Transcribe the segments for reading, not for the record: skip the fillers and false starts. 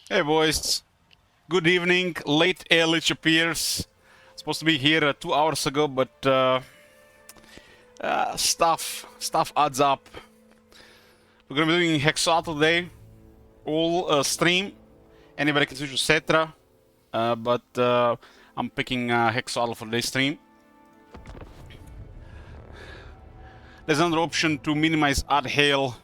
Hey boys, good evening. Late Ehrlich appears. Supposed to be here 2 hours ago, but stuff adds up. We're gonna be doing Hexoatl today, all stream. Anybody can switch to Cetra, but I'm picking Hexoatl for today's stream. There's another option to minimize ad hail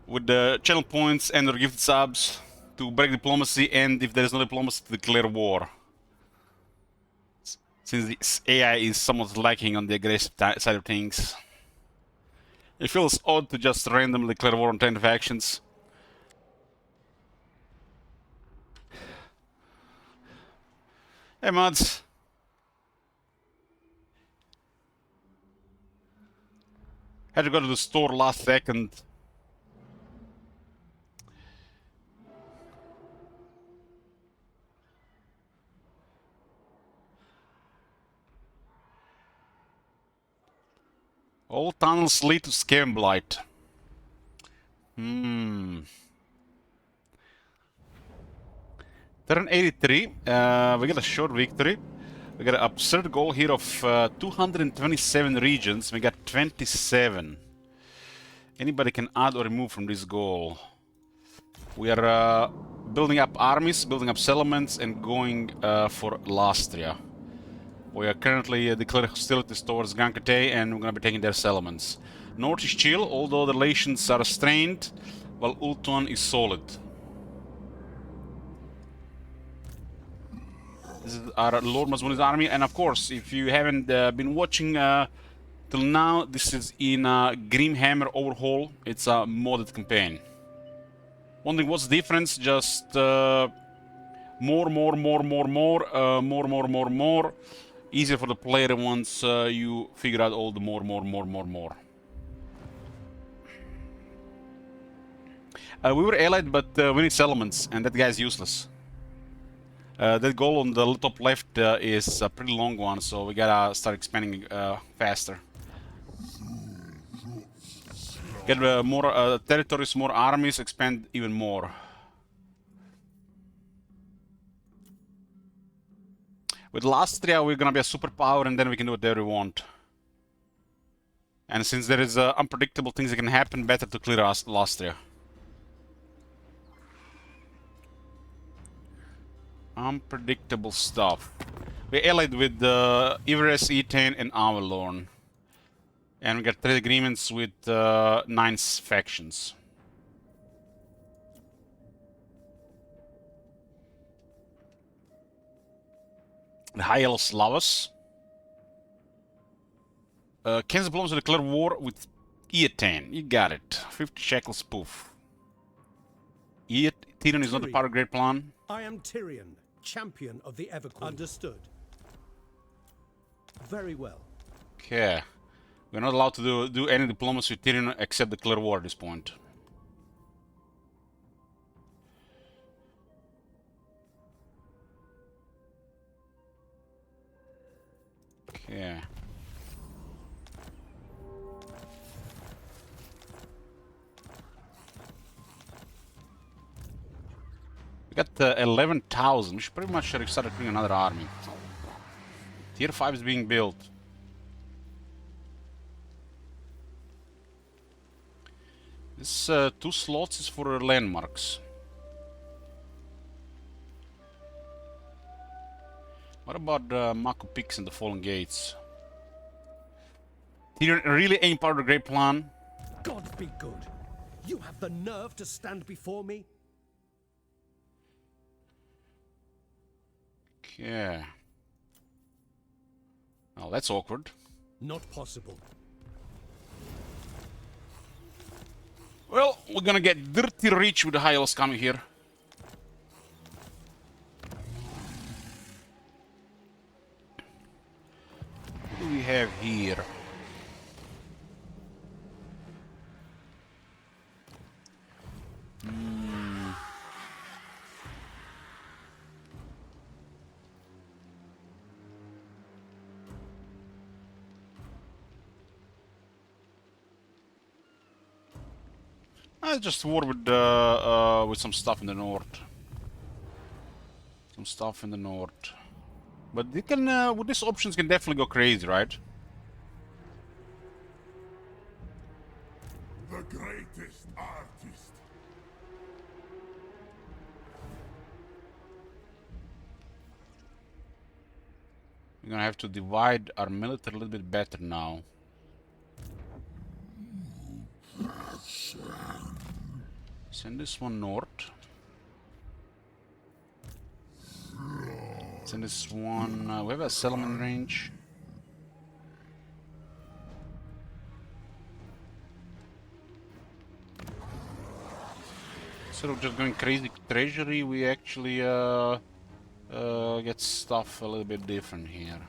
with the channel points and or gifted subs to break diplomacy, and if there is no diplomacy, to declare war. Since the AI is somewhat lacking on the aggressive side of things. It feels odd to just randomly declare war on 10 factions. Hey mods. Had to go to the store last second. All tunnels lead to Scam Blight. Turn 83. We get a short victory. We got an absurd goal here of 227 regions. We got 27. Anybody can add or remove from this goal. We are building up armies, building up settlements, and going for Lastria. We are currently declaring hostilities towards Gankate, and we're going to be taking their settlements. North is chill, although the relations are strained, while Ultuan is solid. This is our Lord Mazmuni's army, and of course, if you haven't been watching till now, this is in Grimhammer Overhaul. It's a modded campaign. Wondering what's the difference? Just more. Easier for the player once you figure out all the more. We were allied, but we need settlements, and that guy's useless. That goal on the top left is a pretty long one, so we gotta start expanding faster. Get more territories, more armies, expand even more. With Lastria, we're gonna be a superpower, and then we can do whatever we want. And since there is unpredictable things that can happen, better to clear Lastria. Unpredictable stuff. We allied with Everest, Etain, and Avalorn. And we got trade agreements with 9 factions. The High Elves love us. Kansas belongs to declare war with Etain. You got it. 50 shekels poof. Tyrion is not a part of Great Plan. I am Tyrion, champion of the Everqueen. Understood. Very well. Okay. We're not allowed to do any diplomacy with Tyrion except declare war at this point. Okay. We got 11,000. We should pretty much start recruiting another army. Tier 5 is being built. This 2 slots is for landmarks. What about Mako Peaks and the Fallen Gates? Tyrion really ain't part of the Great Plan. God be good. You have the nerve to stand before me? Okay. Oh, that's awkward. Not possible. Well, we're gonna get dirty rich with the High Elves coming here. What do we have here? I just war with some stuff in the north. some stuff in the north. But they can, with these options, can definitely go crazy, right? The greatest artist. We're gonna have to divide our military a little bit better now. Send this one north. Send this one... we have a settlement range. Instead of just going crazy treasury, we actually get stuff a little bit different here.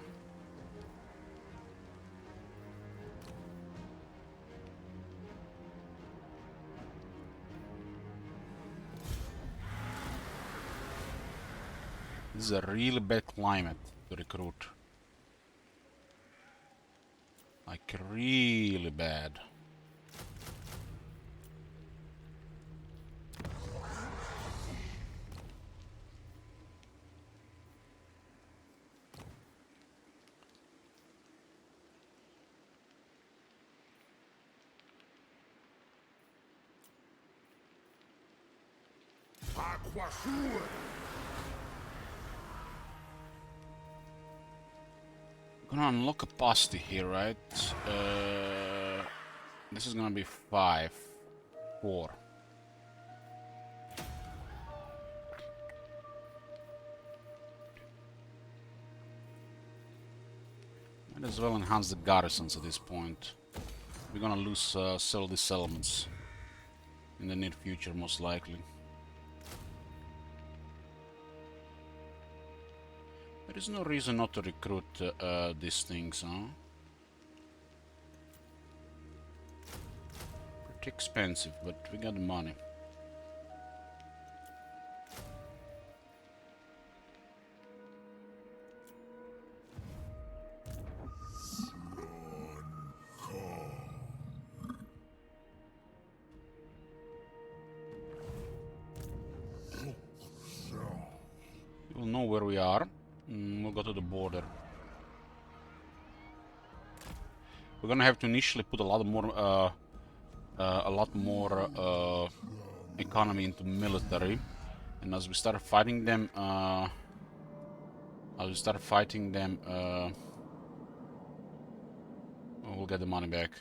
This is a really bad climate to recruit. Like, really bad. Aquasur. Gonna unlock capacity here, right? This is gonna be 5, 4. Might as well enhance the garrisons at this point. We're gonna lose several of these settlements in the near future, most likely. There is no reason not to recruit these things, huh? Pretty expensive, but we got the money. We'll know where we are. We'll go to the border. We're gonna have to initially put a lot more economy into military, and as we start fighting them, we'll get the money back.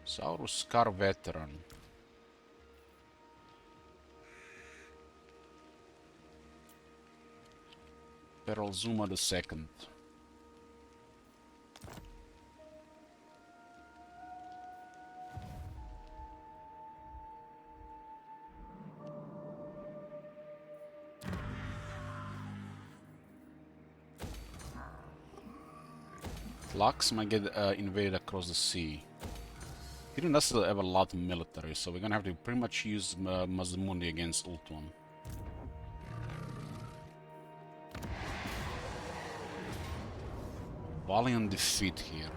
Saurus Scar veteran. Peril Zuma II. Lux might get invaded across the sea. Tyrion does still have a lot of military, so we're gonna have to pretty much use Mazdamundi against Ultuan. Valiant defeat here.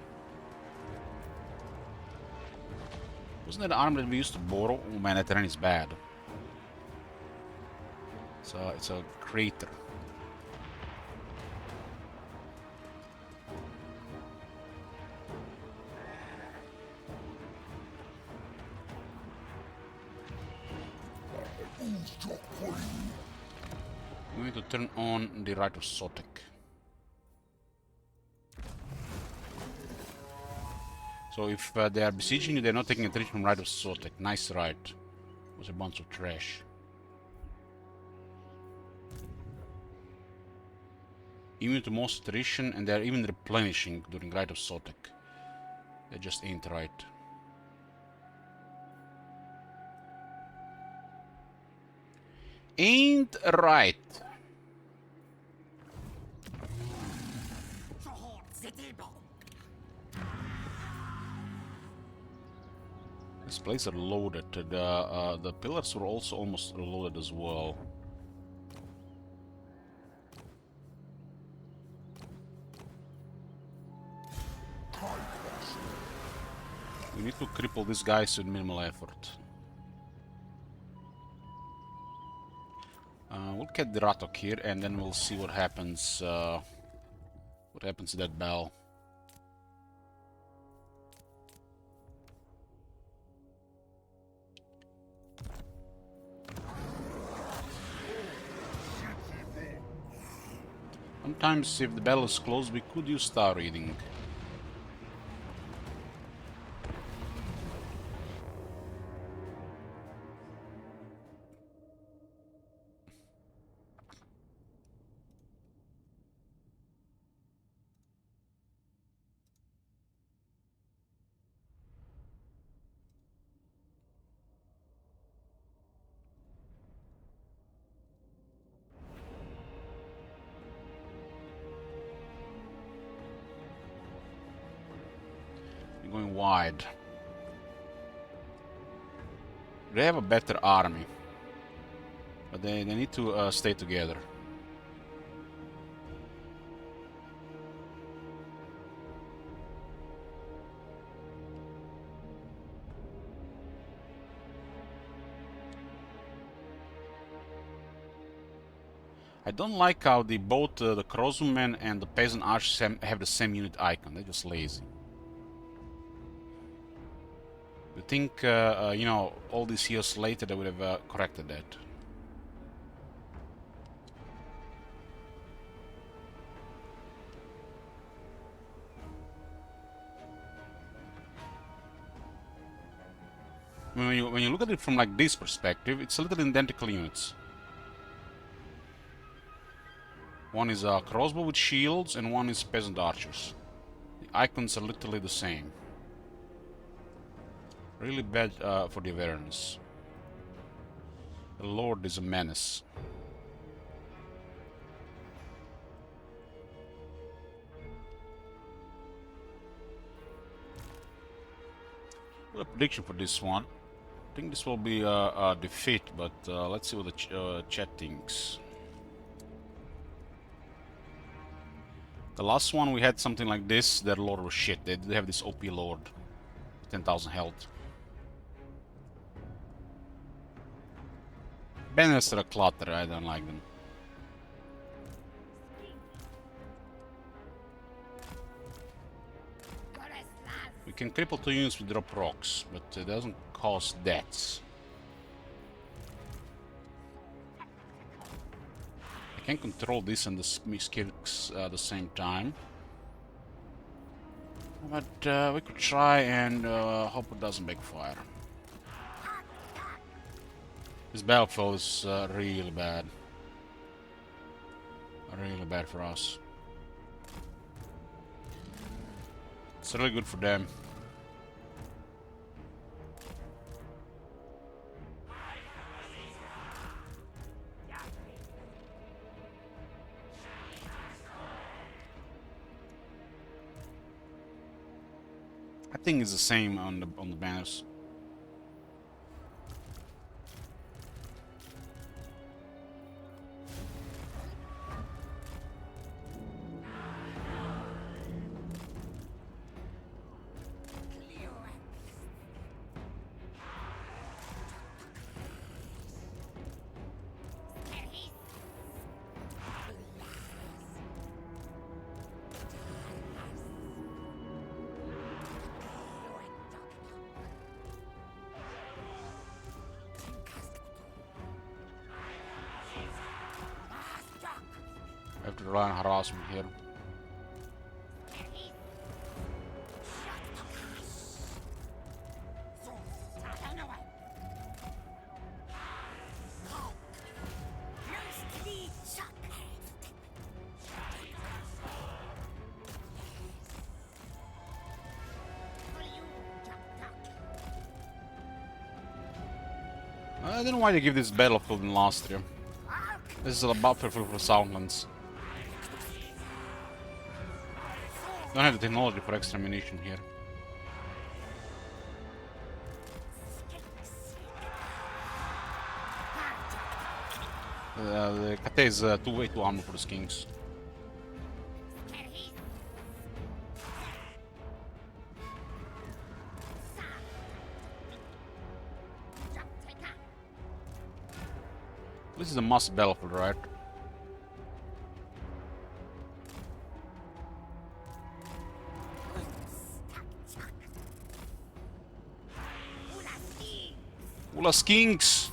Wasn't that the armor that we used to borrow? Oh man, that terrain is bad. It's a crater. We need to turn on the Rite of Sotek. So if they are besieging you, they're not taking attrition from Rite of Sotek. Nice right. It was a bunch of trash. Immune to most attrition, and they're even replenishing during Rite of Sotek. They just ain't right. Ain't right. These places are loaded. The pillars were also almost loaded as well. We need to cripple these guys with minimal effort. We'll get the Ratok here, and then we'll see what happens. What happens to that bell? Sometimes, if the battle is close, we could use star reading. We're going wide. They have a better army, but they need to stay together. I don't like how both the Crossbowmen and the Peasant Archers have the same unit icon. They're just lazy. You think, you know, all these years later they would have corrected that. When you look at it from like this perspective, it's a little identical units. One is a crossbow with shields, and one is peasant archers. The icons are literally the same. Really bad for the awareness. The Lord is a menace. What a prediction for this one. I think this will be a defeat, but let's see what the chat thinks. The last one we had something like this, their lord was shit. They did have this OP lord. 10,000 health. Banners are a clutter, I don't like them. We can cripple 2 units with drop rocks, but it doesn't cause deaths. I can control this and the skills at the same time. But we could try and hope it doesn't backfire. This battlefield is really bad. Really bad for us. It's really good for them. I think it's the same on the banners. I have to rely on harassment here. I don't know why they give this battlefield in last year. This is a battlefield for Southlands. Don't have the technology for extra ammunition here. The Kate is way too armor for the Kings. This is a must battlefield, right? Ula skinks!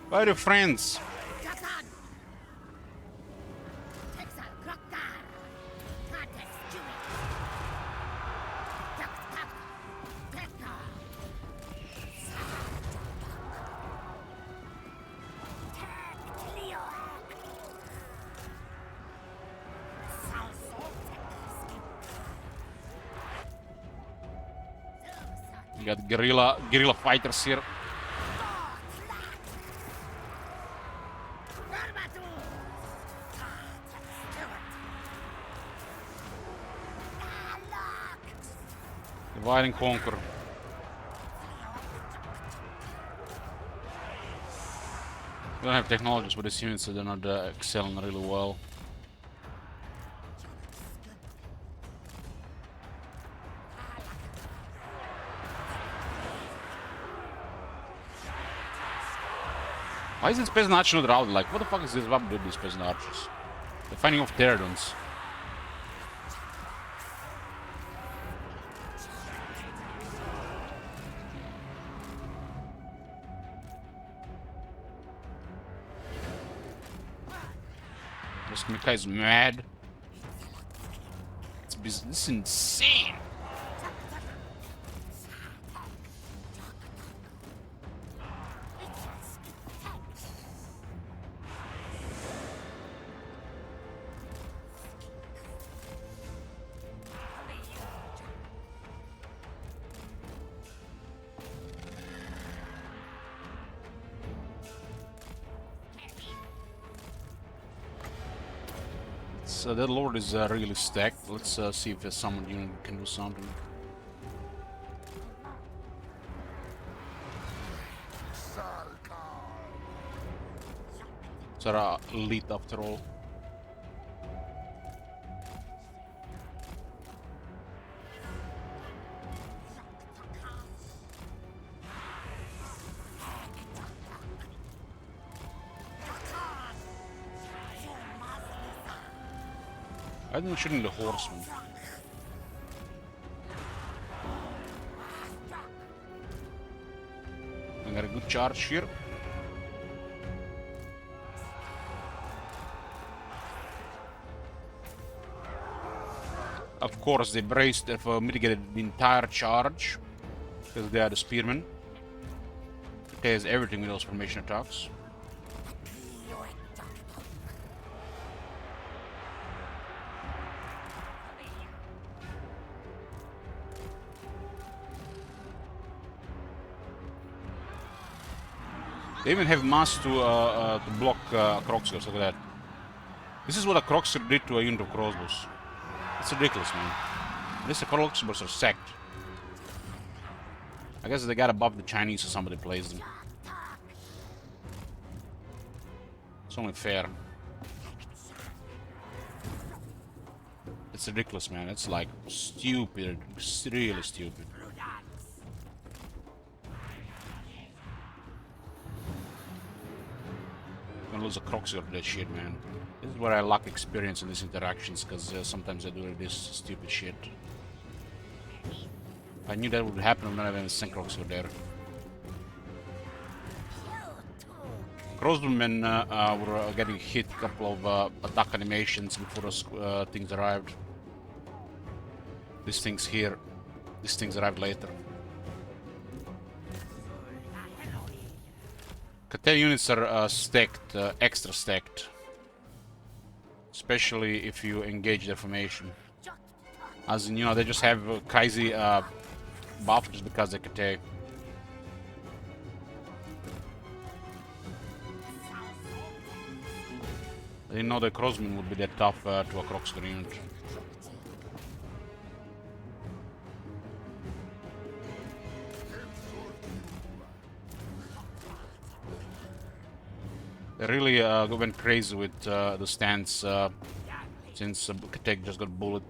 Where are your friends? You got guerrilla fighters here. Divide and conquer. We don't have technologies with these units, so they're not excelling really well. Why is this peasant archer not routed? Like, what the fuck is this up with these peasant archers? They're fighting off pterodons. This guy's mad. This is insane. So that lord is really stacked. Let's see if someone unit can do something. So they're elite after all. I think we're shooting the horseman. I got a good charge here. Of course, they braced for mitigated the entire charge because they are the spearmen. It tears everything with those formation attacks. They even have mass to block Croxers, look at that. This is what a Croxer did to a unit of crossbows. It's ridiculous, man. These Croxers are sacked. I guess they got above the Chinese or somebody plays them. It's only fair. It's ridiculous, man. It's like stupid. It's really stupid. I'm gonna lose a Croxer to that shit, man. This is where I lack experience in these interactions, because sometimes I do this stupid shit. If I knew that would happen, I'm not having a sink Croxer there. Crossbowmen were getting hit a couple of attack animations before those things arrived. These things here, these things arrived later. Kate units are stacked, extra stacked. Especially if you engage their formation. As in, you know, they just have crazy buff just because they Kate. I didn't know the crossman would be that tough to a Croxer unit. They really went crazy with the stance since Katek just got bullet.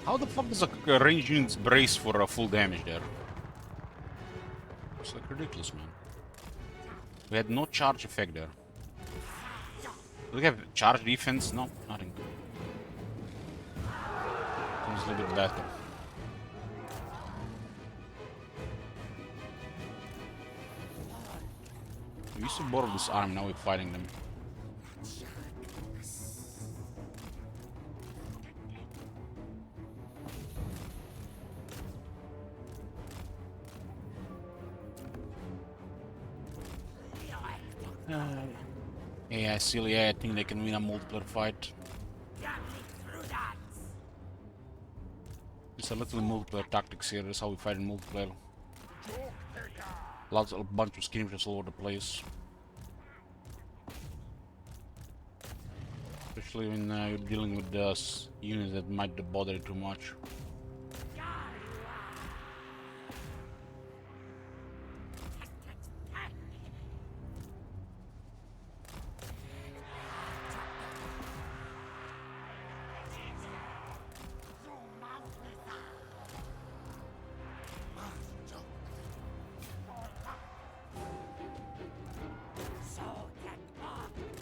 How the fuck does a range unit brace for a full damage there? It's like ridiculous, man. We had no charge effect there. Do we have charge defense? No, nothing. Seems a little bit better. We used to borrow this army, now we're fighting them. Yeah, silly. Yeah, I think they can win a multiplayer fight. It's a little multiplayer tactics here. That's how we fight in multiplayer. A bunch of skirmishes all over the place. Especially when you're dealing with units that might bother you too much.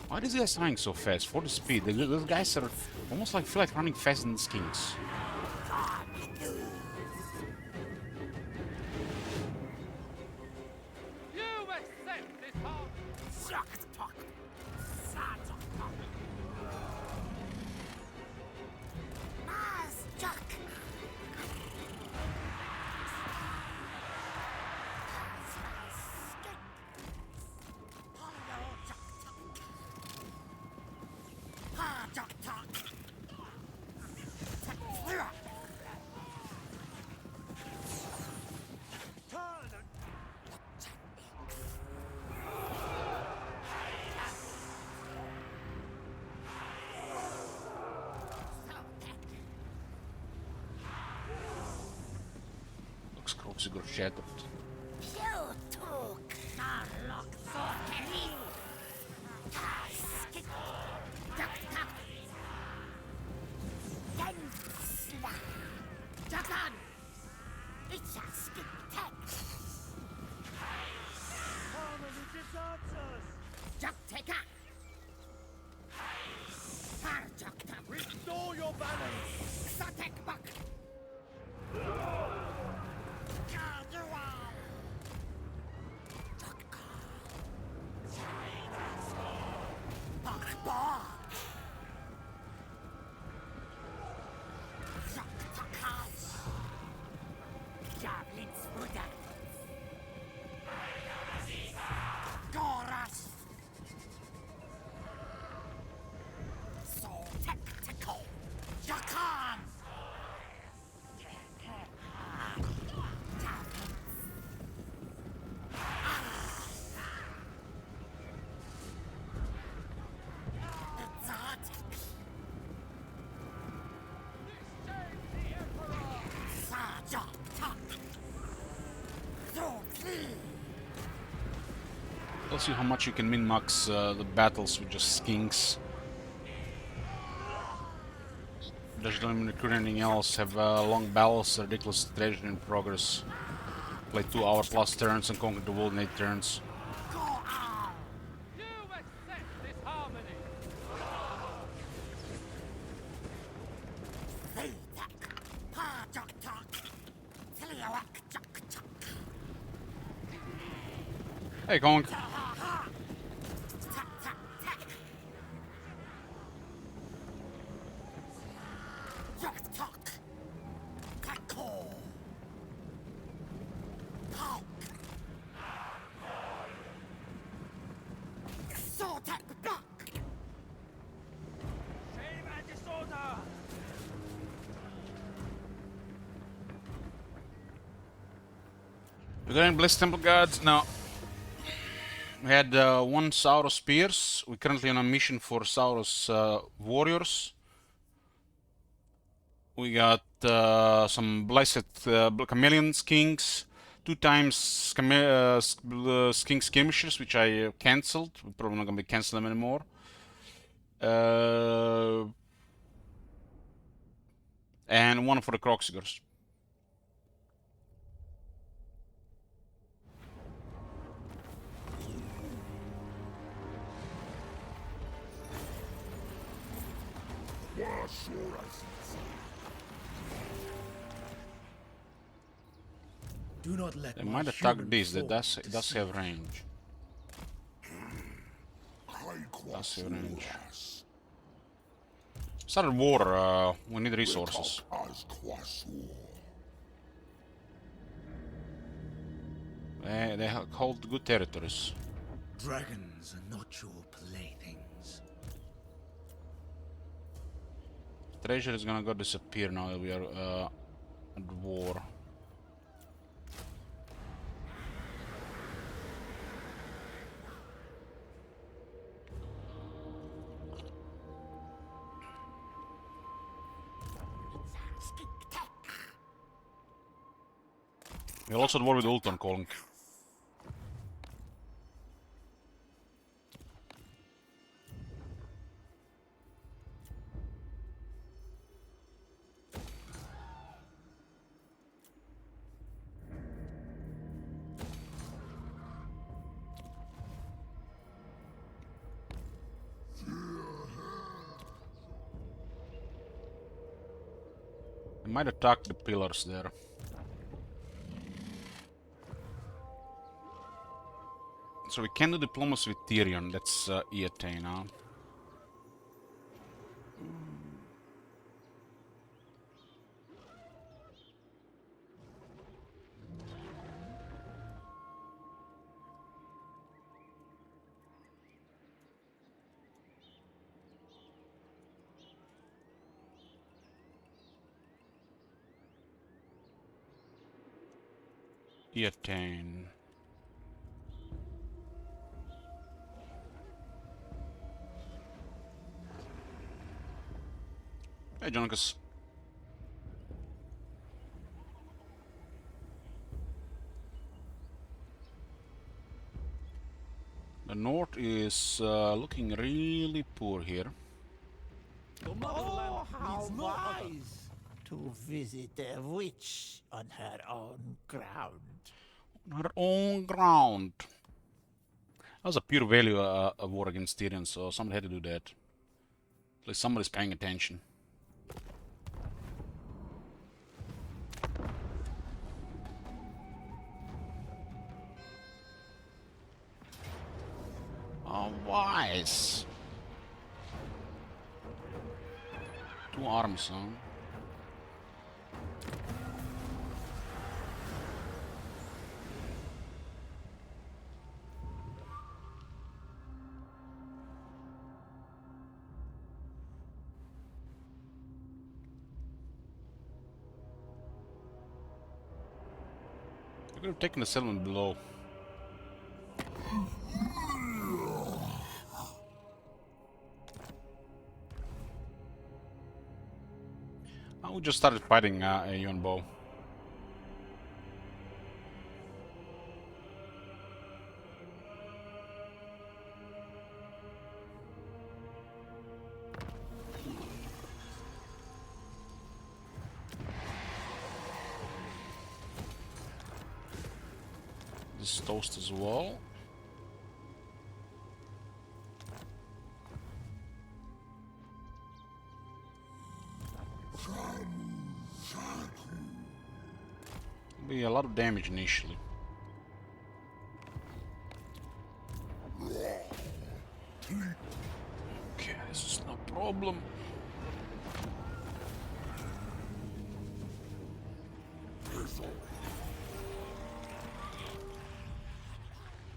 Why is he assigning so fast? For the speed. Those guys are almost like feel like running faster than the skinks. Scrolls got shattered. Restore your balance! Tells you how much you can min-max the battles with just skinks. Just don't even recruit anything else. Have long battles, ridiculous treasure in progress. Play 2-hour plus turns and conquer the world in 8 turns. Hey, Kong. We're going Bliss Temple Guards now. We had 1 Sauros Spears. We're currently on a mission for Sauros Warriors. We got some Blessed Chameleon Skinks, 2 times Skink Skirmishers, which I cancelled. We're probably not going to be cancelling them anymore. And one for the Croxigors. Do not let They my might attack human this. It form does deceive have you. range. Does have range. Started war. We need resources. They hold good territories. Dragons are not your playthings. Treasure is gonna go disappear now that we are at war. We're also at war with Ulton calling. I might attack the pillars there. So we can do diplomacy with Tyrion. That's Eatay now. Eatay. Hey, Jonicus. The north is looking really poor here. Oh, how Wise to visit a witch on her own ground. On her own ground. That was a pure value a war against Tyrion, so somebody had to do that. At least somebody's paying attention. Oh, wise. 2 armies, huh? We could have taken the settlement below. We just started fighting Yunbo. This toast as well. Be a lot of damage initially. Okay, this is no problem.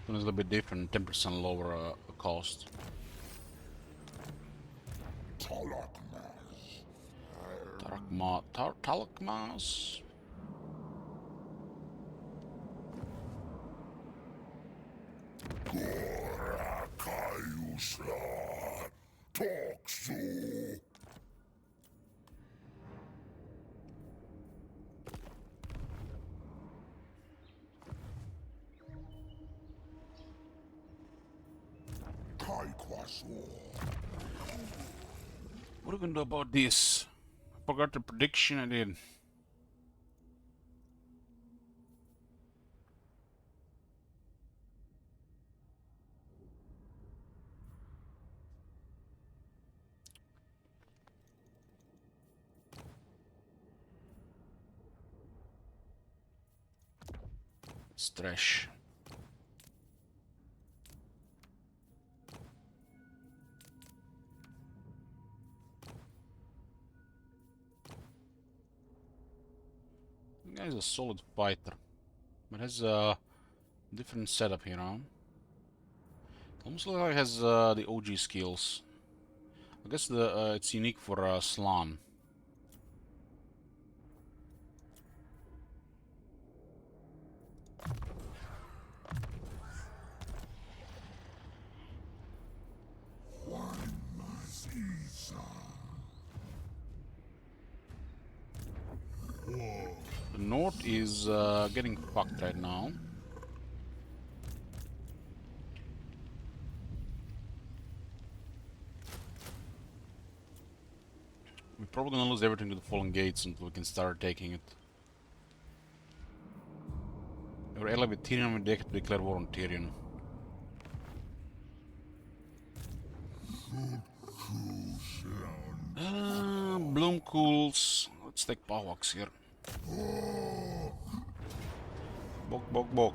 One is a little bit different, 10% lower cost. Talakmas. What are we gonna do about this? forgot the prediction I did. It's trash. The guy's a solid fighter, but has a different setup here, huh? Almost like it has the OG skills. I guess the it's unique for Slan. The north is getting fucked right now. We're probably gonna lose everything to the Fallen Gates until we can start taking it. We're ally with Tyrion, we declare war on Tyrion. Bloom cools. Let's take Pawaks here. Bok, bok, bok.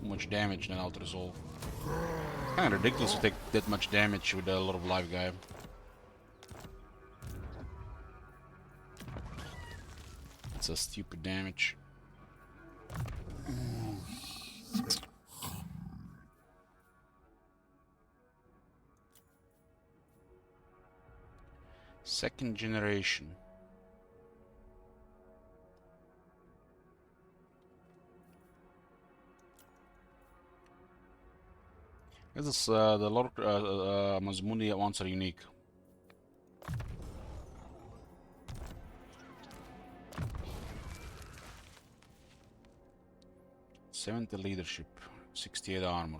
Too much damage, then out resolve. It's kinda ridiculous to take that much damage with a lot of live guy. It's a stupid damage. Second generation. This is the Lord Mazmundi ones are unique. '70 leadership, 68 armor.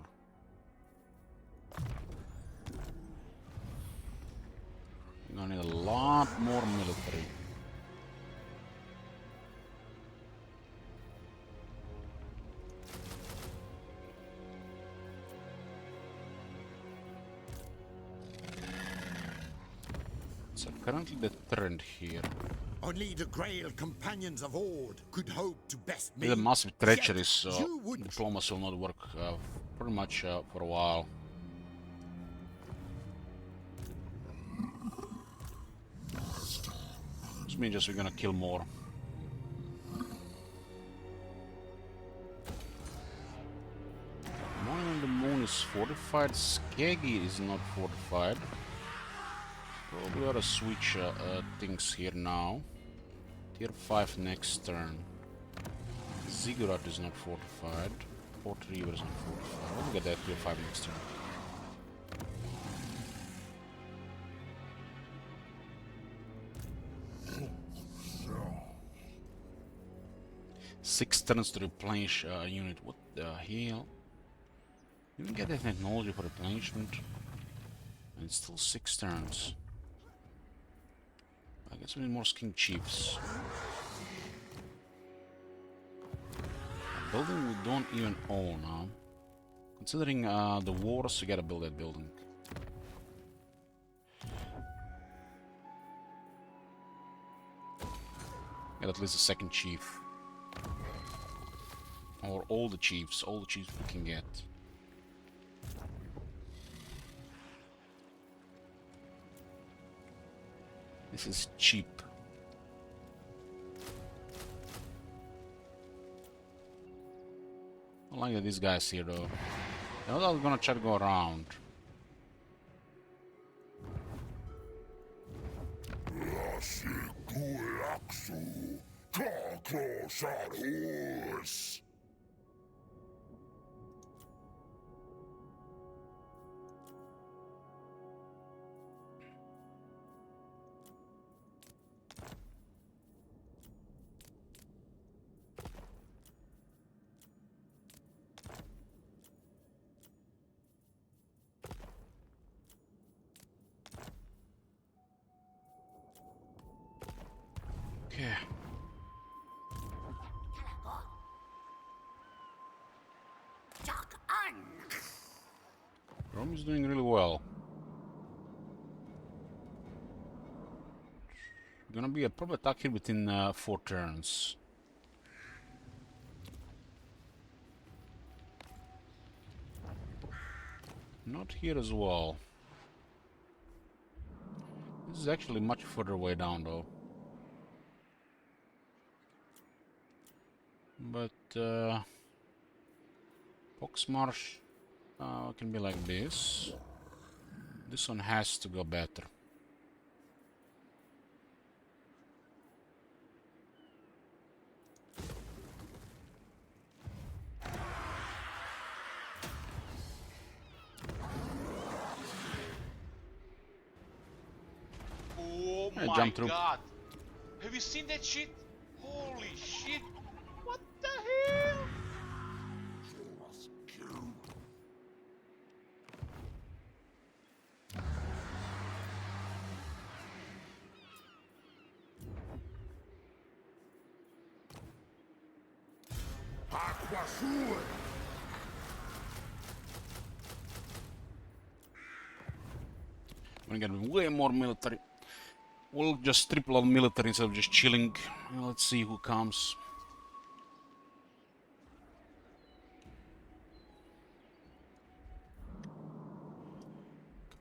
You're gonna need a lot more military. So currently the trend here. Only the Grail companions of old could hope to best me. With a massive treachery, Yet so you would diplomacy will not work pretty much for a while. Which means just we're gonna kill more. Mine on the Moon is fortified. Skeggy is not fortified. Probably ought to switch things here now. Tier 5 next turn. Ziggurat is not fortified. Port Reaver is not fortified. We'll get that tier 5 next turn. Six turns to replenish a unit. What the hell? You can get that technology for replenishment. And it's still 6 turns. I guess we need more King Chiefs. A building we don't even own, huh? Considering the wars, we gotta build that building. Get at least a second chief. Or all the chiefs we can get. This is cheap. I like that these guys here though. I was gonna try to go around. Rome is doing really well. Gonna be a probably attack here within 4 turns. Not here as well. This is actually much further way down though. But Poxmarsh can be like this. This one has to go better. Oh Yeah, my jump through. god! Have you seen that shit? Holy shit! What the hell? Aquasur! We're gonna get way more military. We'll just triple our military instead of just chilling. Let's see who comes.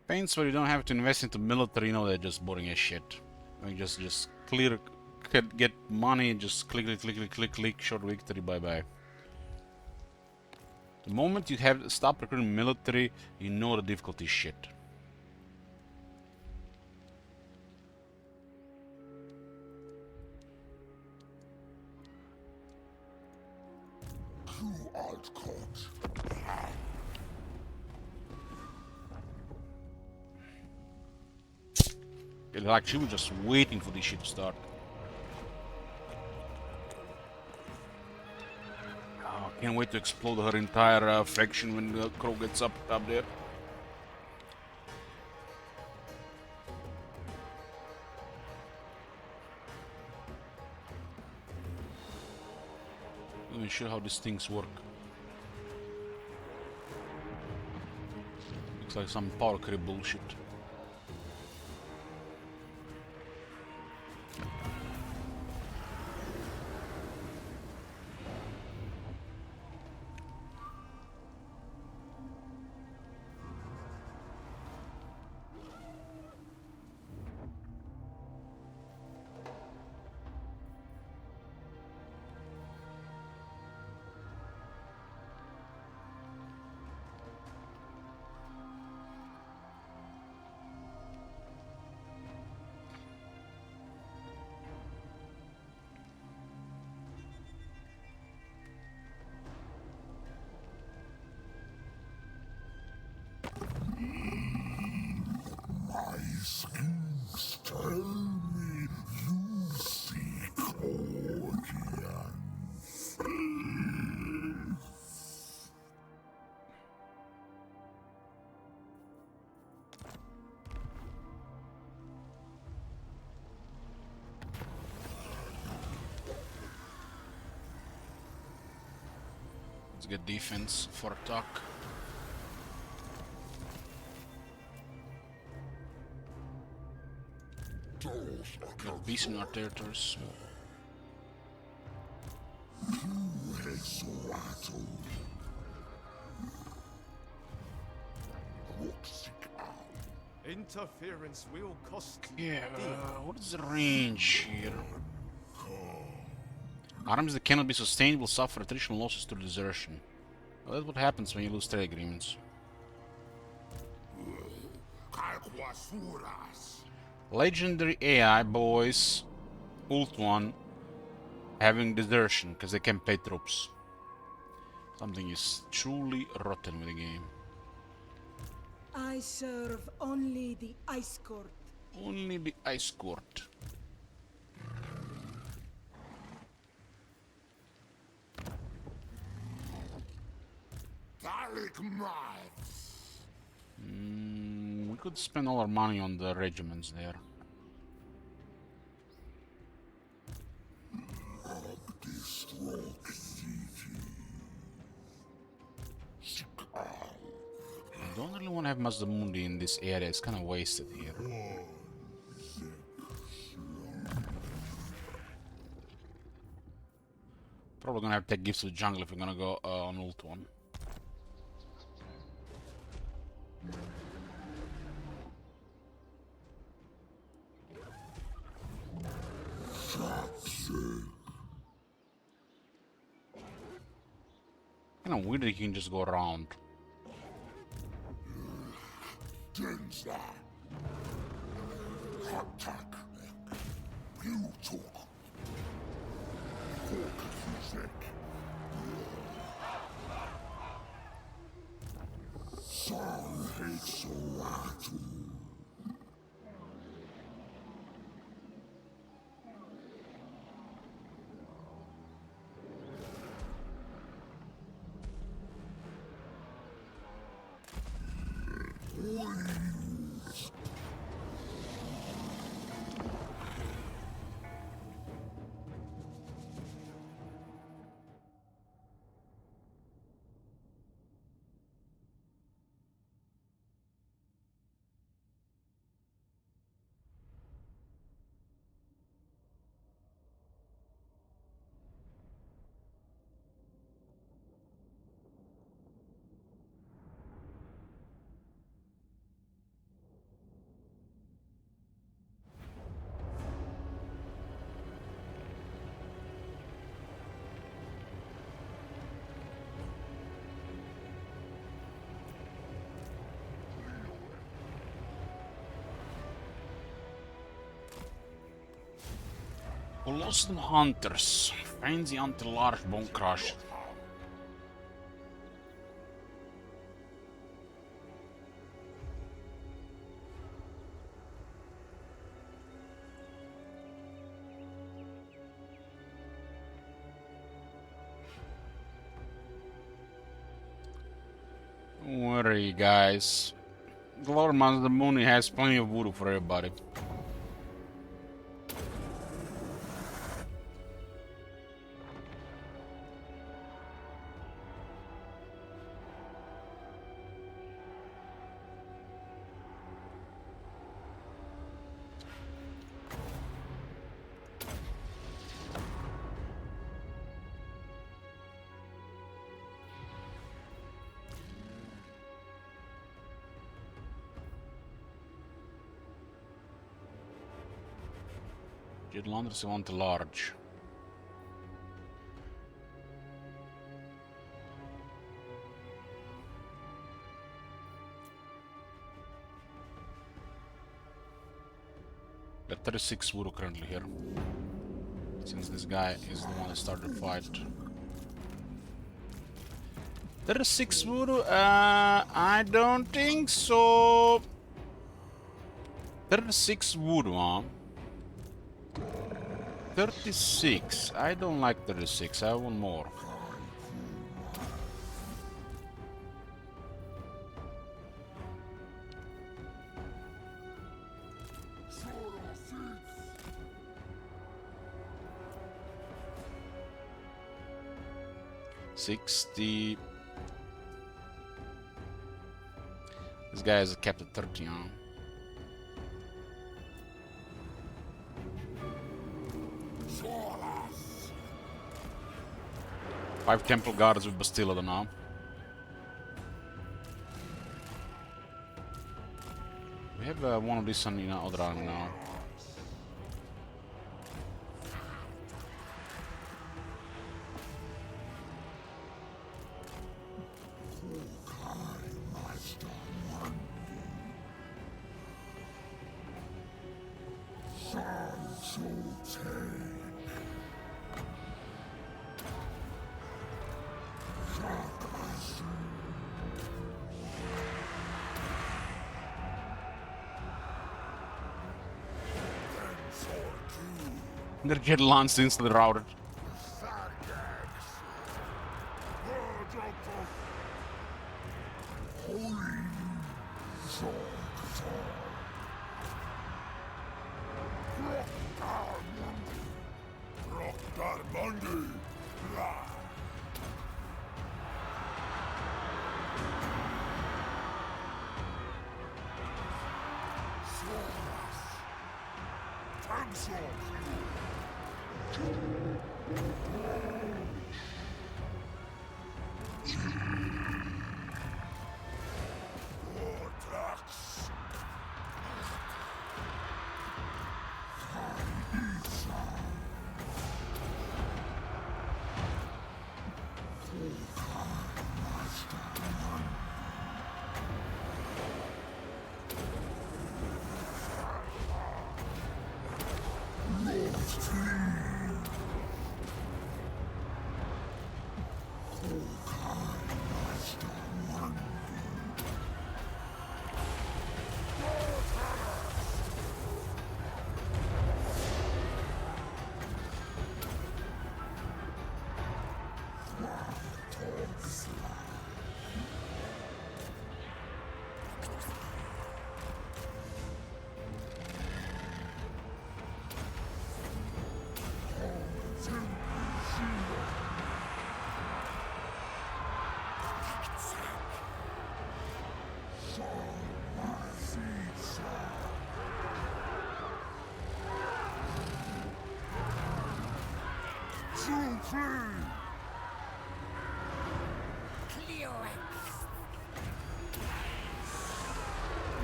Campaigns where you don't have to invest into military, you know, they're just boring as shit. I mean, just clear, get money, just click, short victory, bye bye. The moment you have stop recruiting military, you know the difficulty is shit. You art caught. Like she was just waiting for this shit to start. Oh, can't wait to explode her entire faction when the crow gets up there. Not even sure how these things work. Looks like some power creep bullshit. My schemes tell me you seek audience. Let's get defense for attack. Got beast in our territories. Hexoatl. Interference will cost Yeah, what is the range here? Armies that cannot be sustained will suffer attritional losses through desertion. Well, that's what happens when you lose trade agreements. Aquasuras. Legendary AI boys, Ult 1, having desertion because they can pay troops. Something is truly rotten with the game. I serve only the Ice Court. Only the Ice Court. Dalek Mites. We could spend all our money on the regiments there. Abdistrock City. I don't really want to have Mazdamundi in this area. It's kind of wasted here. Probably gonna have to take gifts to the jungle if we're gonna go on ult 1. Kind of weird that you can just go around. Denza. Attack. You talk. Focus. Son Hexoatl. Colossal Hunters. Frenzy until large bone crush. Don't worry, guys. Lord Mazdamundi has plenty of voodoo for everybody. Landers want large. Got 36 voodoo currently here. Since this guy is the one that started the fight. 36 voodoo? I don't think so. 36 voodoo, huh? 36. I don't like 36. I want more. $60. This guy is capped at 30, huh? Five temple guards with Bastilla now. We have one of these on other arm now. Their jet launch instantly routed.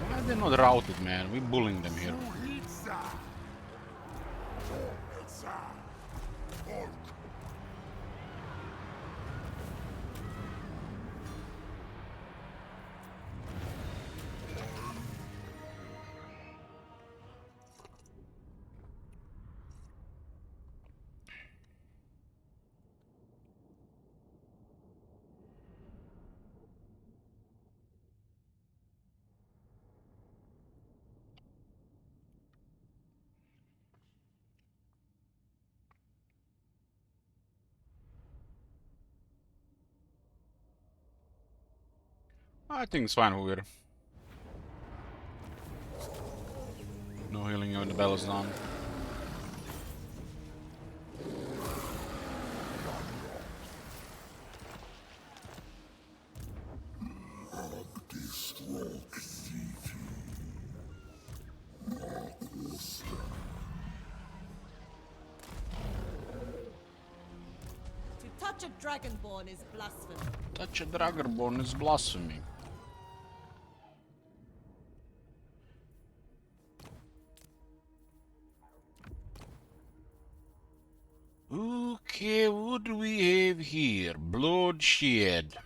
Why they're not routed, man? We're bullying them here. I think it's fine here. No healing when the battle is done. To touch a dragonborn is blasphemy. Touch a dragonborn is blasphemy. Okay, what do we have here? Bloodshed.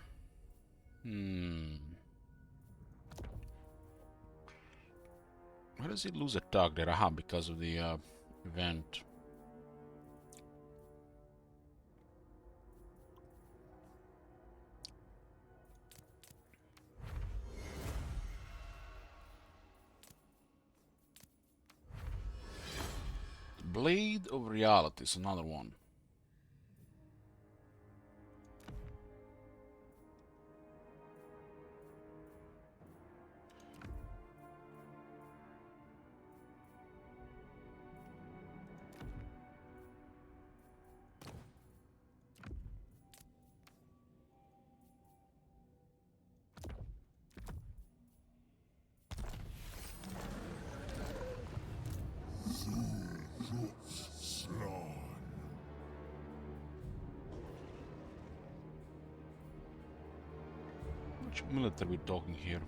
Why does he lose attack there? Aha, because of the event. Blade of Reality is another one. Which military are we talking here?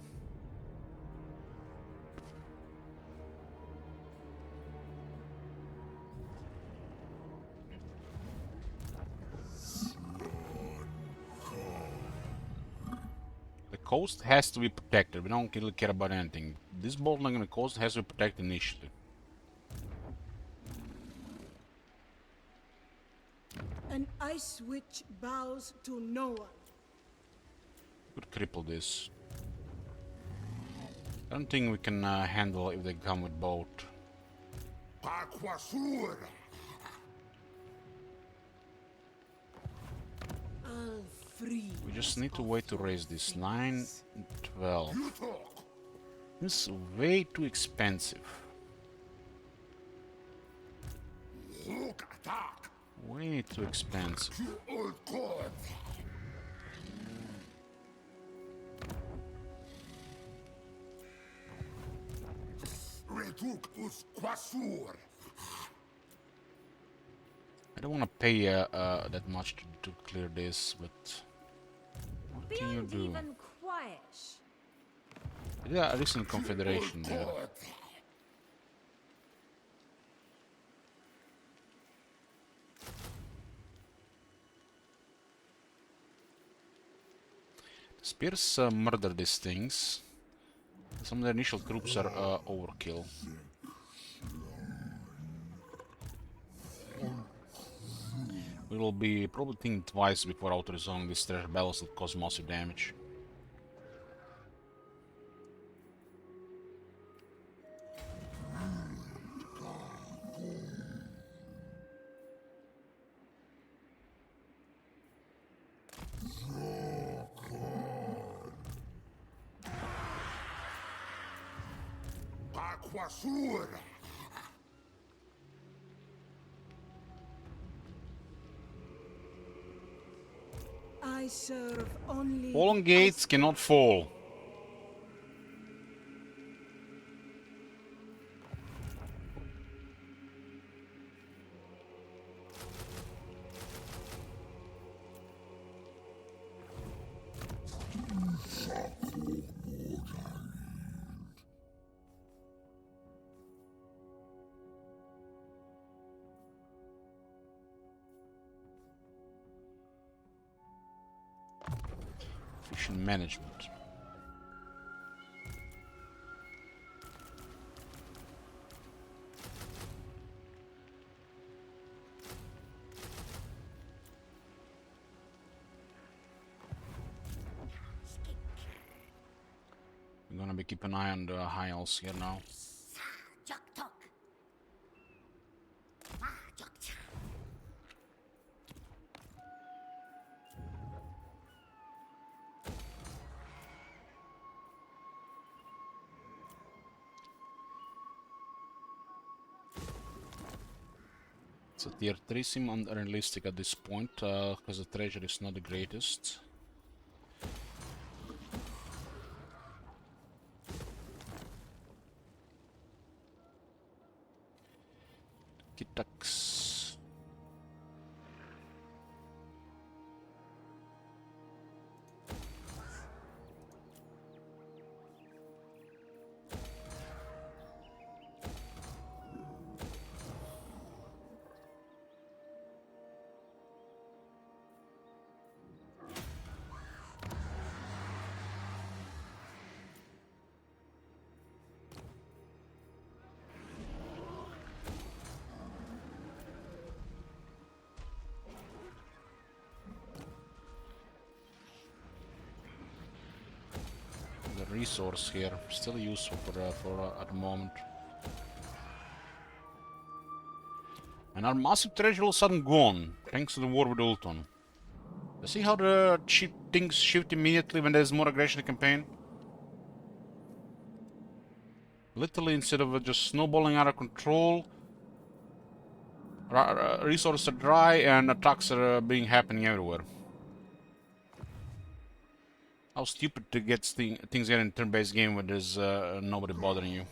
The coast has to be protected. We don't really care about anything. This bottleneck on the coast has to be protected initially. An ice witch bows to no one. Could cripple this. I don't think we can handle if they come with boat. I'll free. We just need to wait to raise this. 9, 12. This is way too expensive. Way too expensive. I don't want to pay that much to clear this, but what can you Beyond do? even quiet. Yeah, a recent confederation there. Spears murder these things. Some of the initial troops are overkill. We will be probably thinking twice before auto-resolving these trash battles that cause massive damage. Aquasura. I serve only Fallen the gates cannot fall. Efficient management. We're gonna be keeping an eye on the high elves here now. So tier 3 seem unrealistic at this point, because the treasure is not the greatest. Kitaks. The resource here still useful for at the moment. And our massive treasure all of a sudden gone, thanks to the war with Ulton. You see how the things shift immediately when there's more aggression in the campaign? Literally, instead of just snowballing out of control, resources are dry and attacks are being happening everywhere. How stupid to get things get in turn-based game when there's nobody bothering you.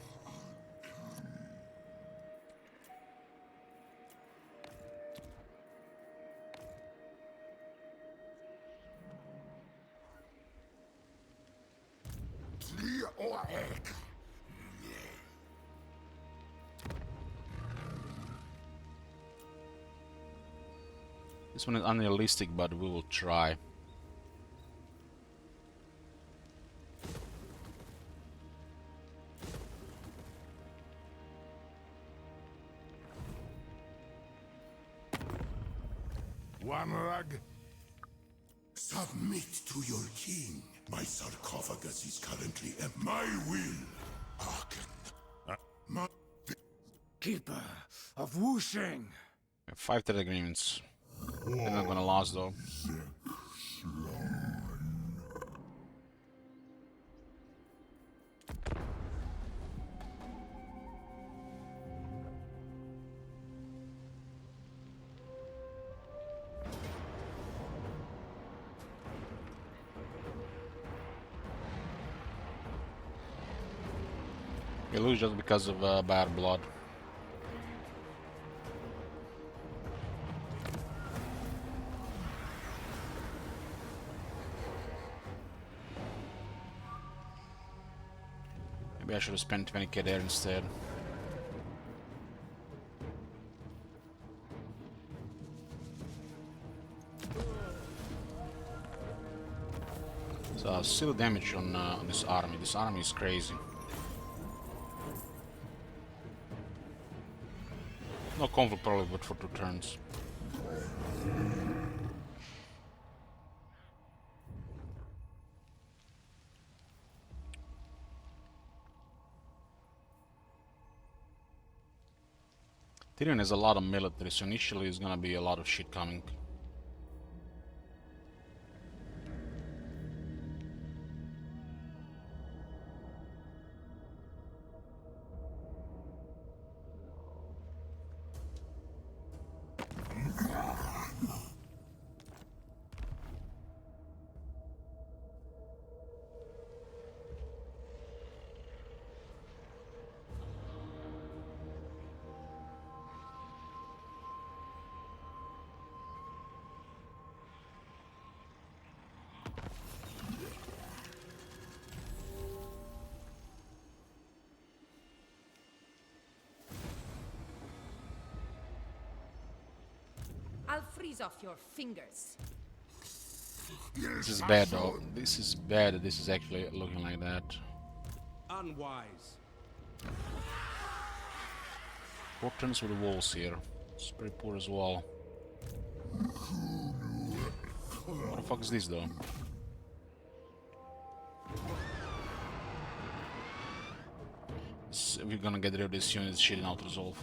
This one is unrealistic, but we will try. One rug. Submit to your king. My sarcophagus is currently my will. Hearken. My Keeper of Wushing. 5 trade agreements. They're not gonna last though. We lose just because of bad blood. Maybe I should have spent 20k there instead. So still damage on this army. This army is crazy. No conflict probably, but for 2 turns. Tyrion has a lot of military, so initially it's gonna be a lot of shit coming. I'll freeze off your fingers. This is bad though. This is bad that this is actually looking like that. Unwise. 4 turns with the walls here. It's pretty poor as well. What the fuck is this though? We're gonna get rid of this unit, shit in out-resolve.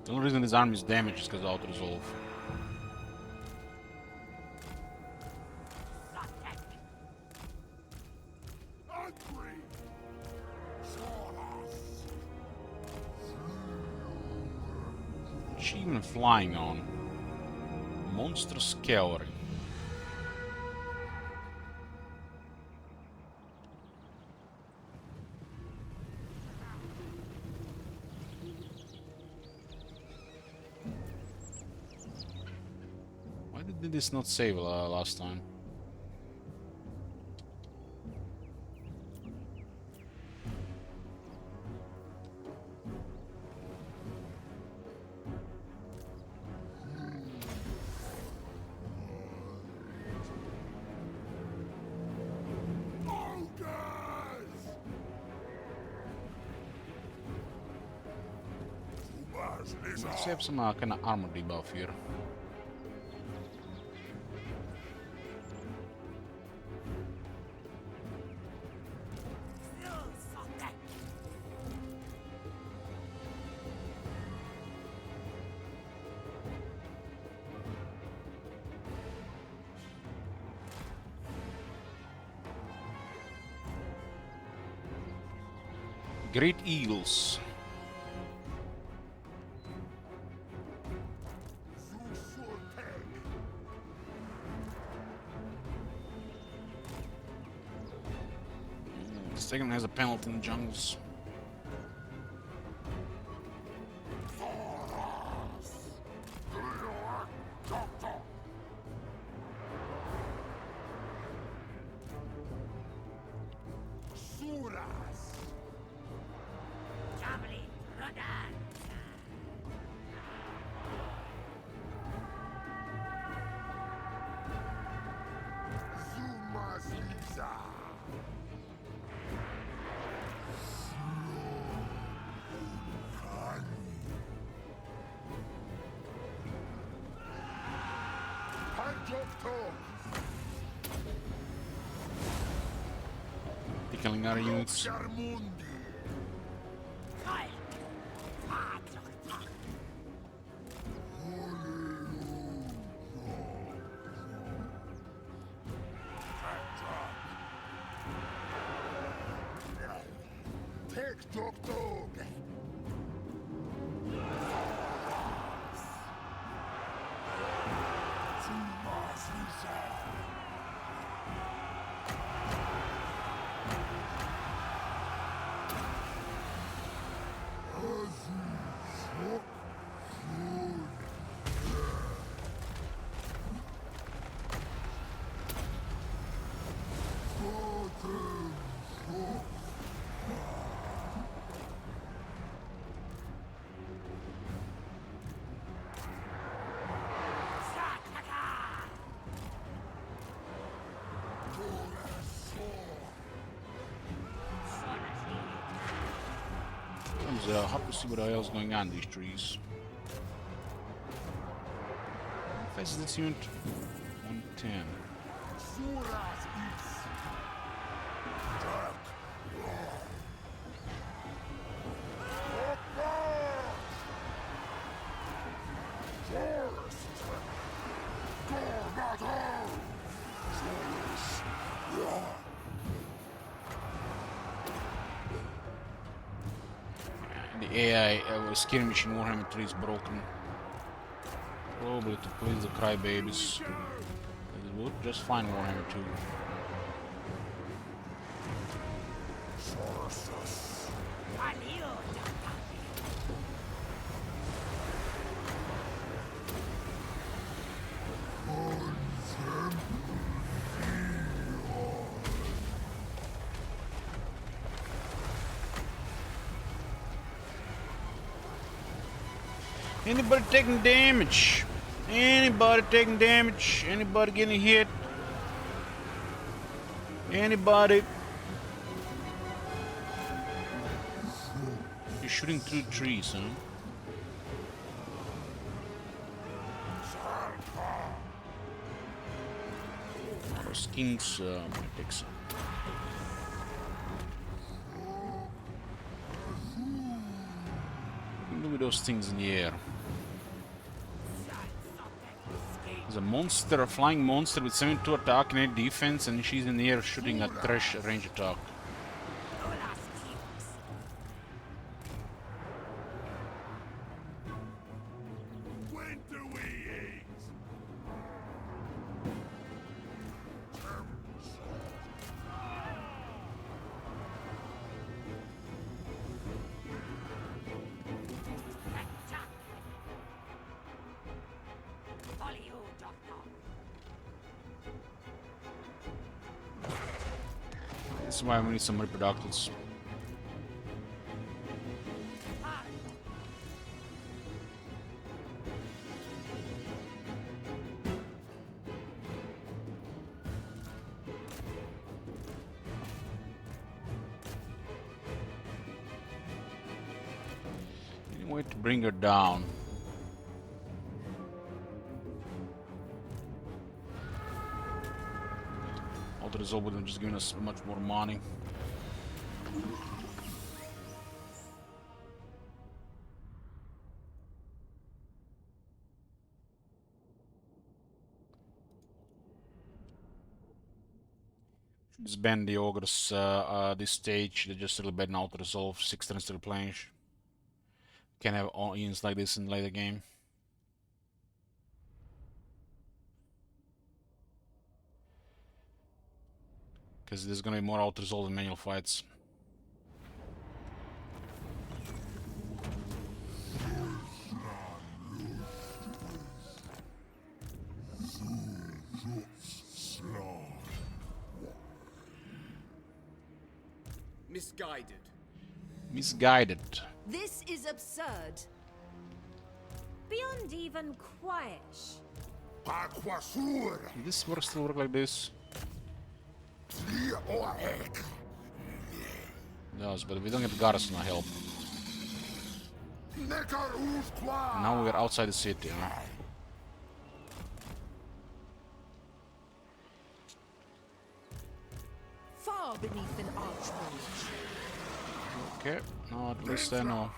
The only reason this army is damaged is because of auto-resolve. What's she even flying on? Monstrous cavalry. Did this not save last time? Let's have some kind of armor debuff here. Great Eagles. This second has a penalty in the jungles. killing our units. Hard to see what else is going on in these trees. How fast is this unit? 110. The AI skin machine Warhammer 3 is broken. Probably to please the crybabies. It would just fine Warhammer 2. Anybody taking damage? Anybody taking damage? Anybody getting hit? Anybody? You're shooting through trees, huh? Our skins might take some. Look at those things in the air. There's a monster, a flying monster with 72 attack and 8 defense, and she's in the air shooting a trash range attack. When do we eat? This is why we need some reproductives. Any way to bring her down? Result with them just giving us much more money. Disband the ogres this stage. They're just a little bit now to resolve 6 turns to replenish. Can't have all units like this in later game. Because there's gonna be more auto-resolve in manual fights. Misguided. Misguided. This is absurd. Beyond even quiet. This work still work like this? It does, but we don't get garrison help. Now we're outside the city, huh? Far far beneath an archmage. Okay, now at least I know.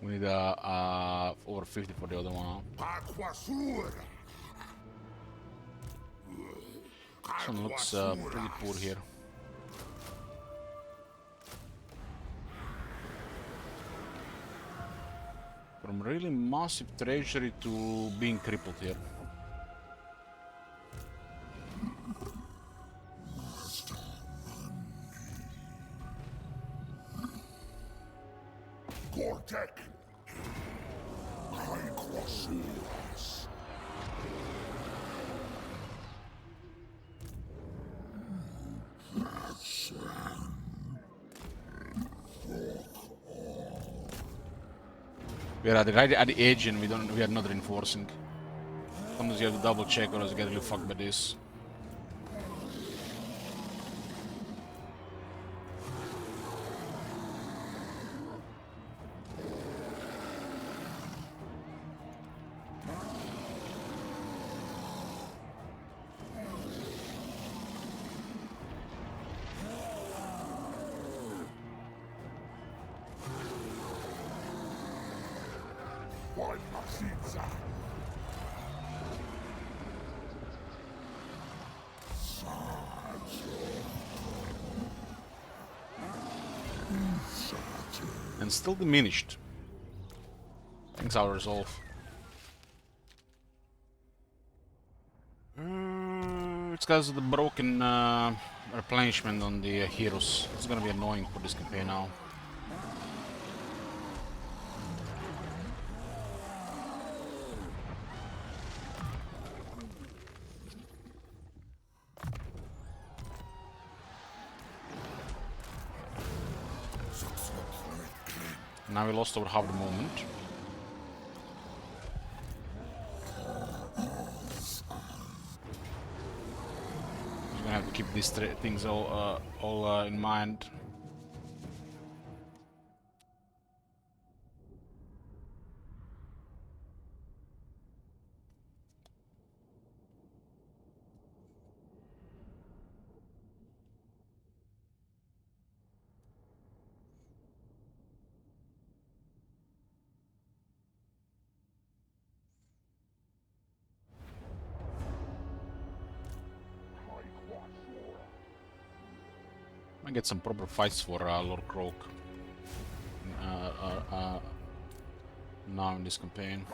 We need over 50 for the other one. This one looks pretty poor here. From really massive treasury to being crippled here. Gortek. Hexoatl. We are right at the edge and we are not reinforcing. Sometimes you have to double check or else you get really fucked by this. And still diminished. Thanks our resolve. It's because of the broken replenishment on the heroes. It's gonna be annoying for this campaign now. Now we lost over half the movement. We're gonna have to keep these things all in mind. I get some proper fights for Lord Croak now in this campaign.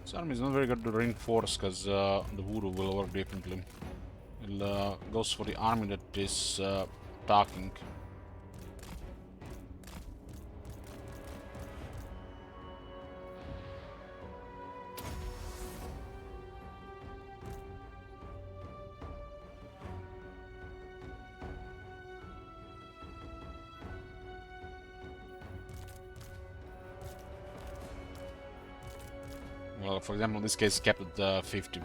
This army is not very good to reinforce because the voodoo will work differently. It goes for the army that is attacking. Well, for example, in this case, kept at 50.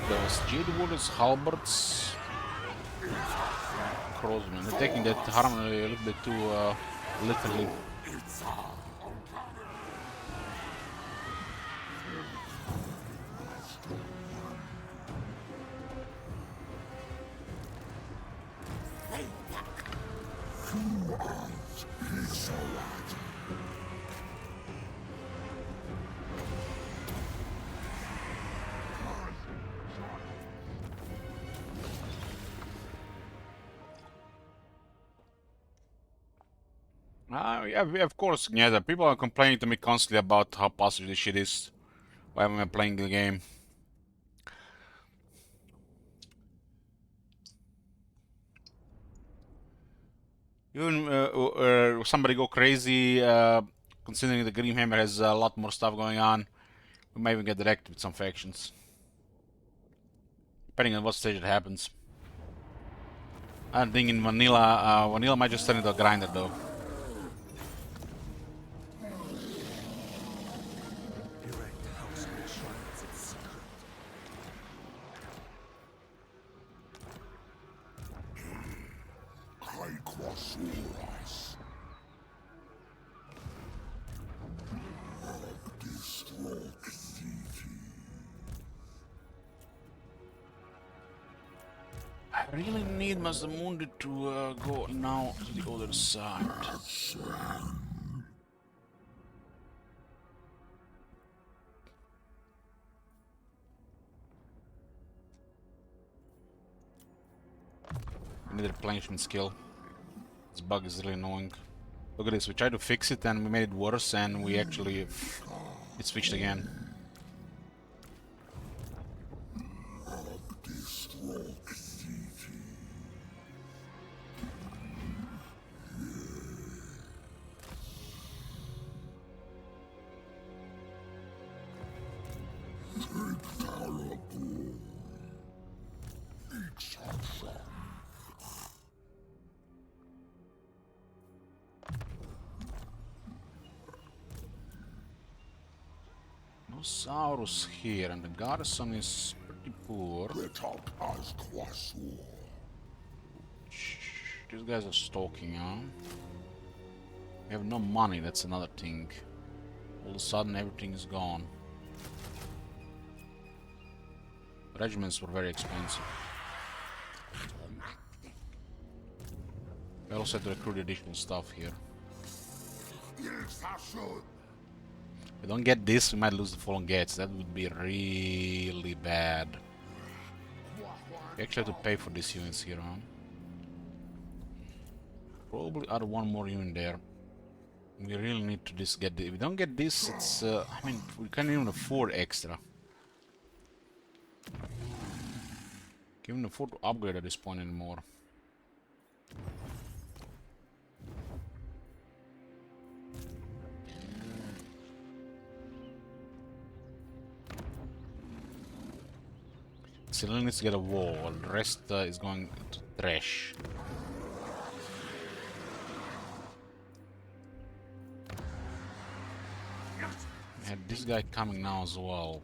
Those Jade Warriors, Halberds, Crossmen. They're taking that harm a little bit too literally. Yeah, of course, yeah, the people are complaining to me constantly about how positive this shit is. Why am I playing the game? Even somebody go crazy, considering the Grimhammer has a lot more stuff going on. We might even get direct with some factions. Depending on what stage it happens. I don't think in Vanilla, Vanilla might just turn into a grinder though. I really need Masamundi to go now to the other side. I need a replenishment skill. This bug is really annoying. Look at this, we tried to fix it and we made it worse and we actually... it switched again. No Saurus here, and the garrison is pretty poor. These guys are stalking, huh? We have no money, that's another thing. All of a sudden everything is gone. Regiments were very expensive. We also had to recruit additional stuff here. If we don't get this, we might lose the fallen gates. That would be really bad. We actually have to pay for these units here, huh? Probably add one more unit there. We really need to get this. If we don't get this, it's... I mean, we can't even afford extra. Can't even afford to upgrade at this point anymore. Still needs to get a wall. The rest is going to trash. We had this guy coming now as well.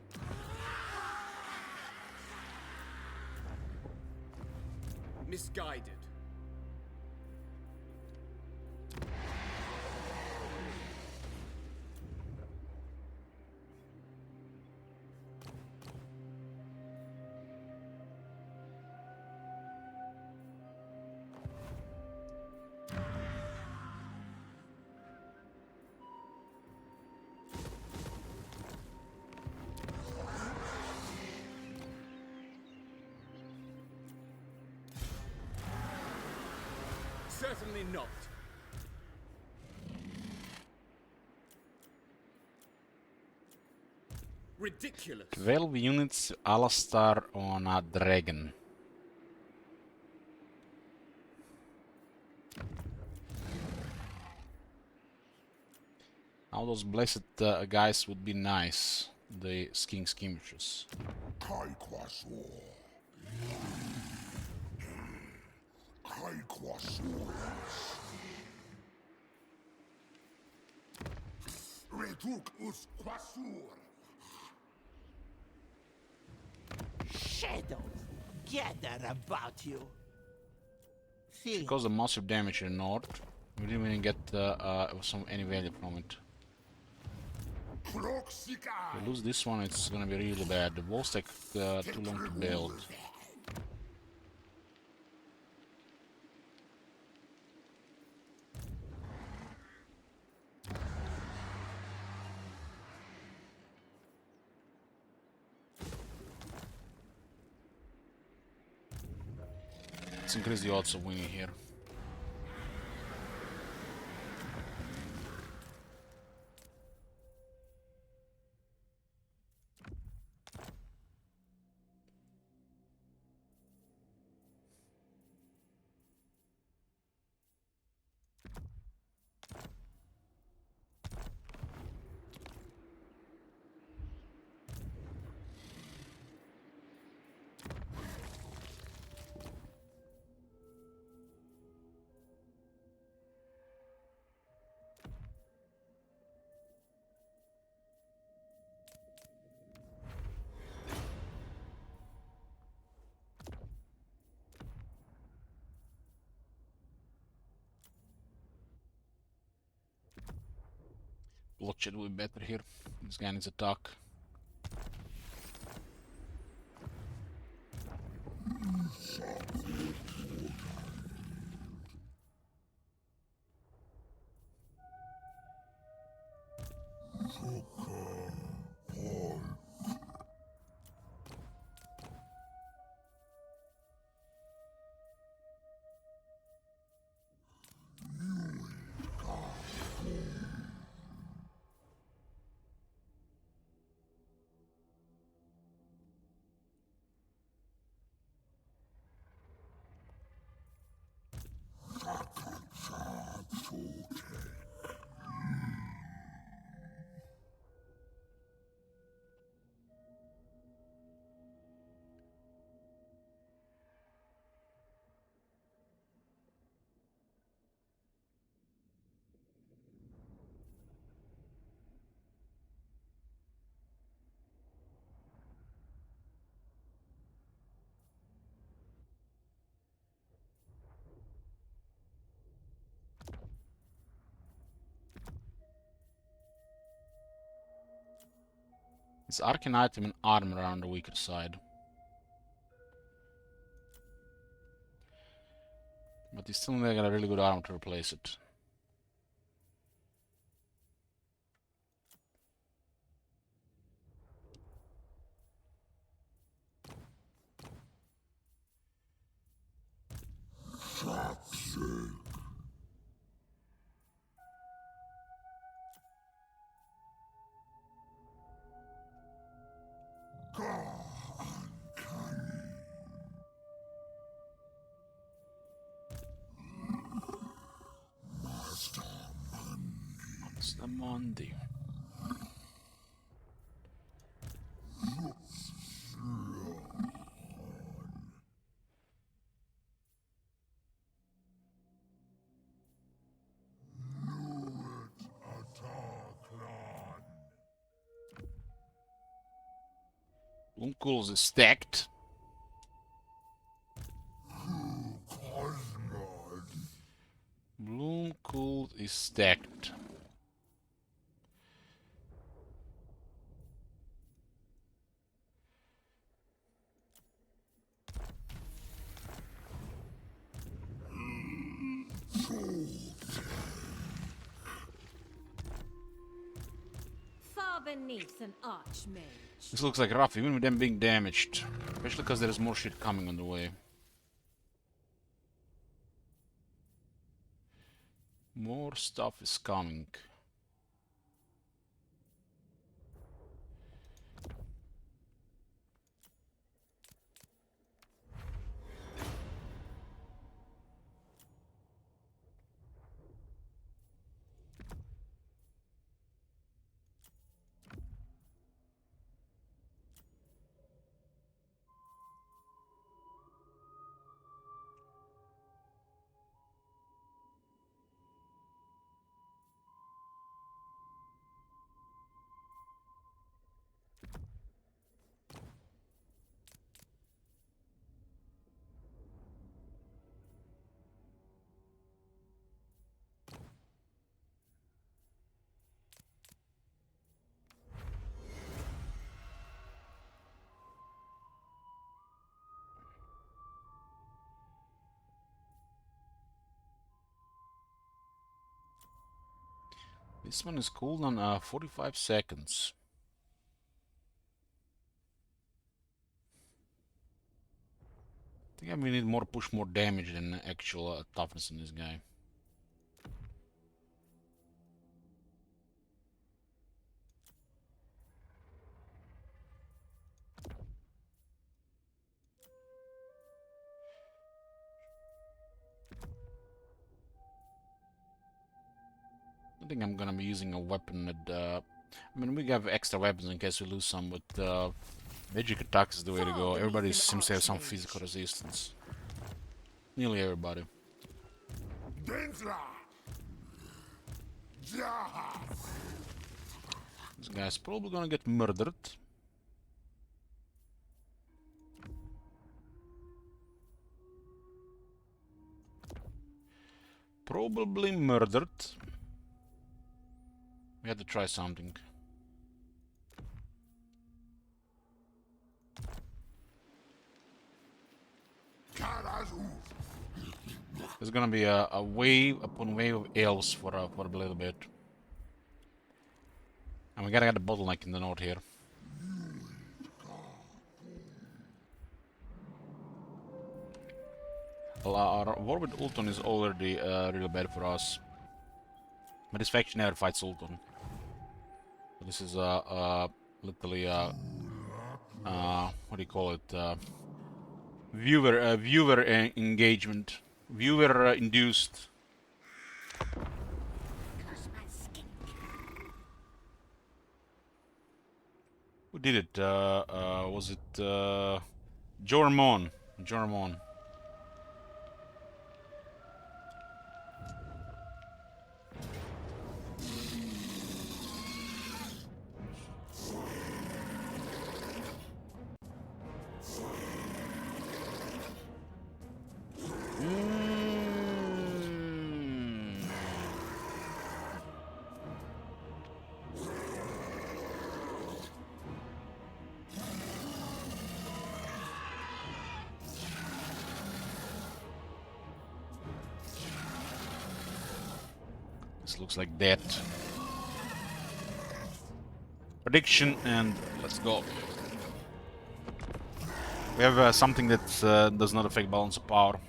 Misguided. Certainly not. Ridiculous. 12 units Alastar on a dragon. Now those blessed guys would be nice. The skiing skirmishers. Kai Kwasor. Kai Kwasor. Retuk us Kwasur. Shadows, gather about you. It Think caused a massive damage in the north. We didn't even get any value from it. If we lose this one, it's gonna be really bad. The walls take too long to build. Let's increase the odds of winning here. Bloodshed will be better here. This guy needs attack. It's arcane item and armor on the weaker side. But he's still got a really good armor to replace it. Monster Monday. Bloomcools is stacked. Bloomcool is stacked. Far beneath an archmage. This looks like rough, even with them being damaged. Especially because there's more shit coming on the way. More stuff is coming. This one is cooldown 45 seconds. I think we need more push more damage than actual toughness in this guy. I think I'm gonna be using a weapon that, I mean, we have extra weapons in case we lose some, but magic attack is the way to go. Everybody seems to have some physical resistance. Nearly everybody. This guy's probably gonna get murdered. Probably murdered. We had to try something. There's gonna be a wave upon wave of elves for a little bit. And we gotta get the bottleneck in the north here. Well, our war with Ulton is already really bad for us. But this faction never fights Ulton. So this is literally what do you call it? Viewer engagement, viewer induced. Who did it? Was it Jormon? Jormon. This looks like that. Prediction, and let's go. We have something that does not affect balance of power.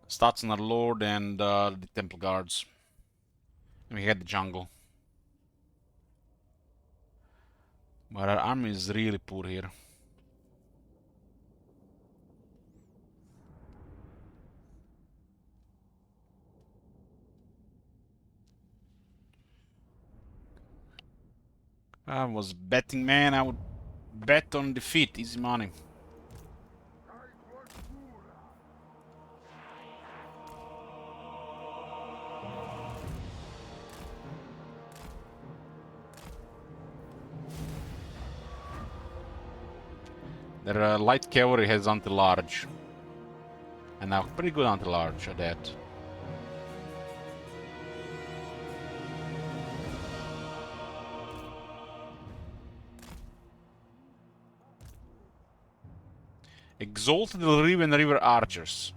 Stats on our Lord and the Temple Guards. And we had the jungle. But our army is really poor here. I was betting, man. I would bet on defeat. Easy money. Their light cavalry has anti-large. And now pretty good anti-large at that. Exalted Riven River Archers.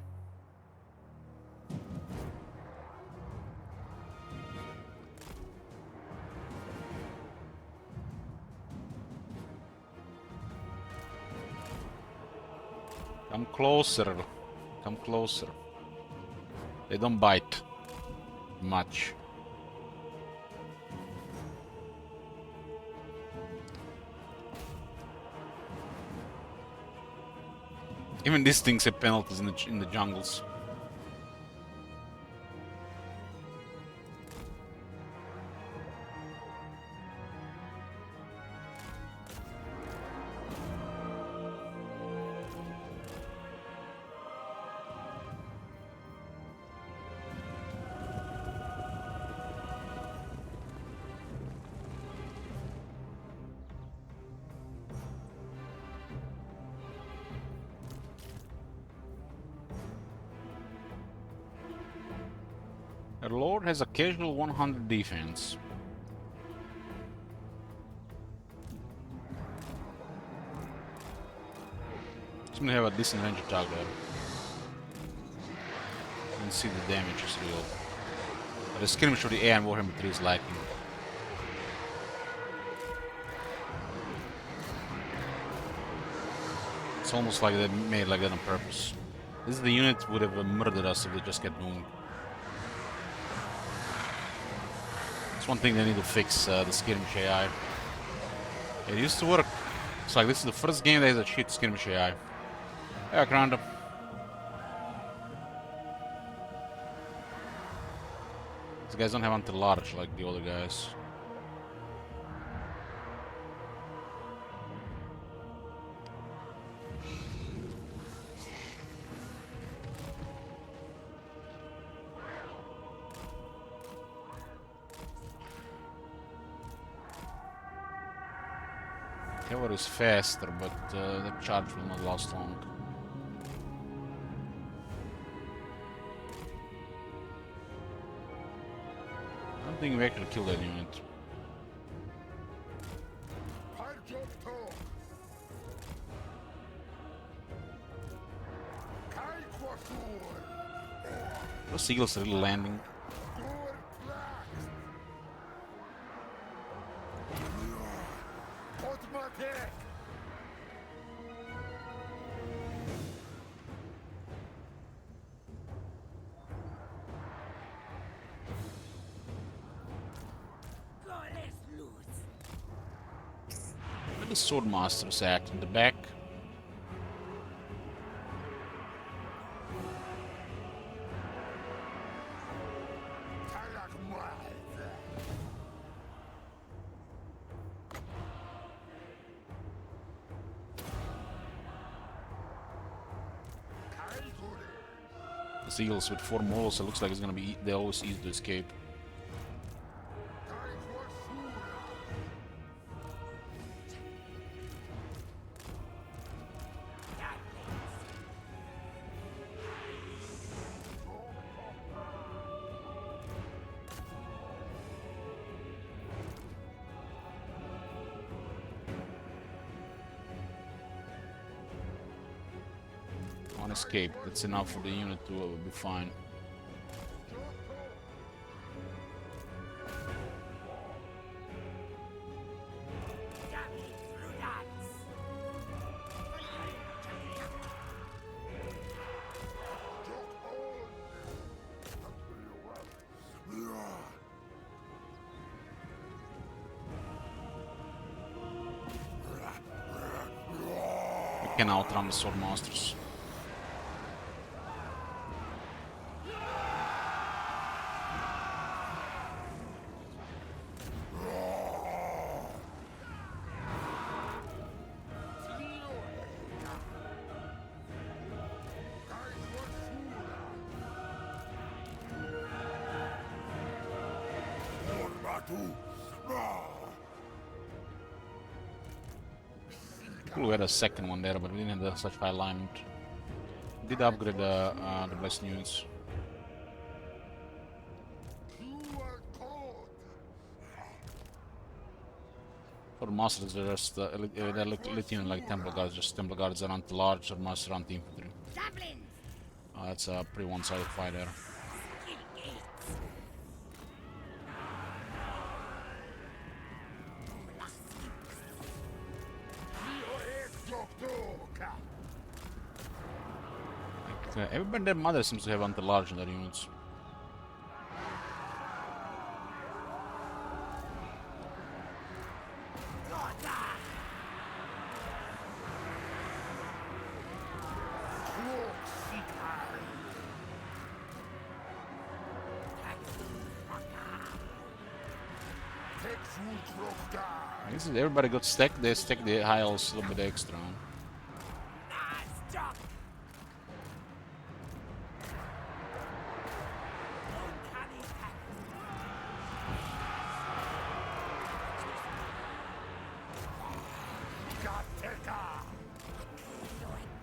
Come closer. Come closer. They don't bite much. Even these things have penalties in the jungles. Our Lord has a casual 100 defense. He's gonna have a decent range attack there. You can see the damage is real. The skirmish of the air and Warhammer 3 is lacking. It's almost like they made like that on purpose. This is the unit would have murdered us if they just kept moving. It's one thing they need to fix, the skirmish AI. It used to work. It's like this is the first game that has a shit skirmish AI. Yeah, Granda. These guys don't have until large like the other guys. Cavalry is faster, but the charge will not last long. I don't think we actually killed that unit. Those eagles are really landing. Where the sword masters at? In the back? The eagles with 4 moles, it looks like it's gonna be. They always easy to escape. One escape. That's enough for the unit to be fine. We can outrun the sword masters. Cool, we had a second one there, but we didn't have such high alignment. Did upgrade the best units. For the masters, they're just they're Lithium like Temple Guards, just Temple Guards around the large or master around the infantry. That's a pretty one-sided fight there. Everybody and their mother seems to have anti-large in their units. This is everybody got stacked. They stack the high elves a little bit extra.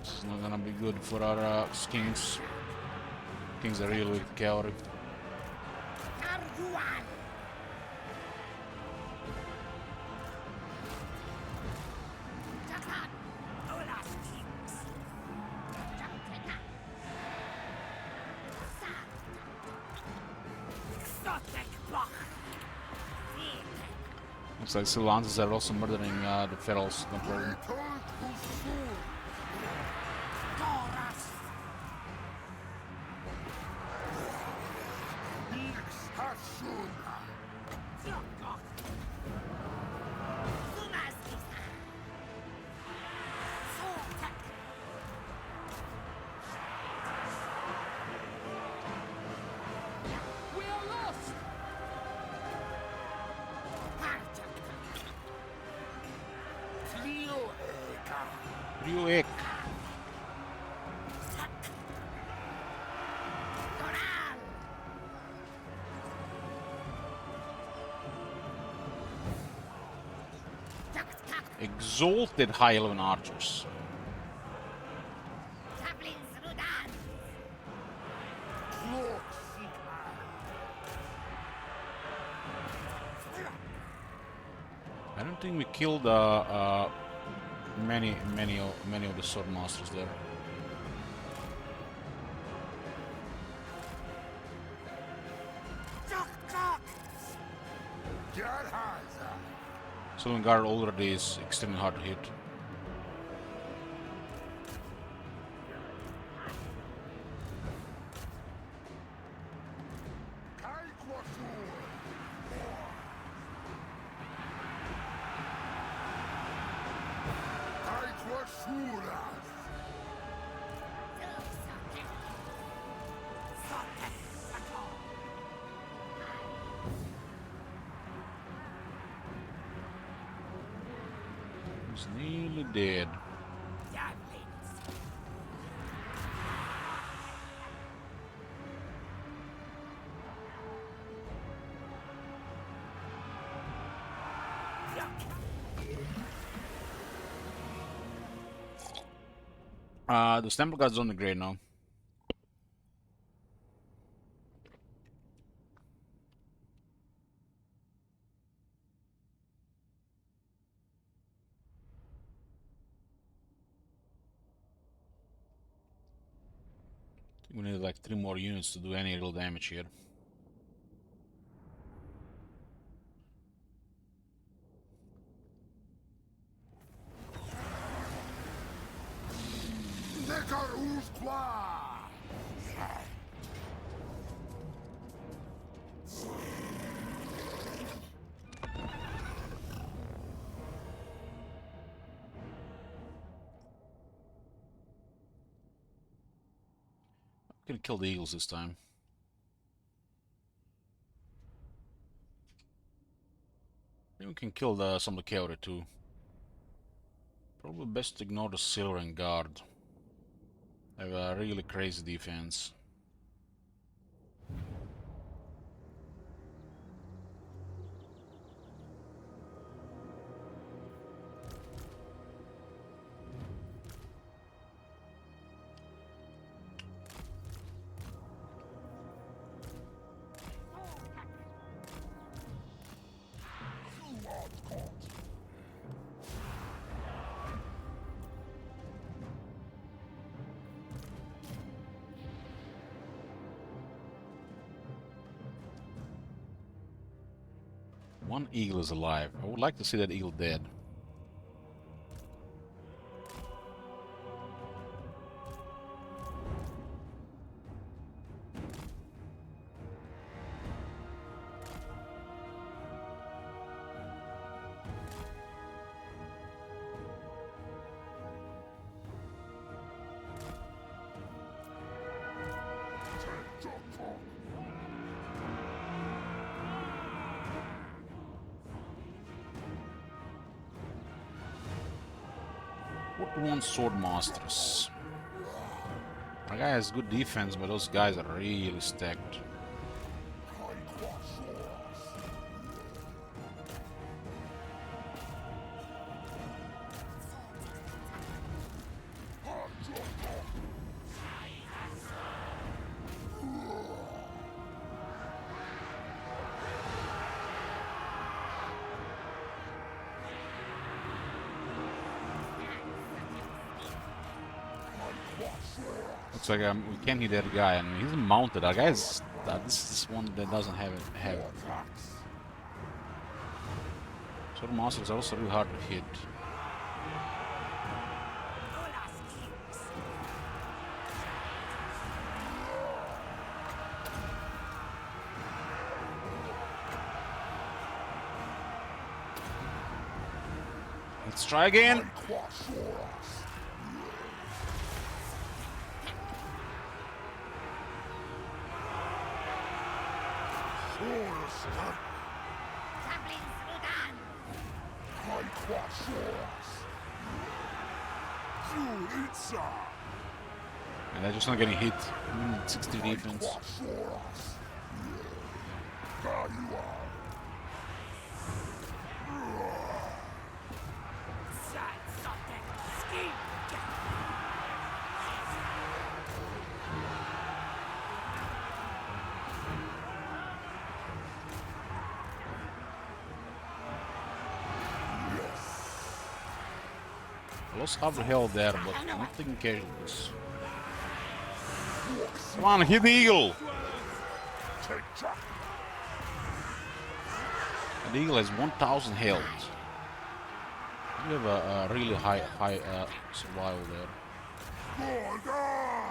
This is not gonna be good for our kings. Kings are really weak cavalry. Looks like Sylvances are also murdering the Ferals, no problem. Buick. Exalted high 11 archers. I don't think we killed many of the sword masters there. Sylvan Guard already is extremely hard to hit. He's nearly dead. The Stample Guard's on the grade now. We need like 3 more units to do any real damage here. I'm gonna kill the eagles this time. Maybe we can kill some of the cavalry too. Probably best to ignore the silver and guard. They have a really crazy defense. One eagle is alive. I would like to see that eagle dead. What do we want sword masters? Our guy has good defense, but those guys are really stacked. Looks like we can't hit that guy, and he's mounted. Our guy is this is one that doesn't have it. Sword monsters are also really hard to hit. Let's try again. And they're just not getting hit. 60 defense. I lost half the health there, but I'm not taking casualties. Come on, hit the eagle! And the eagle has 1000 health. We have a really high survival there.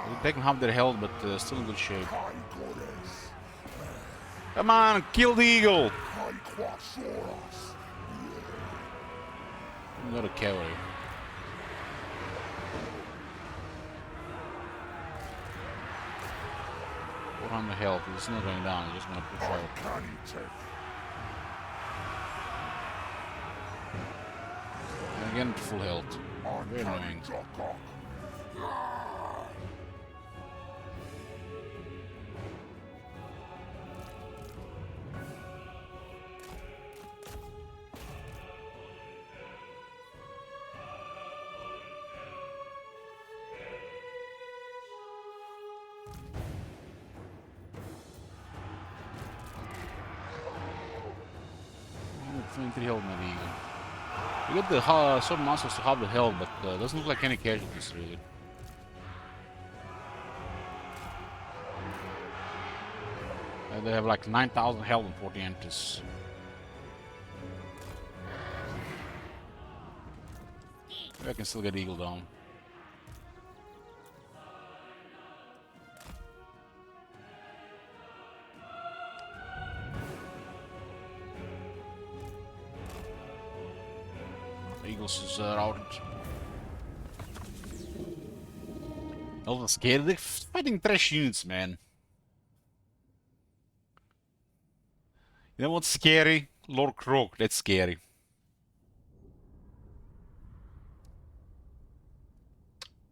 We're taking half their health, but still in good shape. Come on, kill the eagle! Not a cavalry. 400 health. It's not going down. It's just going to push out. And again, full health. Very annoying. Infantry health maybe. We get the sword monsters to half the health, but doesn't look like any casualties really. They have like 9,000 health and 40 entries. Maybe I can still get eagle down. Eagles is routed. Elven scared. They're fighting trash units, man. You know what's scary? Lord Croak, that's scary.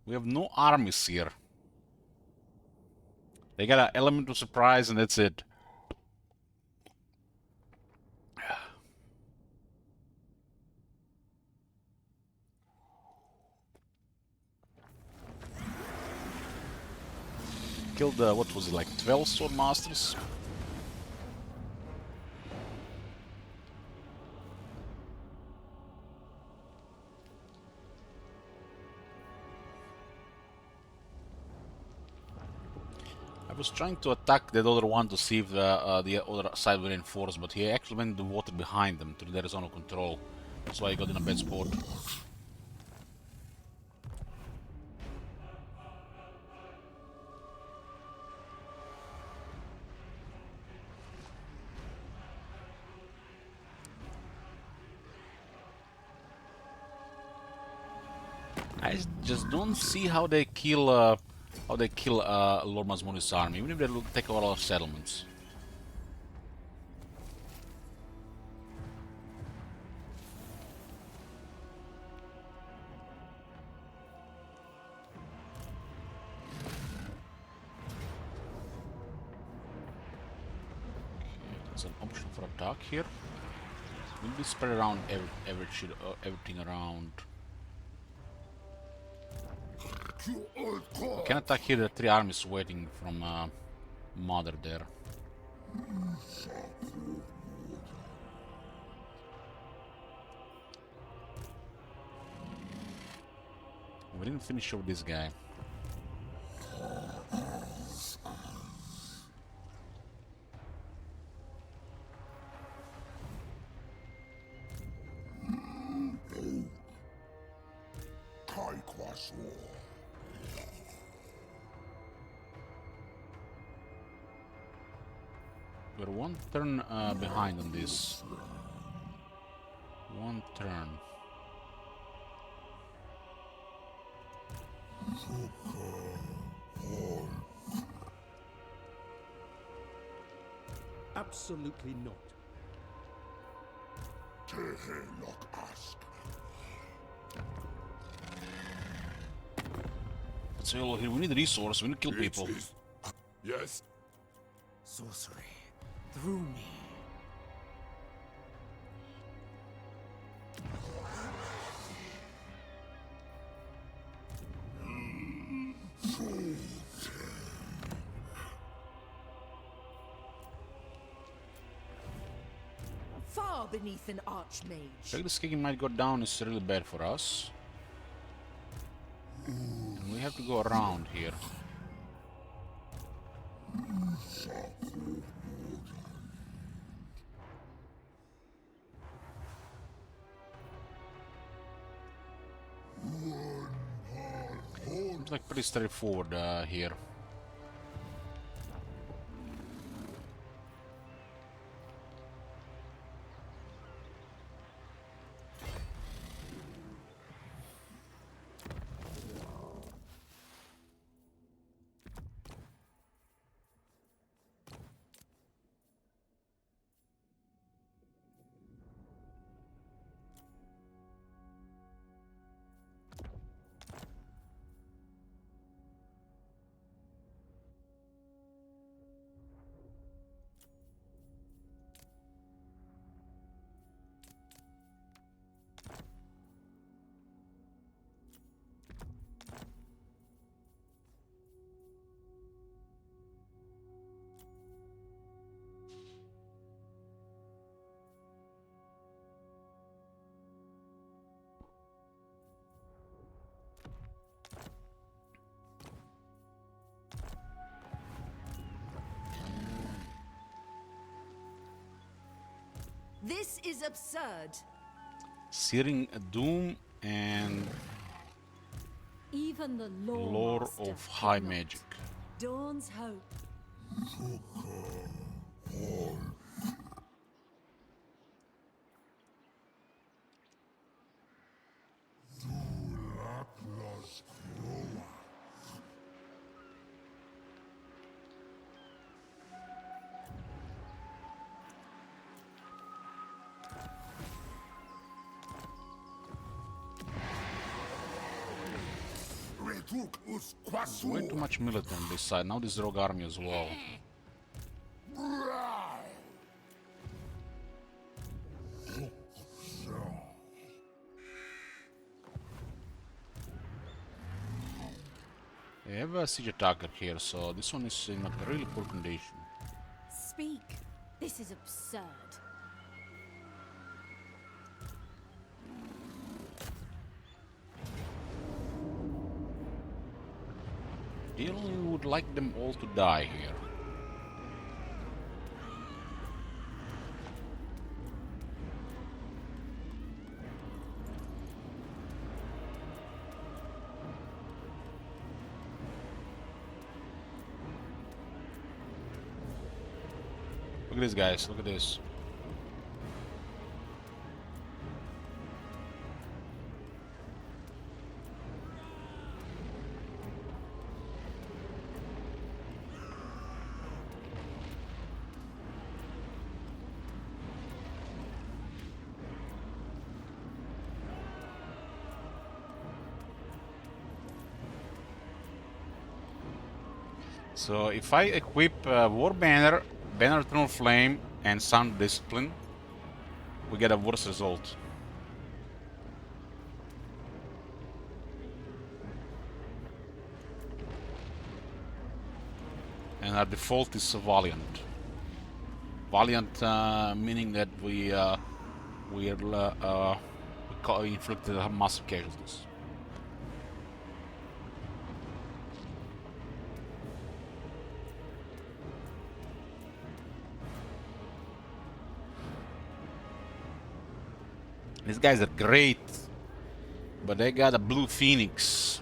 We have no armies here. They got an element of surprise and that's it. Killed, what was it, like 12 sword masters? I was trying to attack that other one to see if the other side will reinforce, but he actually went in the water behind them to their zone of control. That's why he got in a bad spot. I just don't see how they kill Lord Mazmuni's army, even if they take over all our settlements. There's an option for attack here. We'll be spread around everything around. We can attack here. There are 3 armies waiting from Mother there. We didn't finish off this guy. We're one turn behind on this. One turn. Absolutely not. So here we need resource. We need to kill people. Yes. Sorcery. Through me. Far beneath an archmage. Like this king might go down is really bad for us. And we have to go around here. It's like pretty straightforward here. This is absurd. Searing Doom and Even the lore, Lore master of High cannot. Magic. Dawn's hope. Way too much military on this side. Now this rogue army as well. They have a siege attacker here, so this one is in a really poor condition. Speak. This is absurd. Ideally, we would like them all to die here. Look at this, guys. Look at this. So if I equip War Banner, Banner Eternal Flame, and Sound Discipline, we get a worse result. And our default is Valiant. Valiant meaning that we inflicted massive casualties. These guys are great, but they got a Blue Phoenix.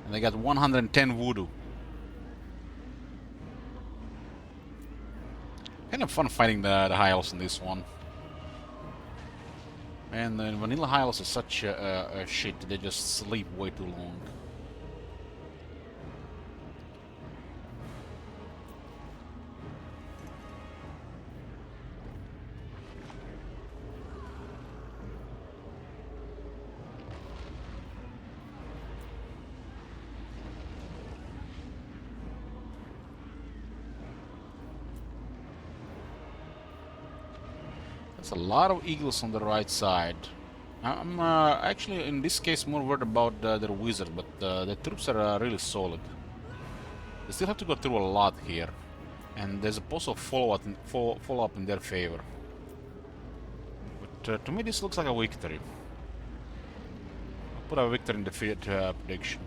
And they got 110 voodoo. Kind of fun fighting the high elves in this one. And the vanilla high elves is such a shit, they just sleep way too long. There's a lot of eagles on the right side. I'm actually in this case more worried about their wizard, but the troops are really solid. They still have to go through a lot here, and there's a possible follow-up in their favor. But to me this looks like a victory. I'll put a victory in the prediction.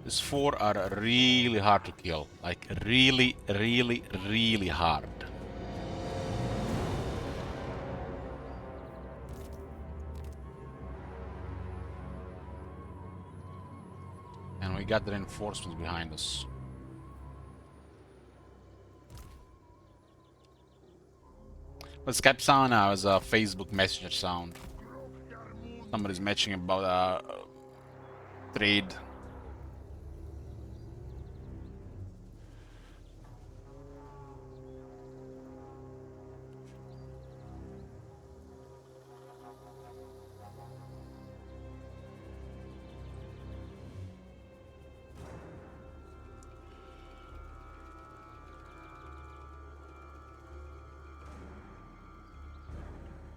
These four are really hard to kill. Like really, really, really hard. And we got the reinforcements behind us. But Skype sound now is a Facebook Messenger sound. Somebody's mentioning about trade.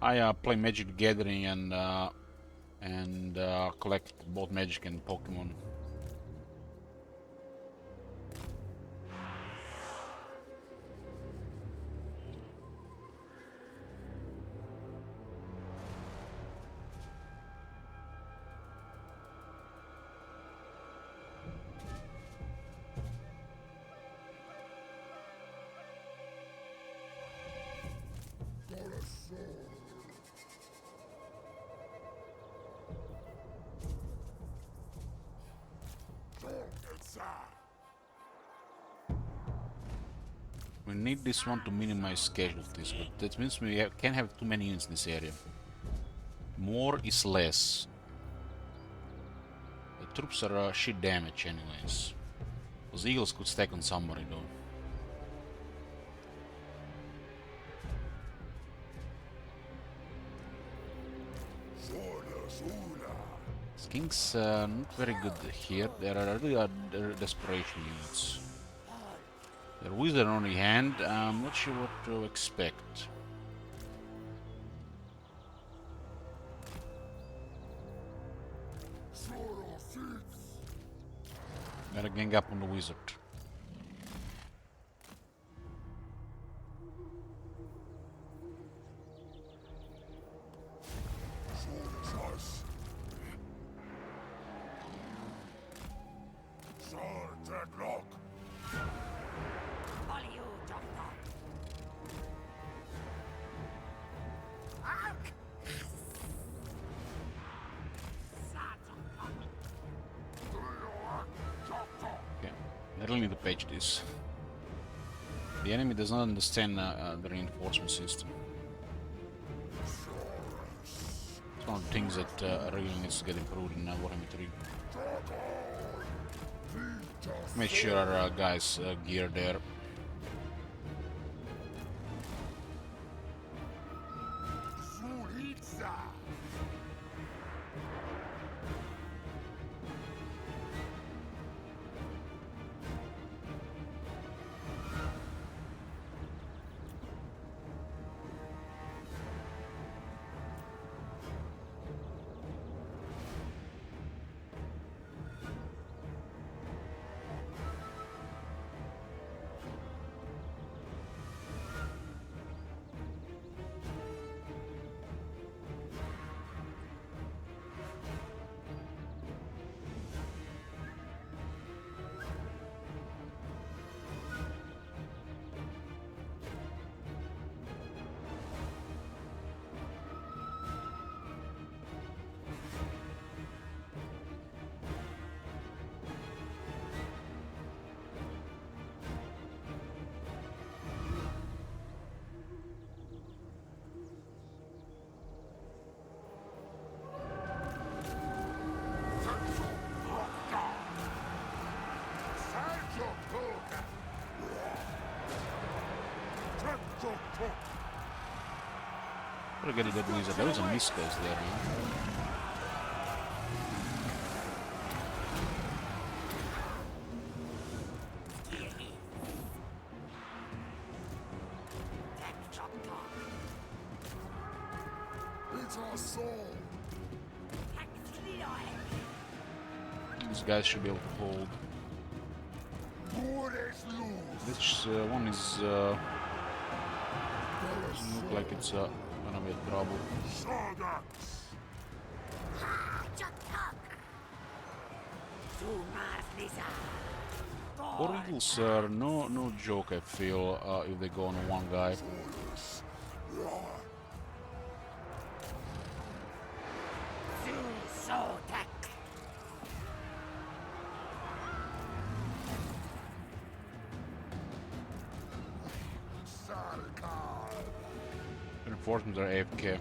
I play Magic the Gathering and collect both Magic and Pokemon. We need this one to minimize casualties, but that means we can't have too many units in this area. More is less. The troops are shit damage anyways. Those eagles could stack on somebody though. Kings not very good here. There are really desperation units. Their wizard on the hand, I'm not sure what to expect. Gotta gang up on the wizard. I really need to page this. The enemy does not understand the reinforcement system. It's one of the things that really needs to get improved in Warhammer 3. Make sure our guys gear there. Forget that wizard. There was a miscast there, man. It's our soul. These guys should be able to hold. Good as loose. This one is doesn't look like it's gonna be a trouble. Sawdax. Or Eagles are no joke, I feel, if they go on one guy. Reinforcements are AFK.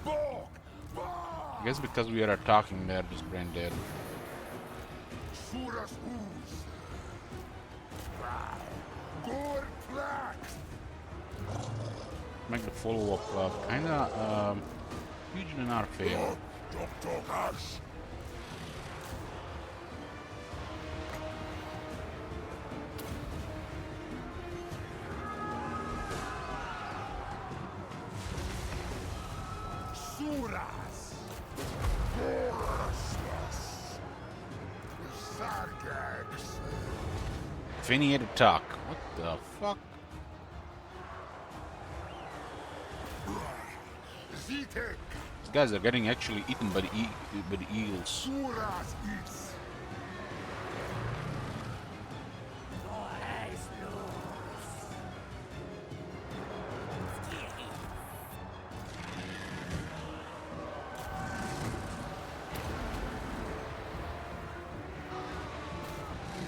I guess because we are attacking, they're just brain dead. Suras ooze. Good blacks. Make the follow-up kinda huge in our favor. Dok ash. Suras. Foresters. Sargags. Finiate attack. What the fuck? Zitek. These guys are getting actually eaten by the eagles. Suras eats.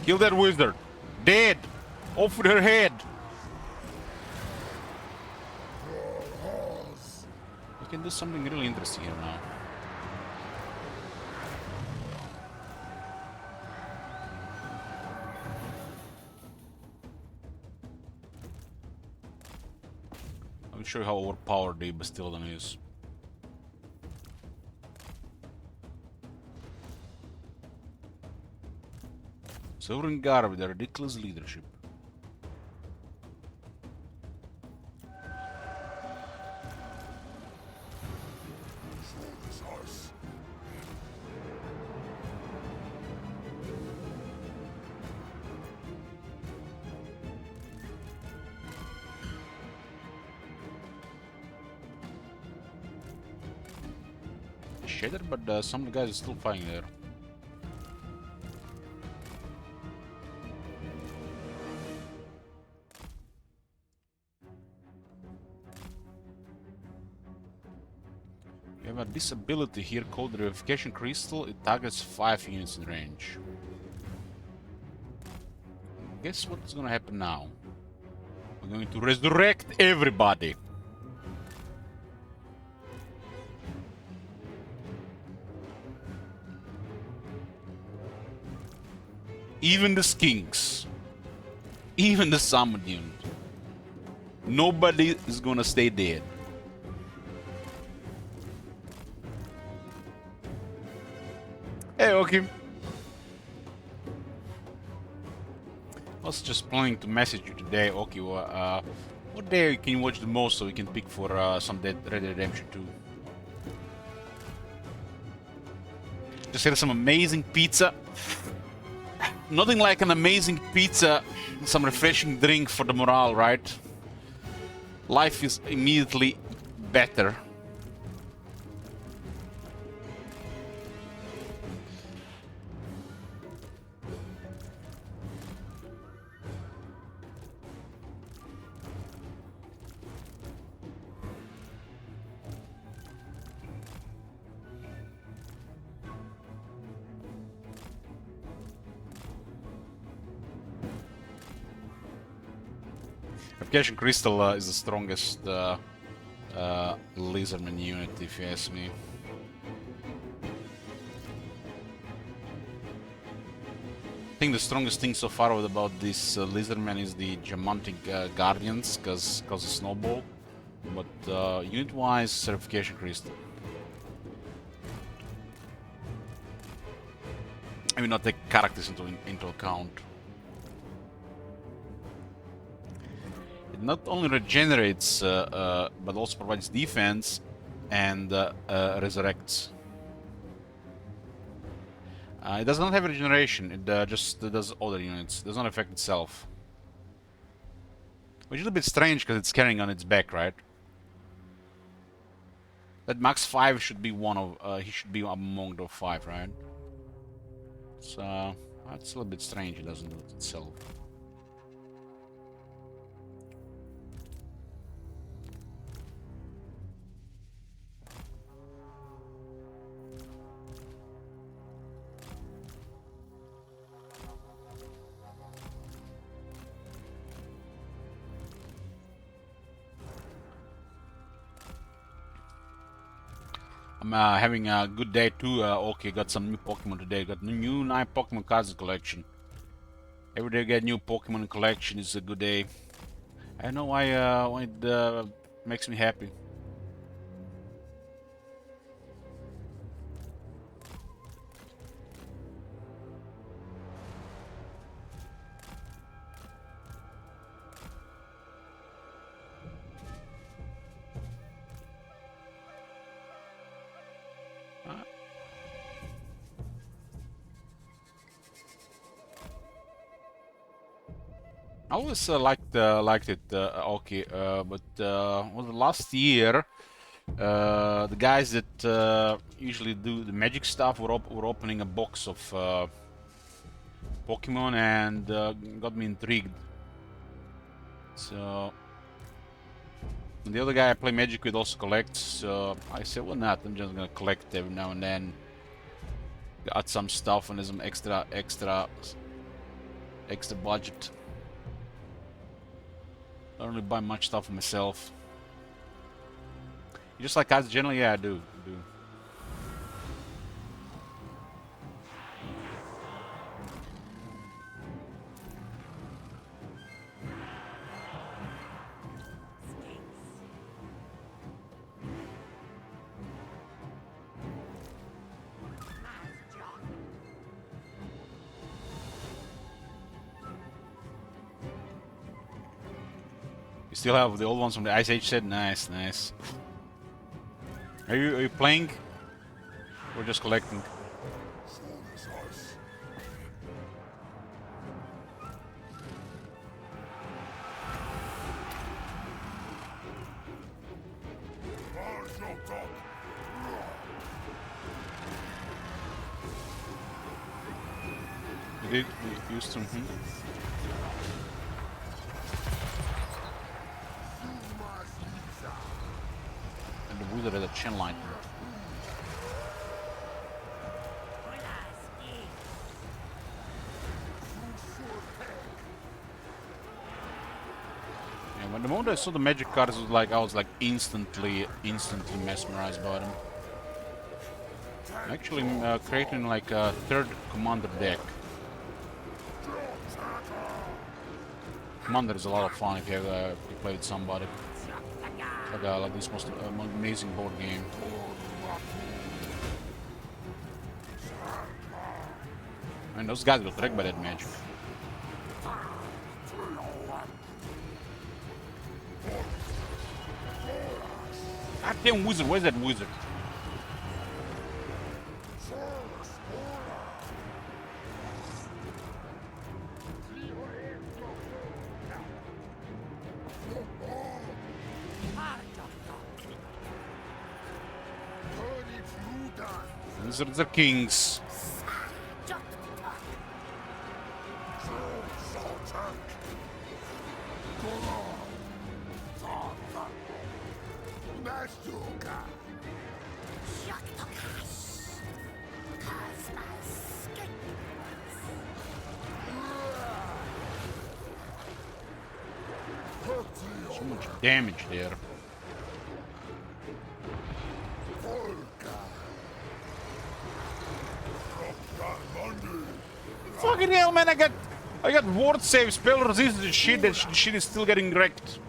Kill that wizard. Dead. Off with her head. We can do something really interesting here now. I'll show you how overpowered the Bastildon is. Sovereign Guard with a ridiculous leadership. Shattered, but some of the guys are still fighting there. We have a disability here called the Revivification Crystal. It targets 5 units in range. Guess what's gonna happen now? We're going to resurrect everybody. Even the skinks. Even the summoned unit. Nobody is gonna stay dead. Hey, okay. I was just planning to message you today, okay. What day can you watch the most so we can pick for some Red Dead Redemption 2? Just had some amazing pizza. Nothing like an amazing pizza, some refreshing drink for the morale, right? Life is immediately better. Replication Crystal is the strongest lizardman unit, if you ask me. think the strongest thing so far about this Lizardman is the Geomantic Guardians, cause the snowball. But unit-wise, Certification Crystal. I will not take characters into account. It not only regenerates, but also provides defense and resurrects. It does not have regeneration, it just does other units, it does not affect itself. Which is a little bit strange because it's carrying on its back, right? That max 5 should be one of, he should be among the 5, right? So, that's a little bit strange, it doesn't do it itself. I'm having a good day too. Okay, got some new Pokemon today. Got new 9 Pokemon cards in collection. Every day I get new Pokemon in collection is a good day. I don't know why it makes me happy. I always liked it, okay, but well, last year the guys that usually do the magic stuff were opening a box of Pokemon and got me intrigued. So the other guy I play Magic with also collects, so I said, well, not? I'm just gonna collect every now and then. Got some stuff and there's some extra budget. I don't really buy much stuff for myself. You just like cards generally? Yeah, I do. Still have the old ones from the Ice Age set. Nice, nice. Are you playing or just collecting? You did use them. The wizard has a chin line. And when the moment I saw the magic cards, was like I was like instantly mesmerized by them. I'm actually creating like a third commander deck. Commander is a lot of fun if you play with somebody. Like this most amazing board game. And those guys got wrecked by that magic. Goddamn wizard, where's that wizard? Wizards are kings. So much damage there. Fucking hell, man! I got ward save, spell resistance and shit. That shit is still getting wrecked.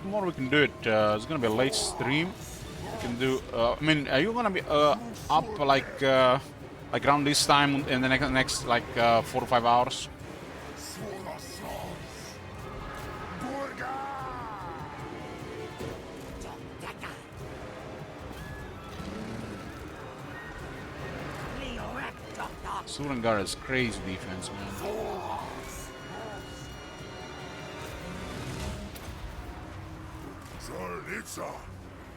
Tomorrow we can do it. It's gonna be a late stream. We can do. I mean, are you gonna be up like around this time in the next like 4 or 5 hours? Surangar is crazy defense, man.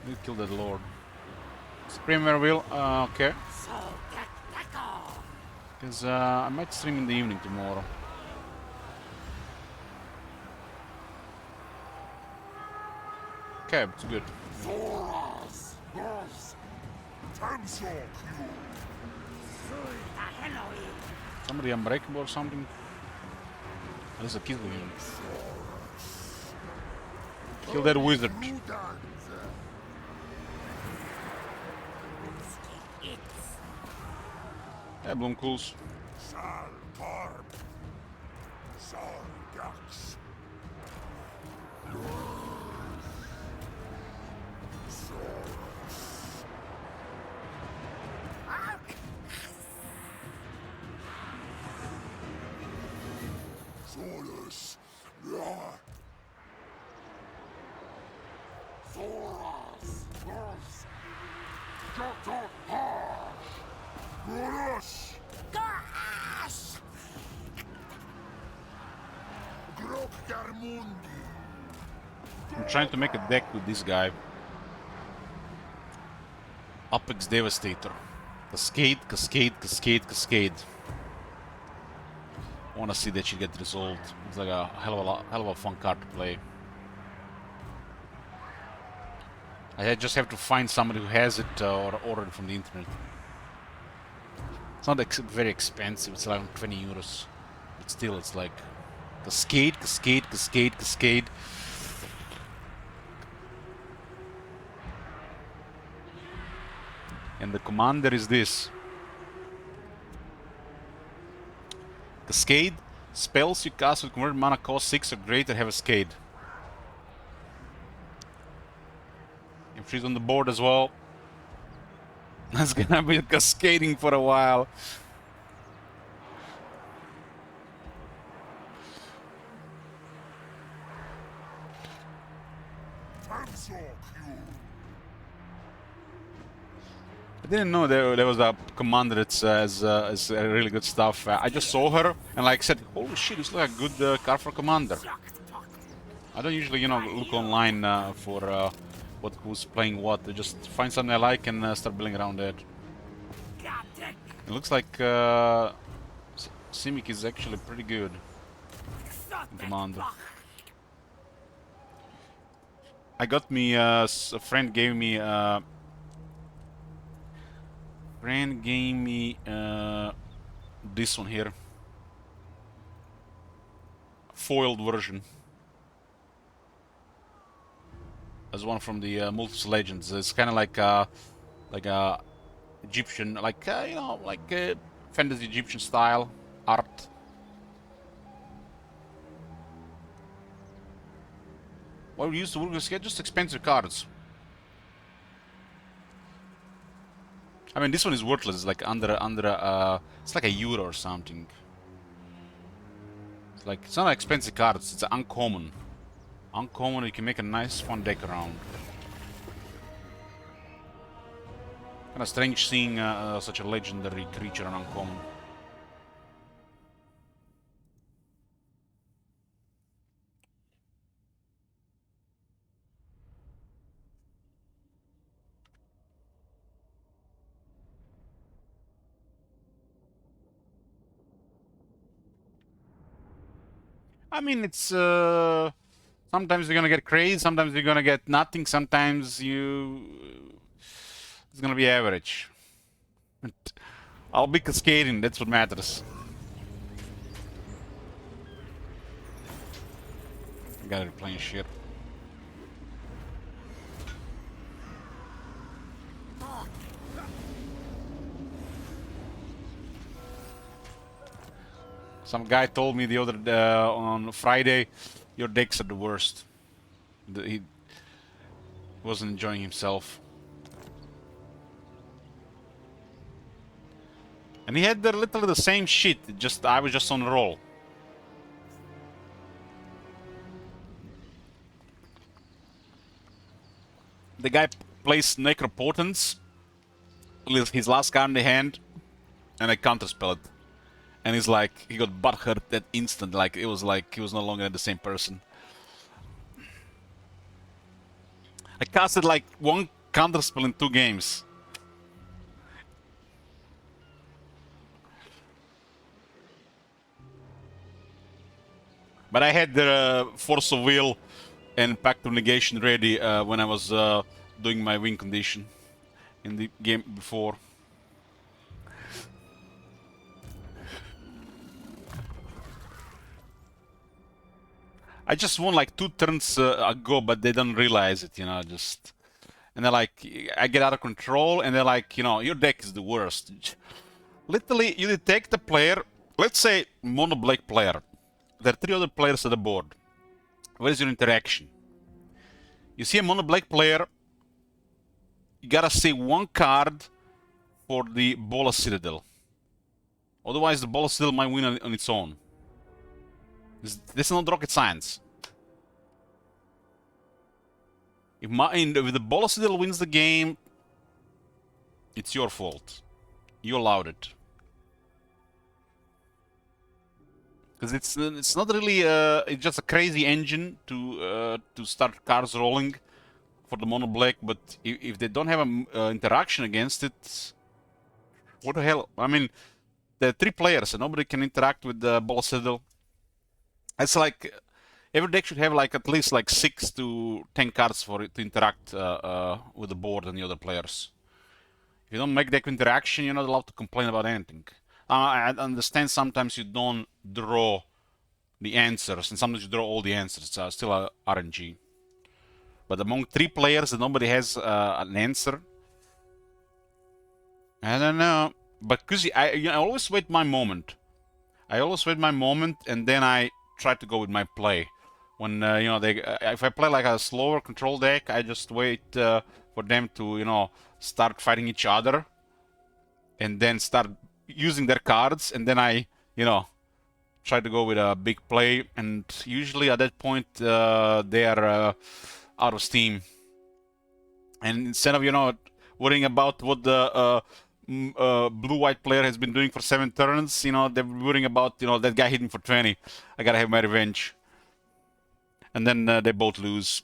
You killed that lord. Supreme will, okay. Because I might stream in the evening tomorrow. Okay, it's good. Somebody unbreakable or something? There's a kill him. Kill that wizard. Yeah, bloom cools. I'm trying to make a deck with this guy. Apex Devastator. Cascade, cascade, cascade, cascade. I wanna see that shit get resolved. It's like a hell of a fun card to play. I just have to find somebody who has it or order it from the internet. It's not very expensive, it's like 20 euros. But still, it's like cascade, cascade, cascade, cascade. And the commander is this. Cascade. Spells you cast with converted mana cost 6 or greater have a cascade. If she's on the board as well, that's gonna be cascading for a while. I didn't know there was a commander that has really good stuff. I just saw her and like said, holy shit, this looks like a good card for commander. I don't usually, you know, look online for who's playing what. I just find something I like and start building around it. It looks like Simic is actually pretty good in commander. I got me a friend gave me this one here, foiled version. As one from the Multis Legends. It's kind of like a Egyptian, like you know, like fantasy Egyptian style art. What we used to work with, just expensive cards. I mean, this one is worthless. It's like under it's like a euro or something. It's not expensive cards. It's uncommon. Uncommon. You can make a nice, fun deck around. Kind of strange seeing such a legendary creature on uncommon. I mean, it's sometimes you're gonna get crazy, sometimes you're gonna get nothing, sometimes it's gonna be average. I'll be cascading, that's what matters. Gotta be playing shit. Some guy told me the other on Friday, your decks are the worst. He wasn't enjoying himself. And he had literally the same shit, just I was just on a roll. The guy plays Necropotence with his last card in the hand, and I counterspell it. And he's like, he got butthurt that instant, like it was like he was no longer the same person. I casted like one counterspell in 2 games. But I had the Force of Will and Pact of Negation ready when I was doing my win condition in the game before. I just won like 2 turns ago, but they don't realize it, you know, just... And they're like, I get out of control, and they're like, you know, your deck is the worst. Literally, you detect a player, let's say mono black player. There are 3 other players at the board. What is your interaction? You see a mono black player, you gotta say 1 card for the Bola Citadel. Otherwise, the Bola Citadel might win on its own. This is not rocket science. If the Bola Citadel wins the game, it's your fault. You allowed it. Because it's not really it's just a crazy engine to start cards rolling for the mono black. But if they don't have an interaction against it, what the hell? I mean, there are 3 players and nobody can interact with the Bola Citadel. It's like every deck should have like at least like 6 to 10 cards for it to interact with the board and the other players. If you don't make deck interaction, you're not allowed to complain about anything. I understand sometimes you don't draw the answers, and sometimes you draw all the answers. It's still a RNG. But among 3 players and nobody has an answer, I don't know. But because I always wait my moment. I always wait my moment, and then I try to go with my play. When you know, if I play like a slower control deck, I just wait for them to, you know, start fighting each other, and then start using their cards, and then I, you know, try to go with a big play. And usually at that point they are out of steam. And instead of, you know, worrying about what the blue-white player has been doing for 7 turns, you know, they're worrying about, you know, that guy hitting for 20. I gotta have my revenge. And then they both lose.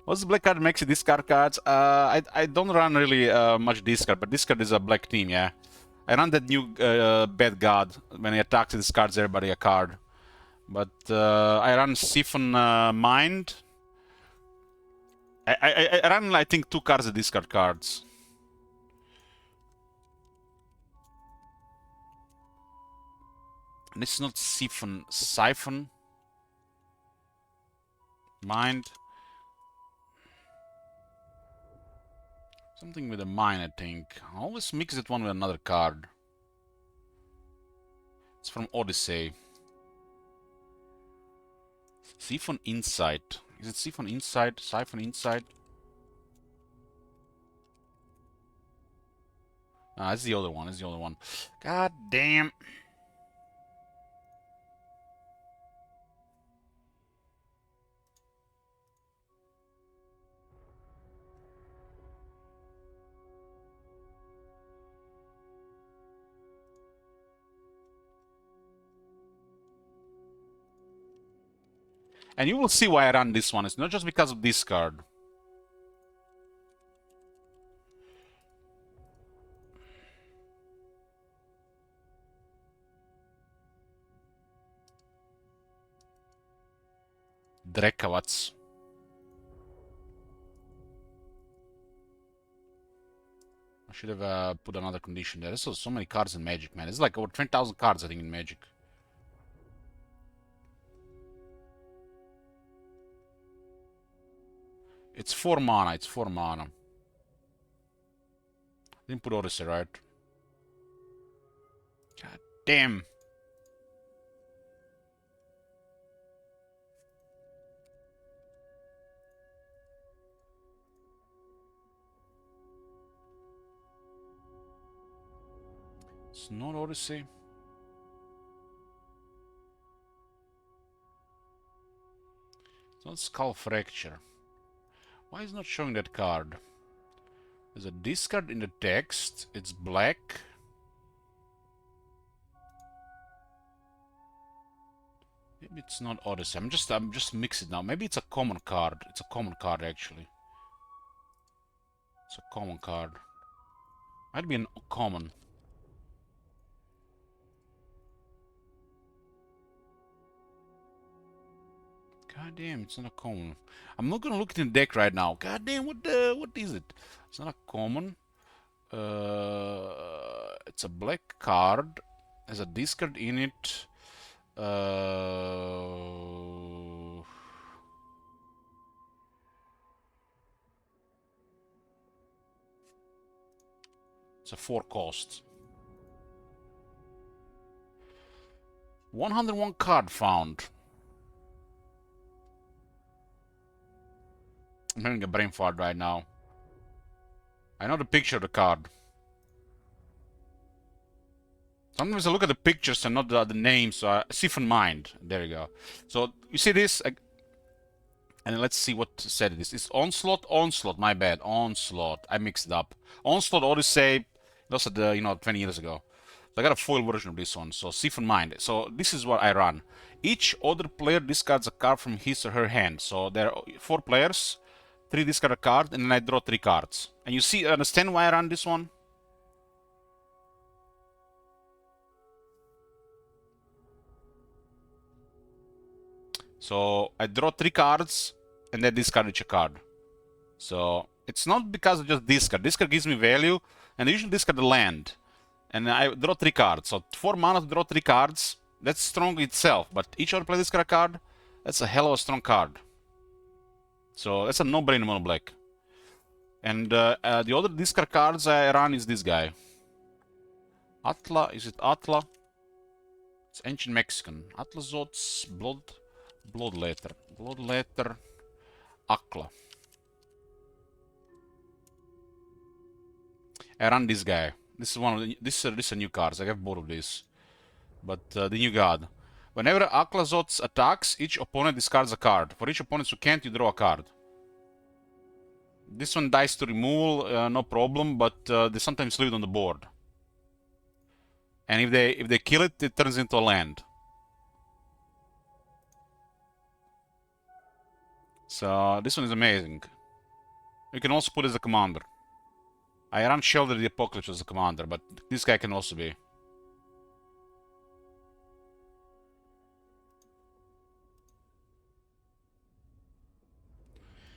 What's the black card makes you discard cards? I don't run really much discard, but discard is a black team, yeah. I run that new Bad God. When he attacks, it discards everybody a card. But I run Siphon Mind. I run, I think, 2 cards that discard cards. And it's not Siphon Mind. Something with a mine, I think. I always mix it one with another card. It's from Odyssey. Siphon Insight. Is it Siphon Insight? Siphon Insight? Ah, it's the other one. It's the other one. God damn. And you will see why I run this one. It's not just because of this card. Drekavac. I should have put another condition there. There's so many cards in Magic, man. It's like over 20,000 cards, I think, in Magic. It's 4 mana. It's 4 mana. Didn't put Odyssey, right? God damn. It's not Odyssey. It's not Skull Fracture. Why is it not showing that card? There's a discard in the text. It's black. Maybe it's not Odyssey. I'm just mixing it now. Maybe it's a common card. It's a common card actually. It's a common card. Might be an common. God damn, it's not a common. I'm not gonna look at the deck right now. God damn, what is it? It's not a common. It's a black card. Has a discard in it. It's a 4 cost. 101 card found. I'm having a brain fart right now. I know the picture of the card. Sometimes I look at the pictures and not the names, so I see from mind. There you go. So you see this, and let's see what set it is. It's Onslaught, my bad. Onslaught. I mixed it up. Onslaught Odyssey. That was 20 years ago. So I got a foil version of this one. So see from mind. So this is what I run. Each other player discards a card from his or her hand. So there are 4 players. 3 discard a card, and then I draw 3 cards. And you see, understand why I run this one? So I draw 3 cards, and then discard each card. So it's not because of just discard. Discard gives me value, and I usually discard the land. And I draw 3 cards. So 4 mana to draw 3 cards. That's strong itself, but each other player discard a card. That's a hell of a strong card. So that's a no-brainer mono black. And the other discard cards I run is this guy. Atla, is it Atla? It's ancient Mexican. Atlazots, Bloodletter, Akla. I run this guy. This is one of the, this are new cards. I have both of these. But the new god. Whenever Aklazots attacks, each opponent discards a card. For each opponent who can't, you draw a card. This one dies to removal, no problem, but they sometimes leave it on the board. And if they kill it, it turns into a land. So this one is amazing. You can also put it as a commander. I run Shelter the Apocalypse as a commander, but this guy can also be.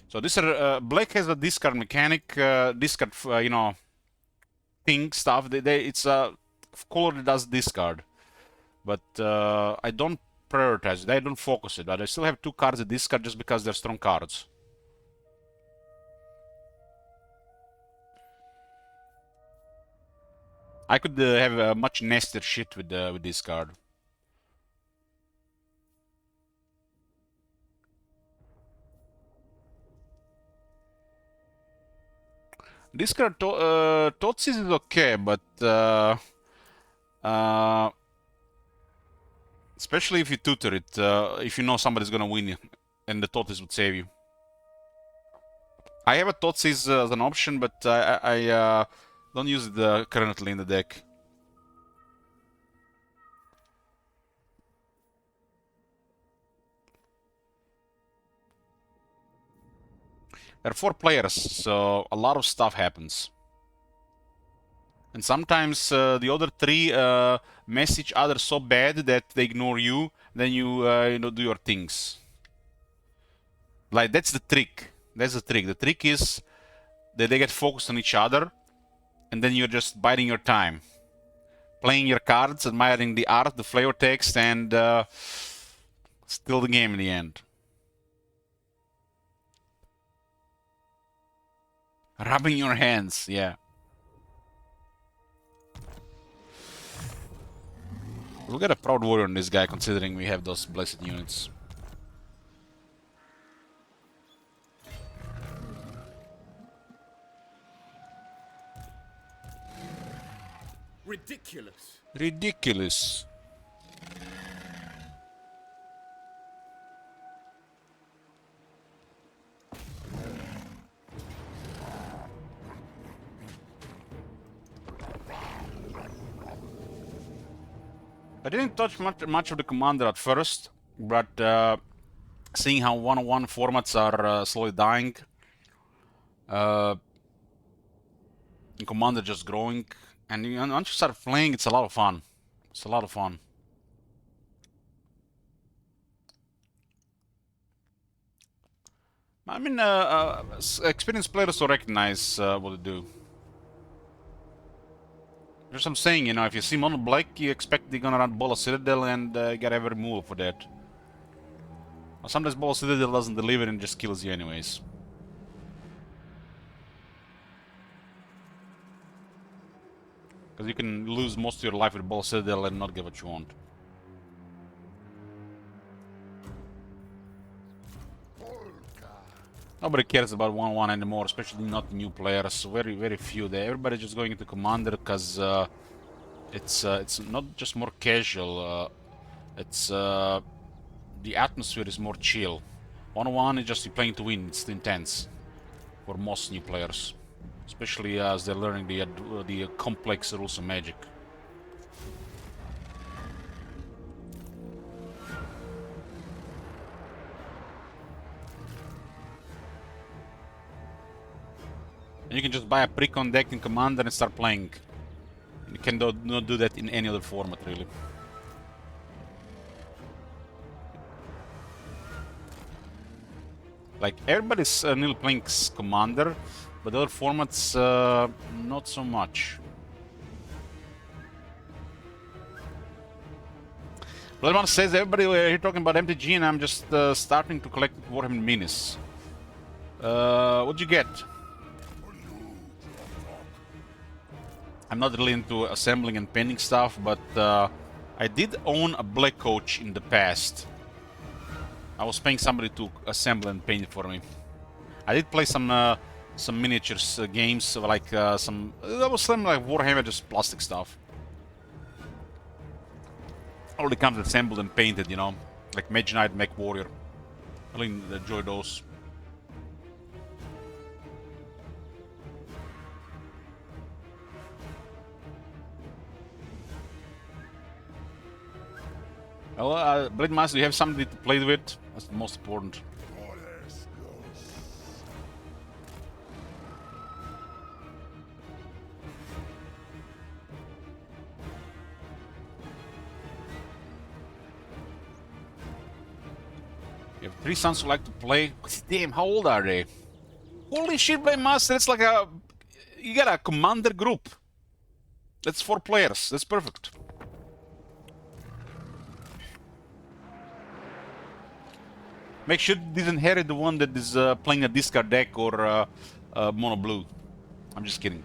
So this black has a discard mechanic, discard, thing stuff. It's a color that does discard, but I don't prioritize it. I don't focus it. But I still have 2 cards that discard just because they're strong cards. I could have much nastier shit with this card. This card, Totsis is okay, but especially if you tutor it, if you know somebody's gonna win, and the Totsis would save you. I have a Totsis as an option, but I don't use it currently in the deck. There are 4 players, so a lot of stuff happens. And sometimes the other 3 mess each other so bad that they ignore you, then you do your things. Like, that's the trick. That's the trick. The trick is that they get focused on each other, and then you're just biding your time. Playing your cards, admiring the art, the flavor text, and still the game in the end. Rubbing your hands, yeah. We'll get a proud warrior on this guy, considering we have those blessed units. Ridiculous. Ridiculous. I didn't touch much of the commander at first, but seeing how 1-on-1 formats are slowly dying, and commander just growing, and once you start playing, it's a lot of fun. It's a lot of fun. I mean, experienced players will recognize what to do. Just I'm saying, you know, if you see mono black, you expect they're gonna run Ball of Citadel and get every move for that. Sometimes Ball of Citadel doesn't deliver and just kills you anyways. Because you can lose most of your life with Ball of Citadel and not get what you want. Nobody cares about 1-1 anymore, especially not new players. Very, very few there. Everybody's just going into Commander because it's not just more casual. It's the atmosphere is more chill. 1-1 is just you playing to win. It's intense for most new players, especially as they're learning the complex rules of Magic. And you can just buy a precon deck in Commander and start playing. You can not do that in any other format, really. Like, everybody's nearly playing Commander, but other formats, not so much. Bloodman says, everybody here talking about MTG, and I'm just starting to collect Warhammer Minis. What'd you get? I'm not really into assembling and painting stuff, but I did own a Black Coach in the past. I was paying somebody to assemble and paint it for me. I did play some miniatures games, like some... I was playing like Warhammer, just plastic stuff. Already comes assembled and painted, you know, like Mage Knight, Mech Warrior. I really enjoy those. Well, Blade Master, you have somebody to play with. That's the most important. You have 3 sons who like to play. Damn, how old are they? Holy shit, Blade Master, it's like a... You got a commander group. That's 4 players. That's perfect. Make sure you didn't inherit the one that is playing a discard deck or mono blue. I'm just kidding.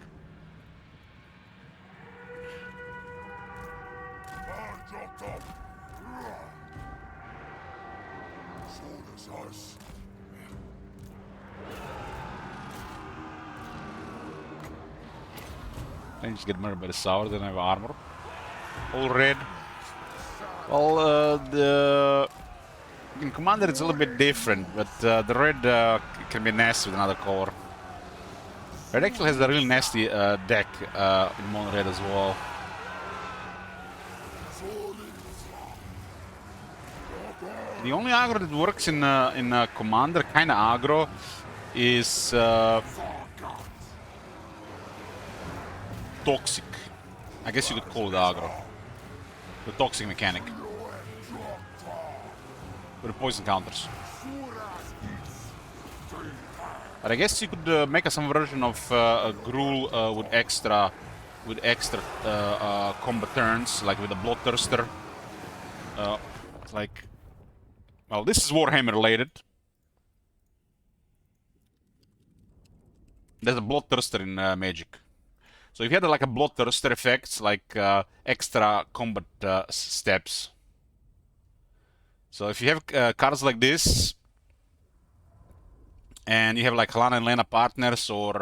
I just get murdered by the Sour, then I have armor. All red. Well, in Commander it's a little bit different, but the red can be nasty with another color. Red actually has a really nasty deck in mono red as well. The only aggro that works in Commander, kind of aggro, is Toxic. I guess you could call it aggro. The Toxic mechanic. With the poison counters. But I guess you could make some version of a Gruul with extra combat turns, like with a Bloodthirster. Like, well, this is Warhammer related. There's a Bloodthirster in Magic. So if you had like a Bloodthirster effects, like extra combat steps. So if you have cards like this, and you have like Lana and Lena partners or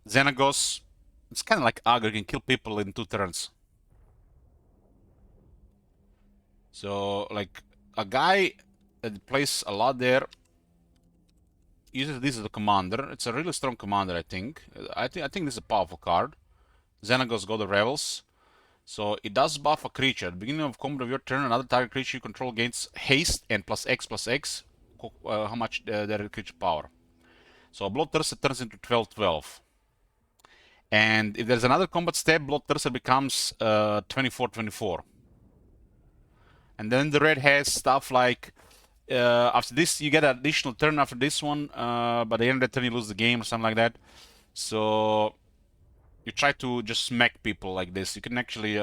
Xenagos, it's kind of like aggro, you can kill people in 2 turns. So like a guy that plays a lot there uses this as a commander. It's a really strong commander, I think. I think this is a powerful card. Xenagos God of Revels. So it does buff a creature. At the beginning of combat of your turn, another target creature you control gains haste and +X+X. How much their creature power. So Bloodthirster turns into 12/12. And if there's another combat step, Bloodthirster becomes 24/24. And then the red has stuff like after this you get an additional turn after this one, but at the end of the turn you lose the game or something like that. So you try to just smack people like this. You can actually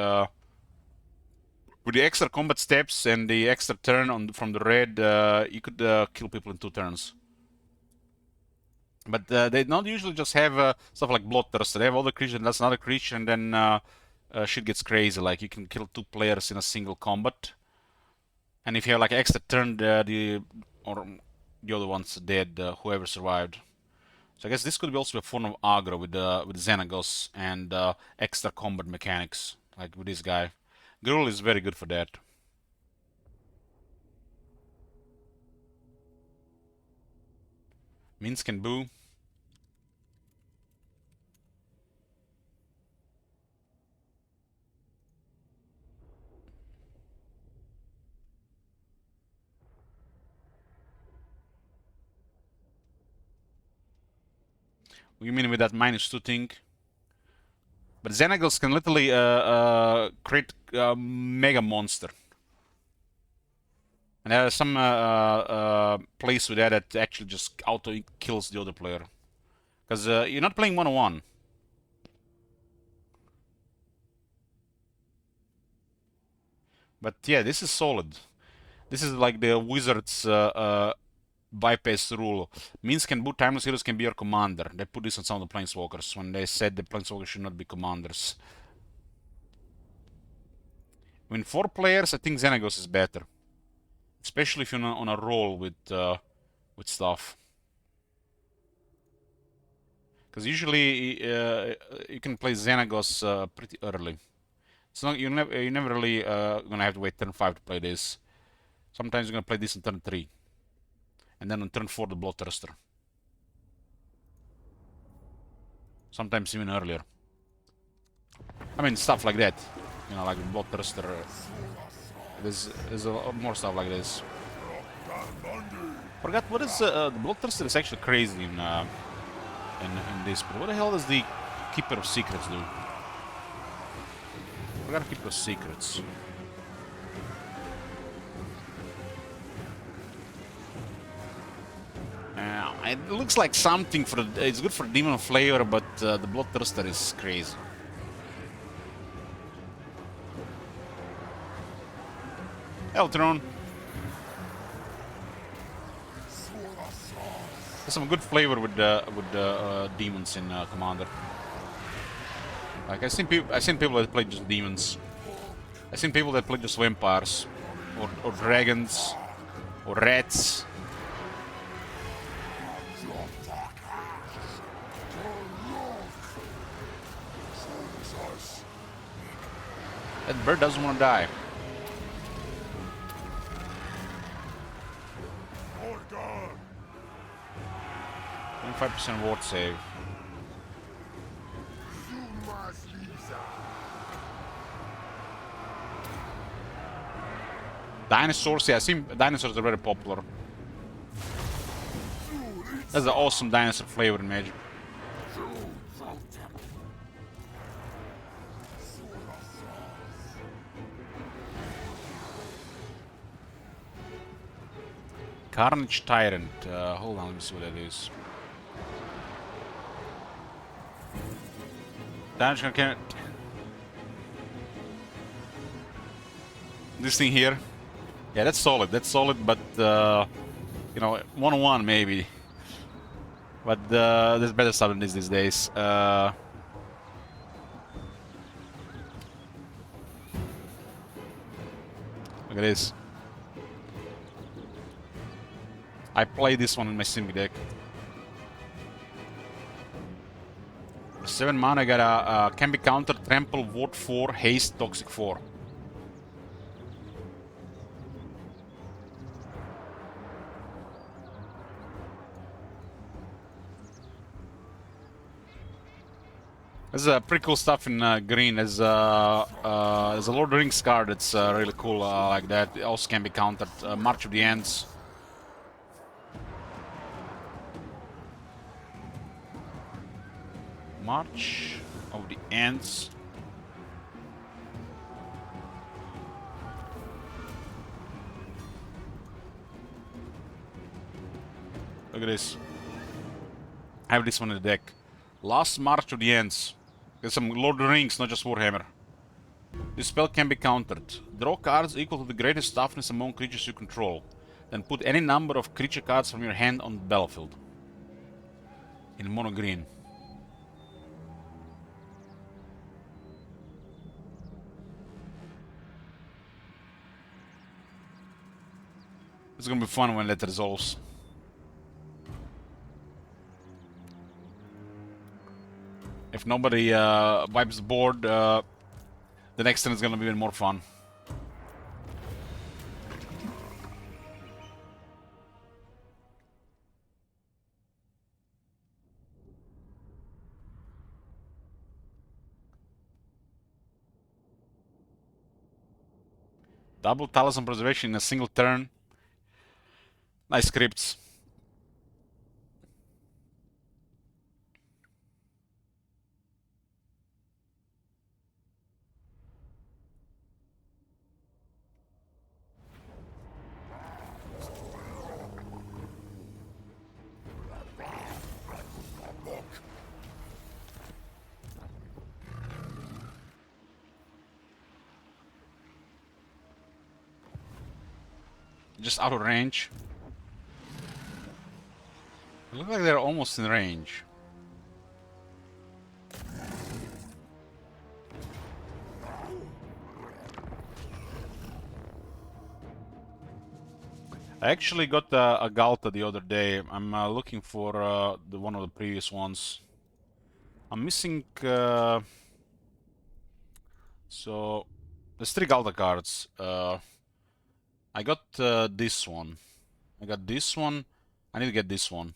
with the extra combat steps and the extra turn from the red, you could kill people in 2 turns. But they don't usually just have stuff like Bloodthirster. They have other creature, and that's another creature, and then shit gets crazy. Like you can kill 2 players in a single combat. And if you have like extra turn, the other one's dead, whoever survived. So I guess this could be also a form of aggro with Xenagos and extra combat mechanics, like with this guy. Gruul is very good for that. Minsk and Boo. What do you mean with that -2 thing? But Xenagos can literally create a mega monster. And there are some plays with that actually just auto kills the other player. Because you're not playing 1-on-1. But yeah, this is solid. This is like the Wizards bypass rule. Minsk and Boo Timeless Heroes can be your commander. They put this on some of the Planeswalkers when they said the Planeswalkers should not be commanders. When 4 players, I think Xenagos is better. Especially if you're on a roll with stuff. Because usually you can play Xenagos pretty early. It's not, you're never really gonna have to wait turn 5 to play this. Sometimes you're gonna play this in turn 3. And then on turn 4 the Bloodthirster. Sometimes even earlier. I mean stuff like that. You know, like the Bloodthirster. There's a lot more stuff like this. Forgot what is the Bloodthirster is actually crazy in this. But what the hell does the Keeper of Secrets do? Forgot Keeper of Secrets. It looks like something for it's good for Demon of Flavor, but the Bloodthirster is crazy. Eltron. There's some good flavor with demons in Commander. Like I've seen people that play just demons. I've seen people that play just vampires, or dragons, or rats. That bird doesn't want to die. 25% ward save. Dinosaurs, yeah, I see dinosaurs are very popular. That's an awesome dinosaur flavor in Magic. Carnage Tyrant. Hold on, let me see what that is. Damage can... This thing here. Yeah, that's solid, but you know, 1-1 maybe. But there's better stuff than this these days. Look at this. I play this one in my Simbi deck. 7 mana, I got a can be countered, trample, ward 4, haste, toxic 4. There's pretty cool stuff in green. There's a Lord of the Rings card that's really cool like that. It also can be countered. March of the Ants. March of the Ants. Look at this. I have this one in the deck. Last March of the Ants. There's some Lord of the Rings, not just Warhammer. This spell can be countered. Draw cards equal to the greatest toughness among creatures you control. Then put any number of creature cards from your hand on the battlefield. In mono green. It's gonna be fun when that resolves. If nobody wipes the board, the next turn is gonna be even more fun. Double Talisman Preservation in a single turn. Nice scripts. Just out of range. It looks like they're almost in range. I actually got a Galta the other day. I'm looking for the one of the previous ones. I'm missing... so... there's 3 Galta cards. I got this one. I got this one. I need to get this one.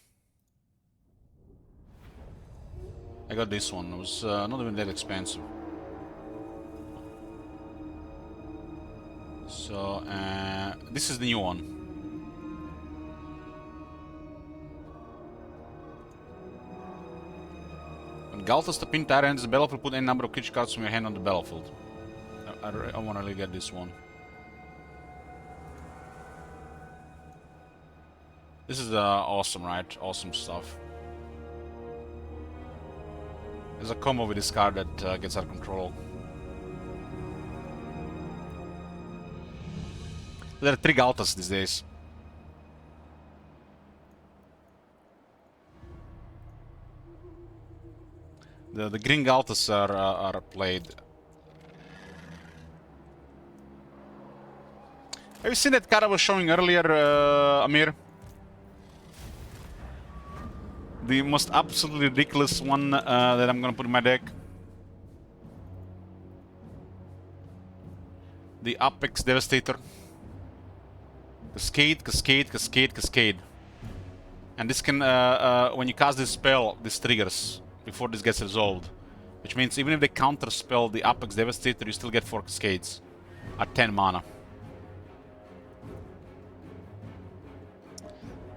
I got this one. It was not even that expensive. So, this is the new one. When Galtas the pin tyrant enters the battlefield, put any number of creature cards from your hand on the battlefield. I want to really get this one. This is awesome, right? Awesome stuff. There's a combo with this card that gets out of control. There are 3 Galtas these days. The green Galtas are played. Have you seen that card I was showing earlier, Amir? The most absolutely ridiculous one that I'm gonna put in my deck. The Apex Devastator. Cascade, Cascade, Cascade, Cascade. And this can, when you cast this spell, this triggers before this gets resolved. Which means even if they counter spell the Apex Devastator, you still get 4 Cascades at 10 mana.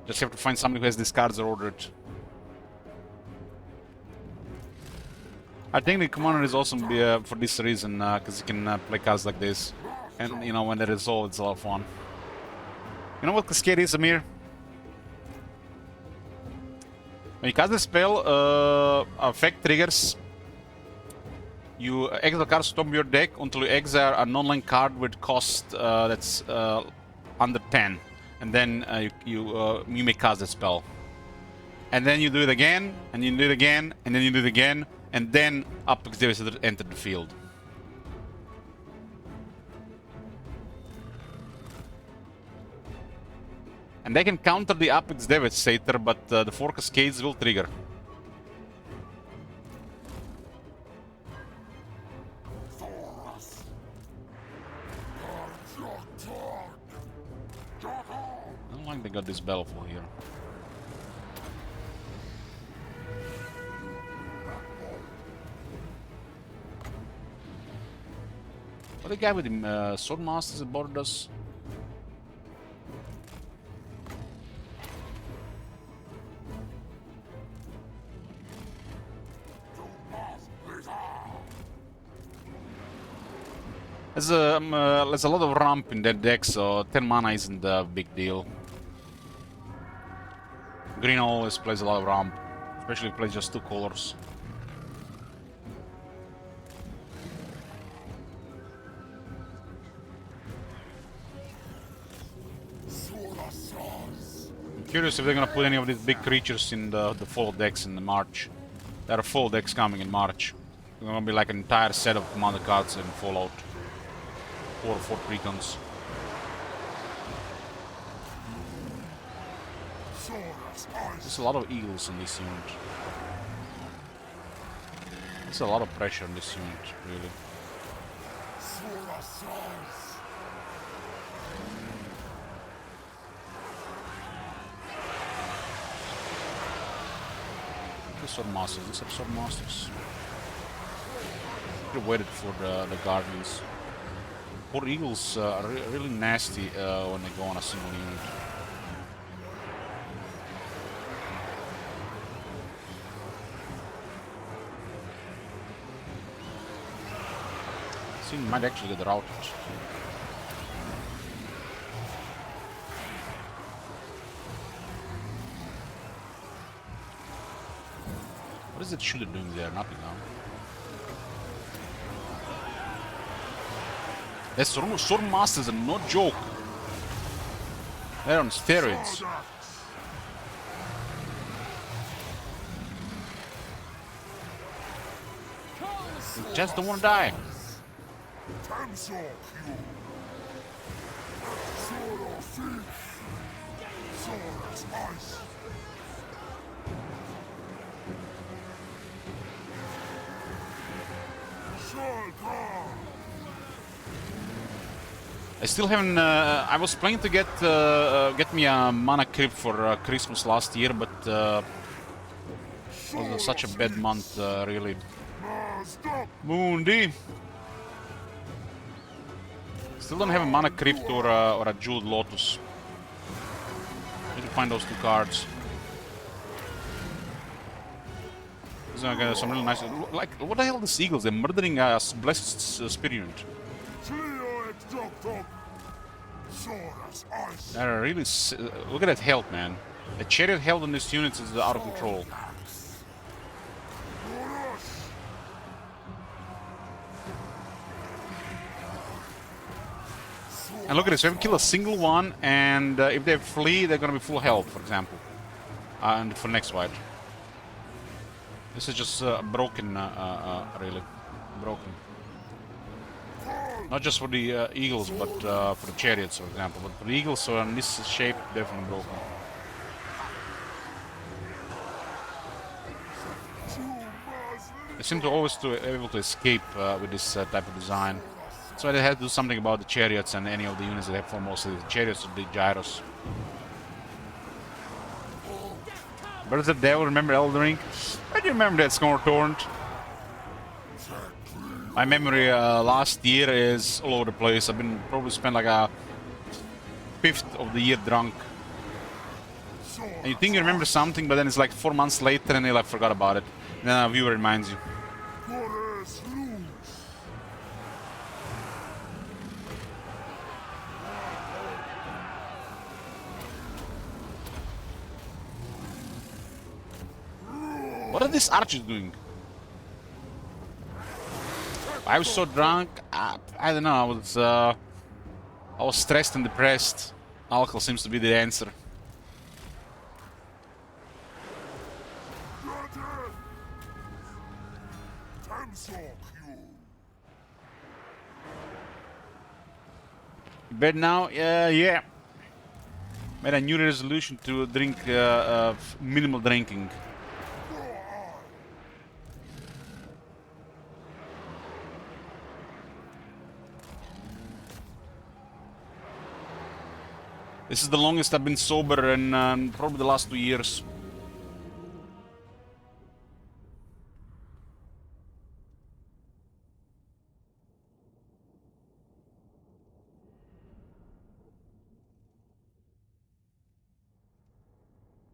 Just have to find somebody who has these cards or order it. I think the commander is awesome for this reason, because you can play cards like this. And, you know, when they resolve, it's a lot of fun. You know what Cascade is, Amir? When you cast the spell, effect triggers You exile cards top of your deck until you exile a non-land card with cost that's under 10, and then you may cast that spell. And then you do it again, and you do it again, and then you do it again, and then Apex Devastator enter the field. And they can counter the Apex Devastator, but the 4 Cascades will trigger. I don't like they got this Battleful here. What the guy with the Sword Masters that bothered us? There's a lot of ramp in that deck, so 10 mana isn't a big deal. Green always plays a lot of ramp, especially if he plays just 2 colors. I'm curious if they're gonna put any of these big creatures in the full decks in the March. There are full decks coming in March. There's gonna be like an entire set of commander cards in Fallout. 4 precons. There's a lot of eagles in this unit. There's a lot of pressure on this unit, really. The Sword Masters, these are Sword Masters. Should have waited for the Guardians. Poor eagles are really nasty when they go on a single unit. I think might actually get routed. What is that shooter doing there? Nothing now. That's Sword Masters are no joke. They're on steroids. They just don't want to die. I still haven't. I was planning to get me a mana crypt for Christmas last year, but it was such a bad month, really. Mundi. Still don't have a mana crypt or a jeweled lotus. Need to find those 2 cards. So I got some really nice. Like, what the hell are these eagles? They're murdering a blessed spirit unit. They're really. Look at that health, man. The chariot health on these units is out of control. And look at this, we haven't killed a single one, and if they flee, they're gonna be full health, for example. And for next fight. This is just broken, really. Broken. Not just for the eagles, but for the chariots, for example. But for the eagles, so in this shape, definitely broken. They seem to always be able to escape with this type of design. So they had to do something about the chariots and any of the units that have for mostly the chariots or the gyros. Birds of the Devil, remember Elden Ring? I do remember that Score Torrent. My memory last year is all over the place. I've been probably spent like a 5th of the year drunk. And you think you remember something, but then it's like 4 months later and you like forgot about it. And then a viewer reminds you. What are these archers doing? I was so drunk. I don't know. I was stressed and depressed. Alcohol seems to be the answer. Bed now? Yeah. Made a new resolution to drink minimal drinking. This is the longest I've been sober in probably the last 2 years.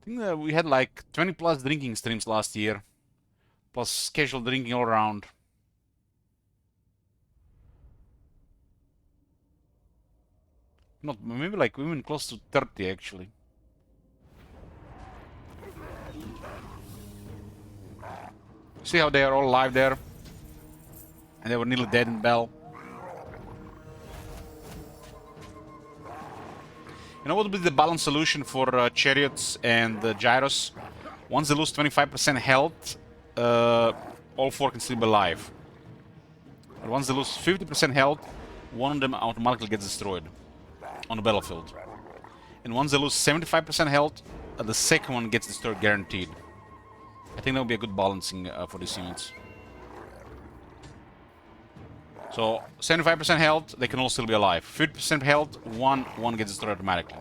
I think we had like 20 plus drinking streams last year. Plus casual drinking all around. Not, maybe like even close to 30 actually. See how they are all alive there? And they were nearly dead in Bell. You know what would be the balanced solution for chariots and gyros? Once they lose 25% health, all 4 can still be alive. But once they lose 50% health, one of them automatically gets destroyed on the battlefield. And once they lose 75% health, the second one gets destroyed guaranteed. I think that would be a good balancing for these units. So 75% health, they can all still be alive. 50% health, one gets destroyed automatically.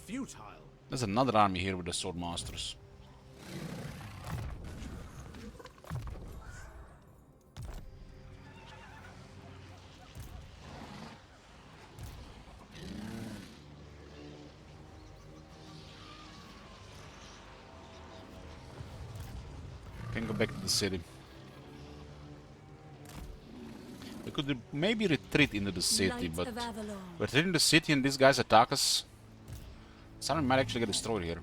Futile. There's another army here with the sword masters. Can go back to the city. We could maybe retreat into the city, but we're retreating the city and these guys attack us. Someone might actually get destroyed here.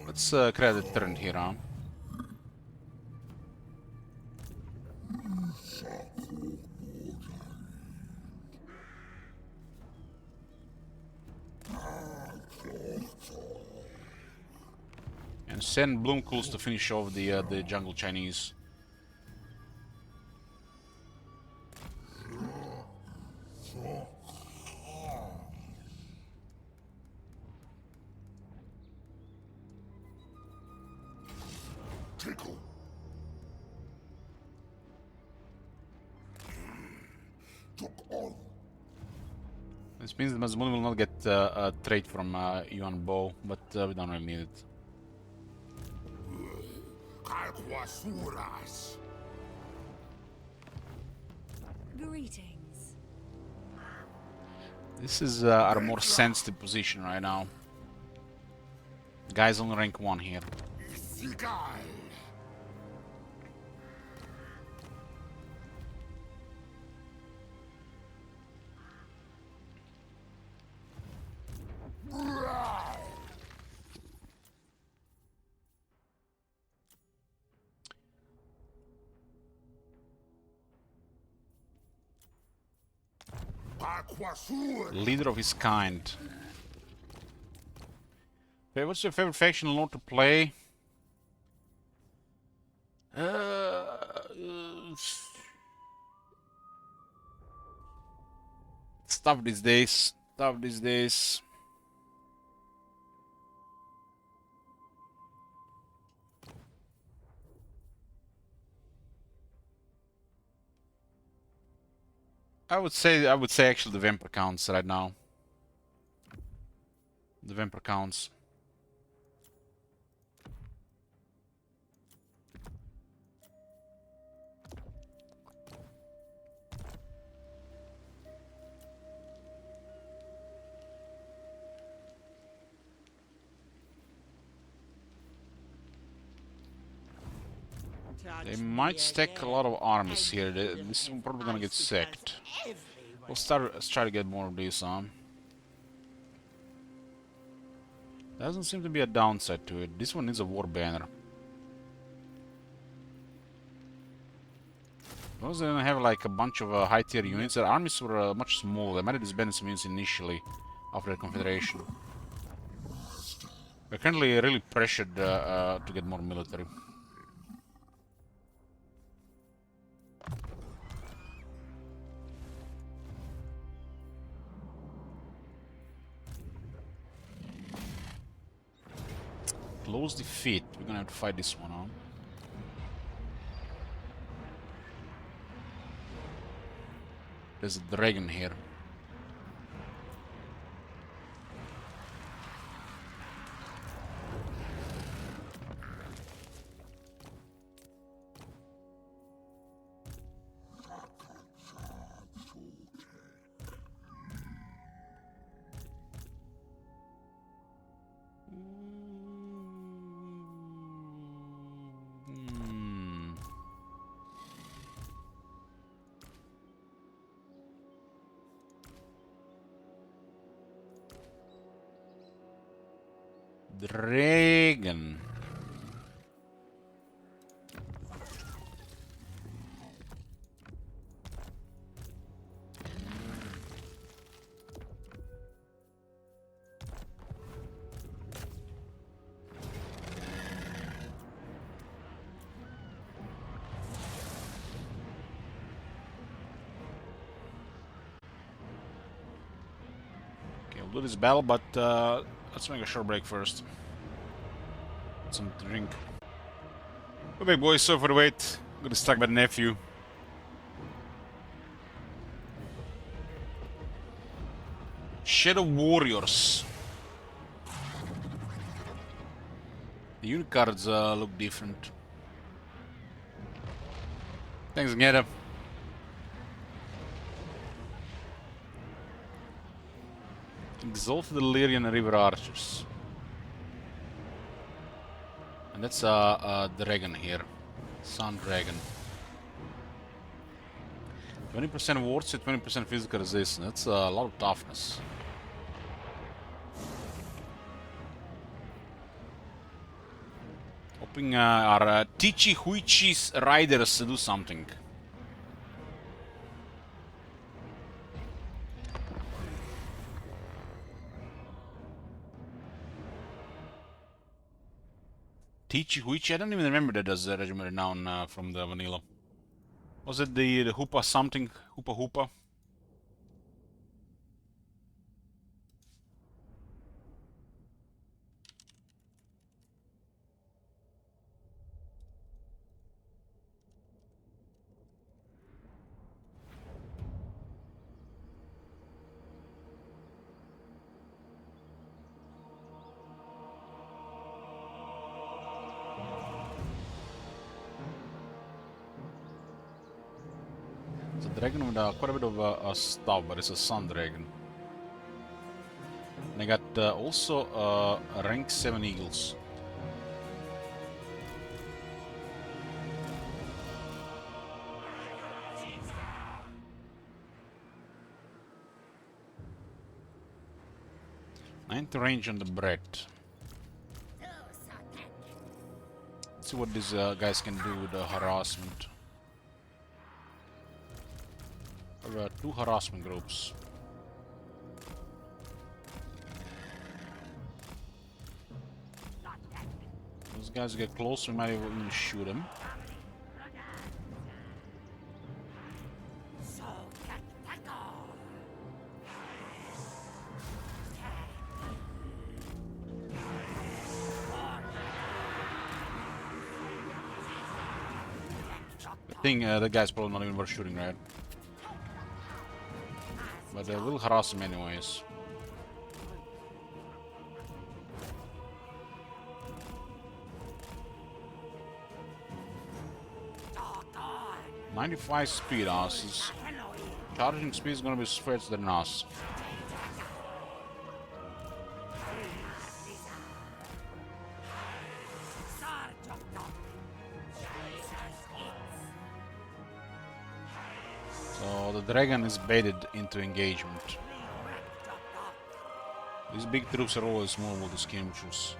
Let's create a turn here, huh? And send Bloomcools to finish off the jungle Chinese. Tickle. Took on. This means the Mazmoon will not get a trait from Yuan Bo, but we don't really need it. Calquasuras. Greetings. This is our more sensitive position right now. Guys on rank 1 here. Sigal. Leader of his kind. Okay, what's your favorite faction lord to play? It's tough these days. Tough these days. I would say actually the Vampire counts right now. The Vampire counts. They might stack a lot of armies here. This is probably gonna get sacked. Let's try to get more of these on. Doesn't seem to be a downside to it. This one needs a war banner. Those didn't have like a bunch of high tier units. Their armies were much smaller. They might have disbanded some units initially after the Confederation. We're currently really pressured to get more military. Close defeat. We're gonna have to fight this one on. There's a dragon here. Dragon. Okay, we'll do this battle, but let's make a short break first. Some drink. Okay, boys, sorry for the wait. I'm gonna stack my nephew. Shadow Warriors. The unit cards look different. Thanks, Geta. Exalted Illyrian River Archers. And that's a dragon here. Sun Dragon. 20% wards to 20% physical resistance. That's a lot of toughness. Hoping our Tichi Huichi's riders to do something. Tichi Huichi? I don't even remember that as a regiment renown from the vanilla. Was it the Hoopa something? Hoopa Hoopa? It's a dragon with quite a bit of stuff, but it's a sun dragon. And I got also rank 7 eagles. Ninth range on the bread. Let's see what these guys can do with the harassment. There are 2 harassment groups. Those guys get close, we might even shoot them. I think the guy's probably not even worth shooting, right? But they will harass him anyways. "95 speed asses. Charging speed is gonna be faster than us. the dragon is baited into engagement. These big troops are always vulnerable to skirmishers.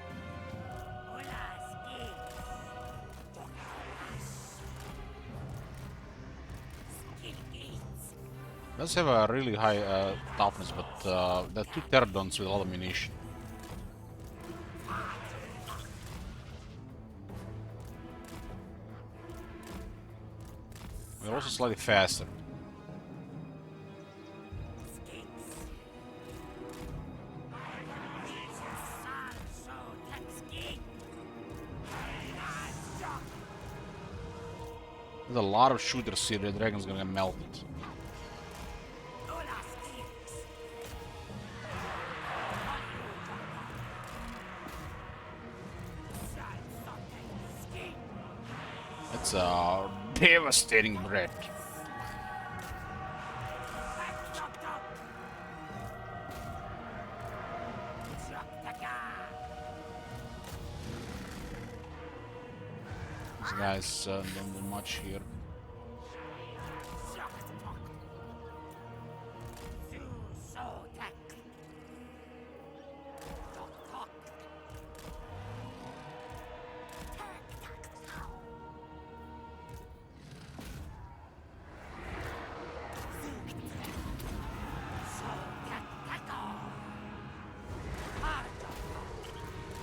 Does have a really high toughness, but there are two pterodons with a lot of ammunition. We're also slightly faster. There's a lot of shooters here. The dragon's gonna get melted. It's a devastating breath. These guys don't do much here.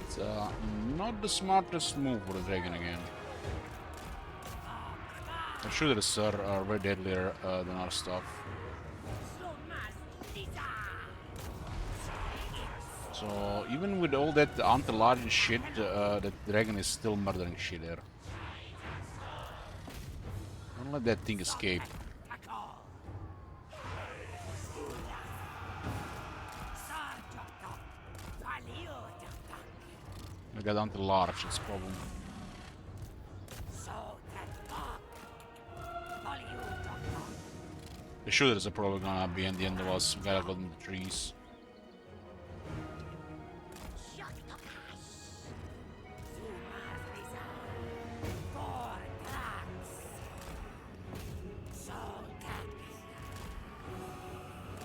It's not the smartest move for the dragon again. I'm sure that are way deadlier than our stuff. So even with all that anti-large and shit, the dragon is still murdering shit there. Don't let that thing escape. I got anti-large, that's the problem. The shooters are probably gonna be at the end of us. We gotta go in the trees.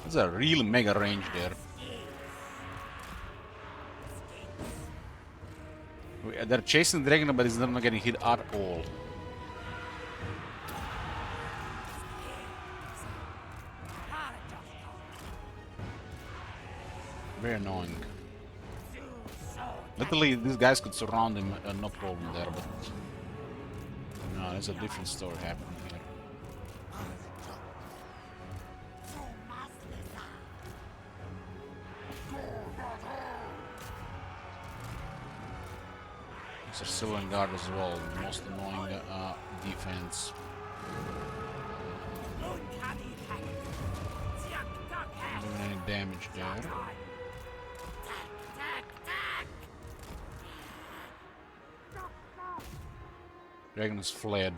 There's a real mega range there. They're chasing the dragon, but he's not getting hit at all. Very annoying. Literally, these guys could surround him, no problem there, but no, there's a different story happening here. There's a Sylvan Guard as well, the most annoying defense. Not doing any damage there. Dragon has fled.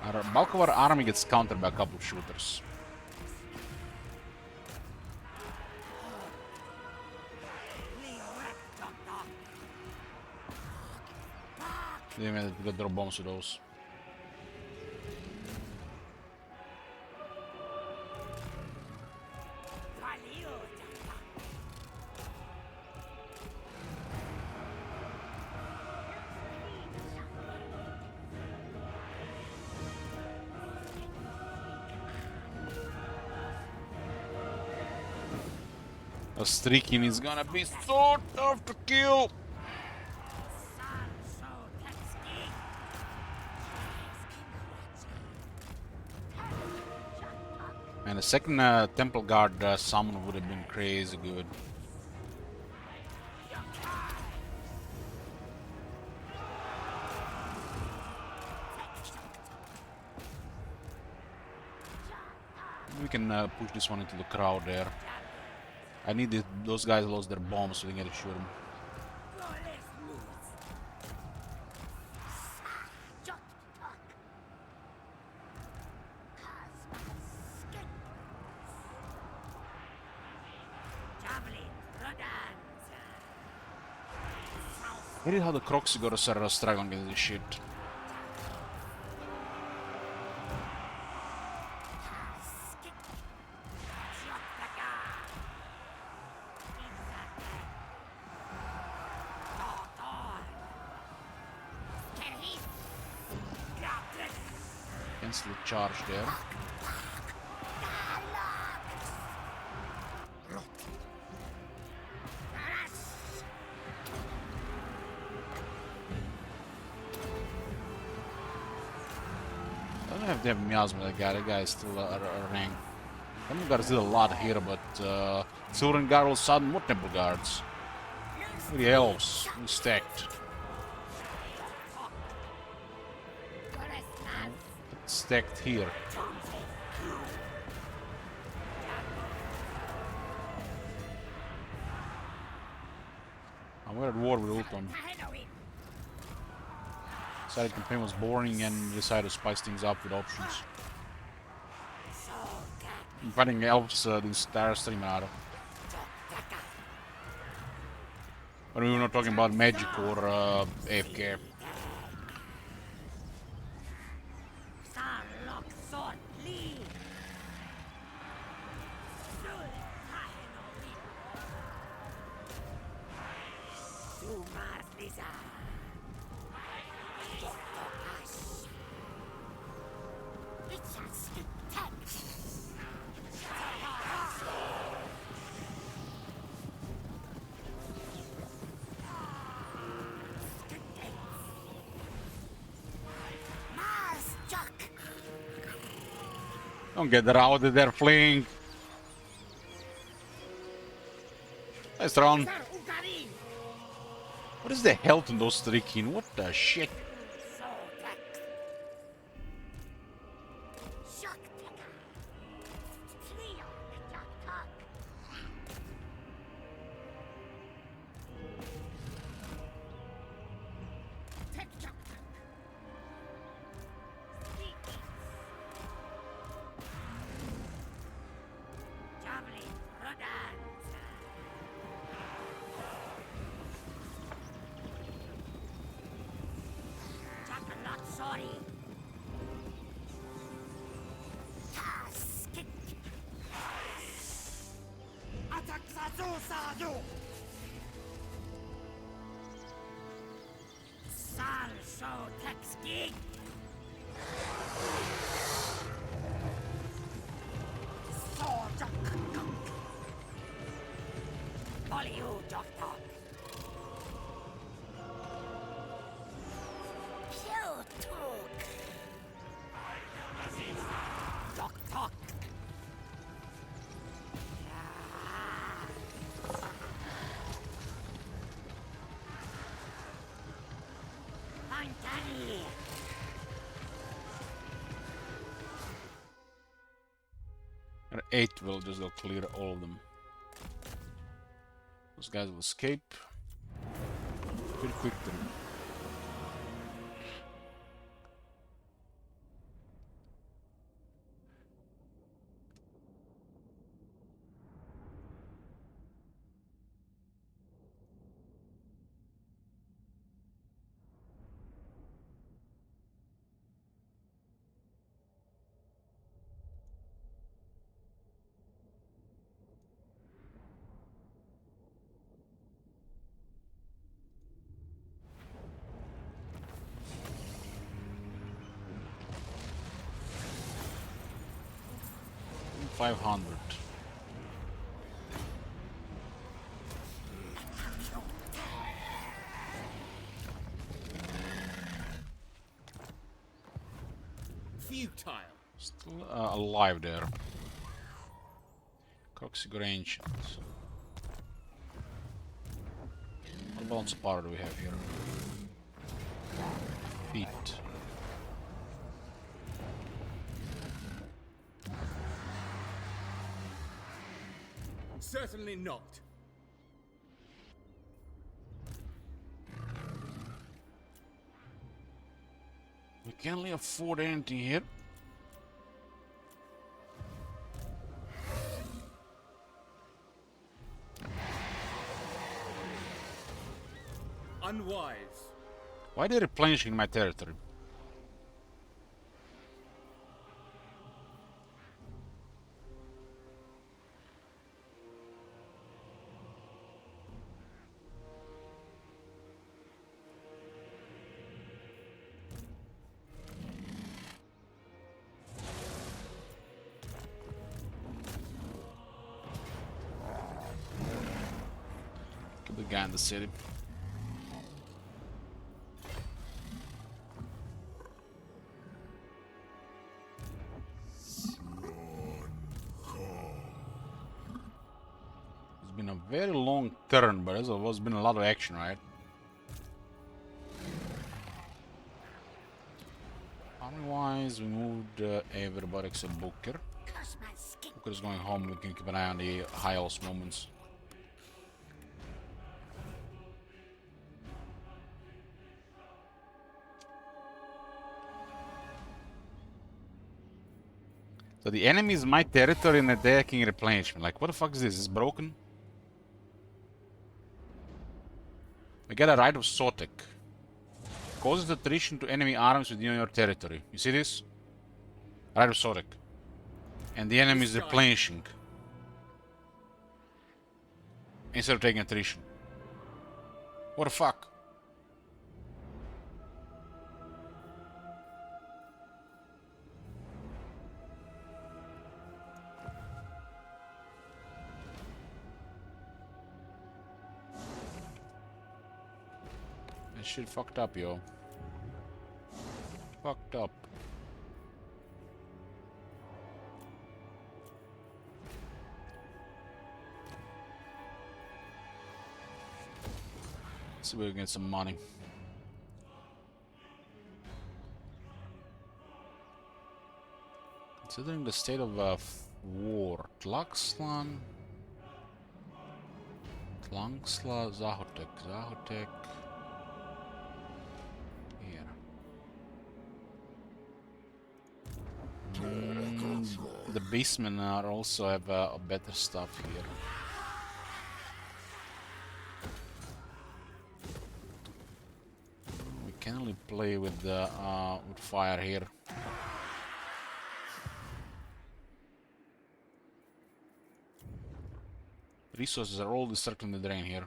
Our bulk of our army gets countered by a couple of shooters. They made to throw bombs to those. A streaking is gonna be so tough to kill. And the second Temple Guard summon would have been crazy good. We can push this one into the crowd there. I need those guys lost their bombs so we can get to shoot them. I hate how the Croxygoras are struggling with this shit. instantly charge there. I don't have damn miasma, that guy. That guy is still a rank. Temple guards did a lot here, but Silver Guard all of a sudden, more Temple Guards. Look at the elves, we stacked. Stacked here. I'm at war with Ulton. Decided campaign was boring and decided to spice things up with options. I'm fighting elves the entire stream out of. But we were not talking about magic or AFK. Don't get routed there, fling. Nice round. What is the health in those striking? What the shit? And 8 villagers will clear all of them. Those guys will escape pretty quick then. $500. Futile. Still alive there. Coxigur Ancient. What balance of power do we have here? Feet. Certainly not. We can't really afford anything here. Unwise. Why are they replenishing my territory? guy in the city. It's been a very long turn, but there's always been a lot of action, right? Army-wise, we moved everybody except Booker. Booker's going home. We can keep an eye on the high elves moments. So the enemy is my territory and they're attacking replenishment. Like, what the fuck is this? Is it broken? We get a right of Sotek. Causes attrition to enemy arms within your territory. You see this? Right of Sotek. And the enemy is replenishing. Instead of taking attrition. What the fuck? That shit fucked up, yo. Fucked up. Let's see if we can get some money. Considering the state of war, Tlaxlan, Zahotek. Here. The beastmen are also have better stuff here. We can only play with the with fire here. Resources are all circling the drain here.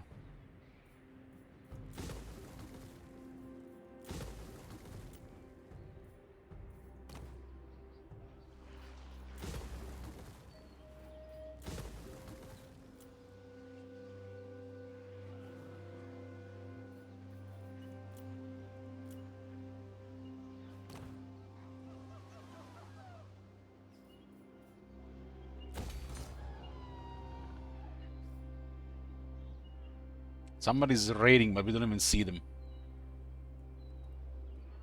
Somebody's raiding, but we don't even see them.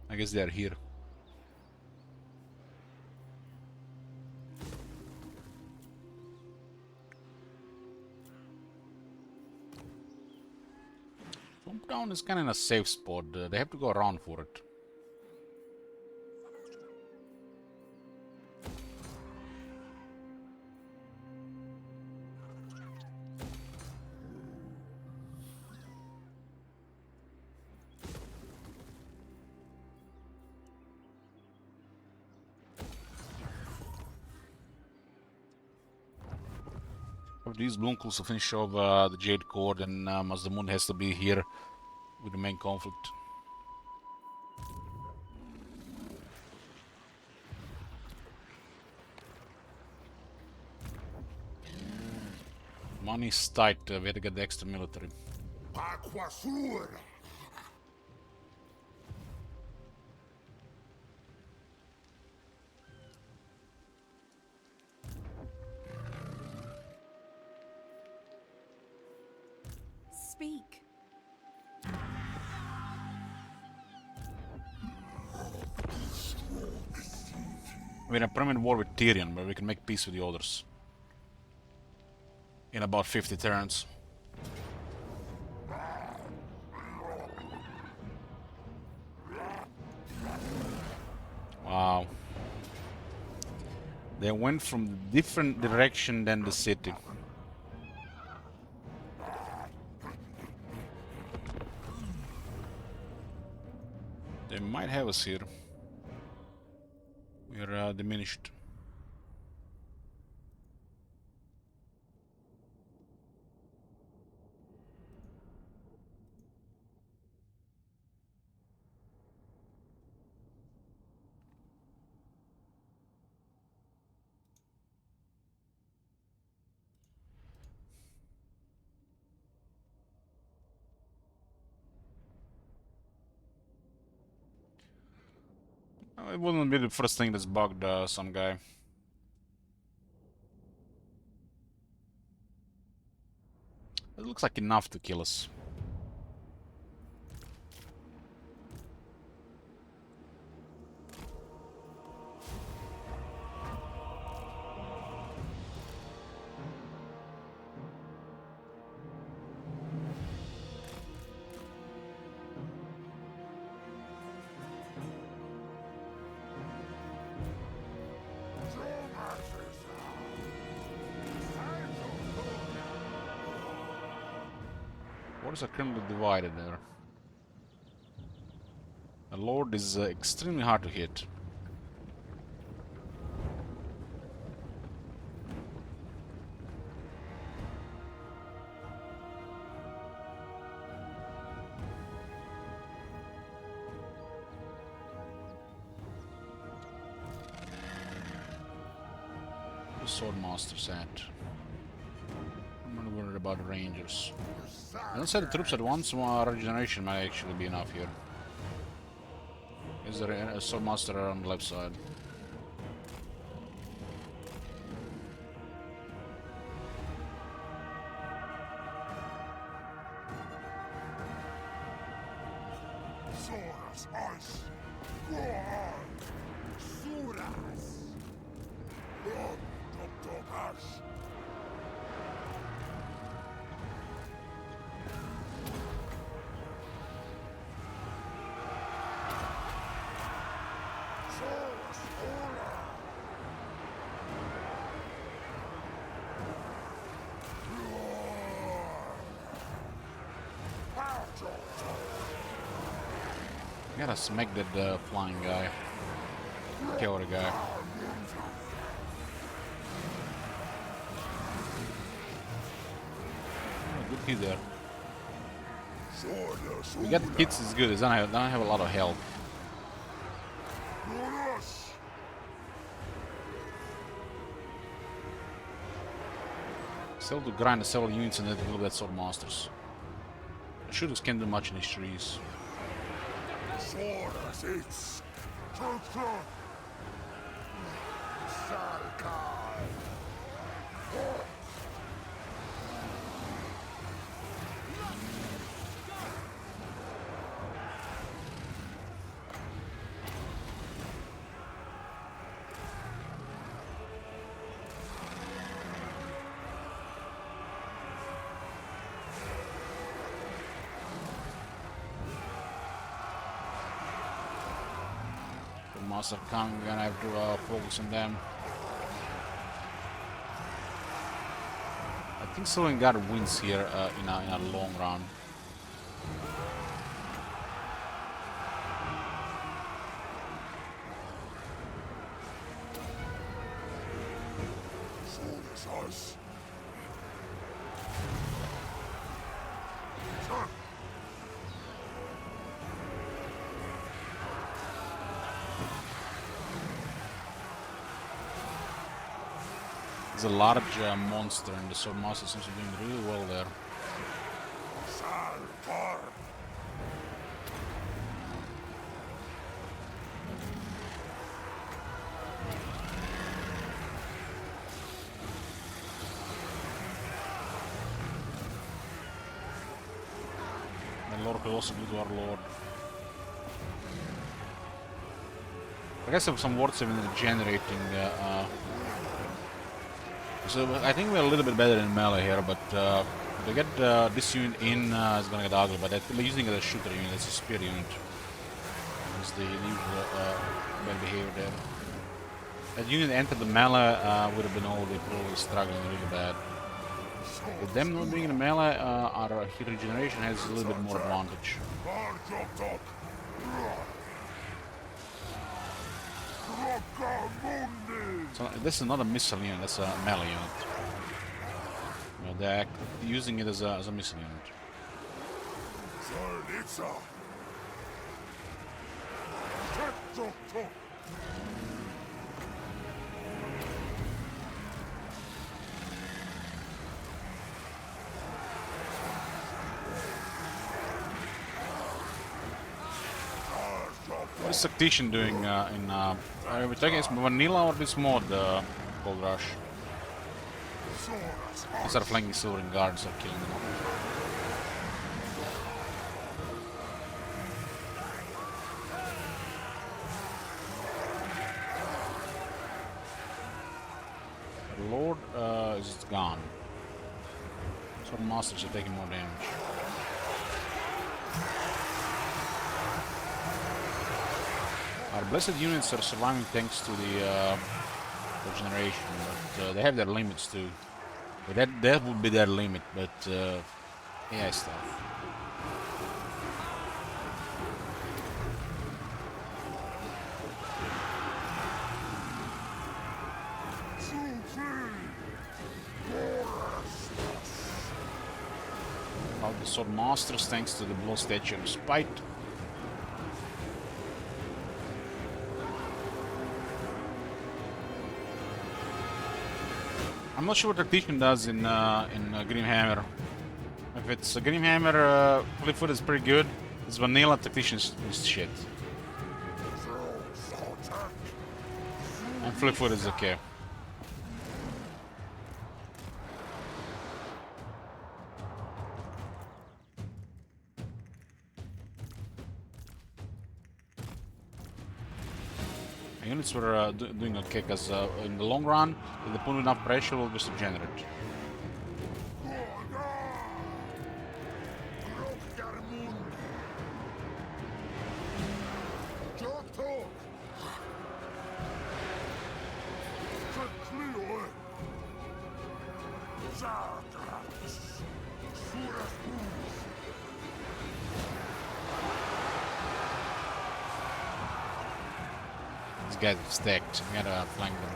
I guess they are here. Swamp Town is kind of in a safe spot. They have to go around for it. These Blunkuls to finish off the Jade Core, and Mazdamun has to be here with the main conflict. Money's tight, we have to get the extra military. Speak. We're in a permanent war with Tyrion, but we can make peace with the others. In about 50 turns. Wow. They went from different direction than the city. They might have us here. We are diminished. It wouldn't be the first thing that's bugged some guy. It looks like enough to kill us. Waters are currently divided there. The Lord is extremely hard to hit. The Swordmaster's at. I'm not worried about the Rangers. Don't set the troops at once, more regeneration might actually be enough here. Is there a Swordmaster on the left side? Sora's ice. Go on. Suras. Lord, Dr. Ash. Sora's Ora. Gotta smack that flying guy. Kill the guy. Oh, good hit there. We got the hits is good. It don't have a lot of health. Still to grind several units and then to build that sword masters. Shooters can't do much in these trees. Sora's it's. Salkai. Master Kang, we're gonna have to focus on them. I think someone got wins here in a long run. Sora's ice. There's a large monster and the sword master seems to be doing really well there. Salvar. The Lord could also do to our Lord. I guess some wards have been regenerating. So I think we're a little bit better in melee here, but to get this unit in is gonna get ugly. But they're using it as a shooter unit, it's a spear unit. It's the usual bad behavior there. That unit entered the melee would have been already probably struggling really bad. With them not being in the melee, our hit regeneration has a little bit more advantage. So this is not a missile unit, that's a melee unit. Well, they're using it as a missile unit. What is Tactician doing in... are we taking this vanilla or this mod, Gold Rush? These are flanking Silvering Guards are killing them off. Lord is gone. So Masters are taking more damage. Our blessed units are surviving thanks to the regeneration, but they have their limits too. But that would be their limit, but AI stuff. About the Sword Masters thanks to the Blood Statue of Spite. I'm not sure what Tactician does in Grimhammer. If it's a Grimhammer, Fleetfoot is pretty good. It's vanilla, Tactician is shit. And Fleetfoot is okay. Units were doing okay, because in the long run, if they put enough pressure, will just regenerate. These guys are stacked. We gotta flank them.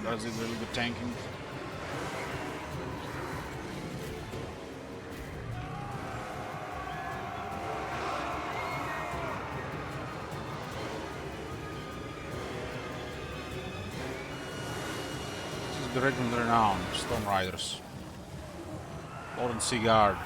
Does it really good tanking? This is the Regiment Renown, Storm Riders. Lord and Sea Guard.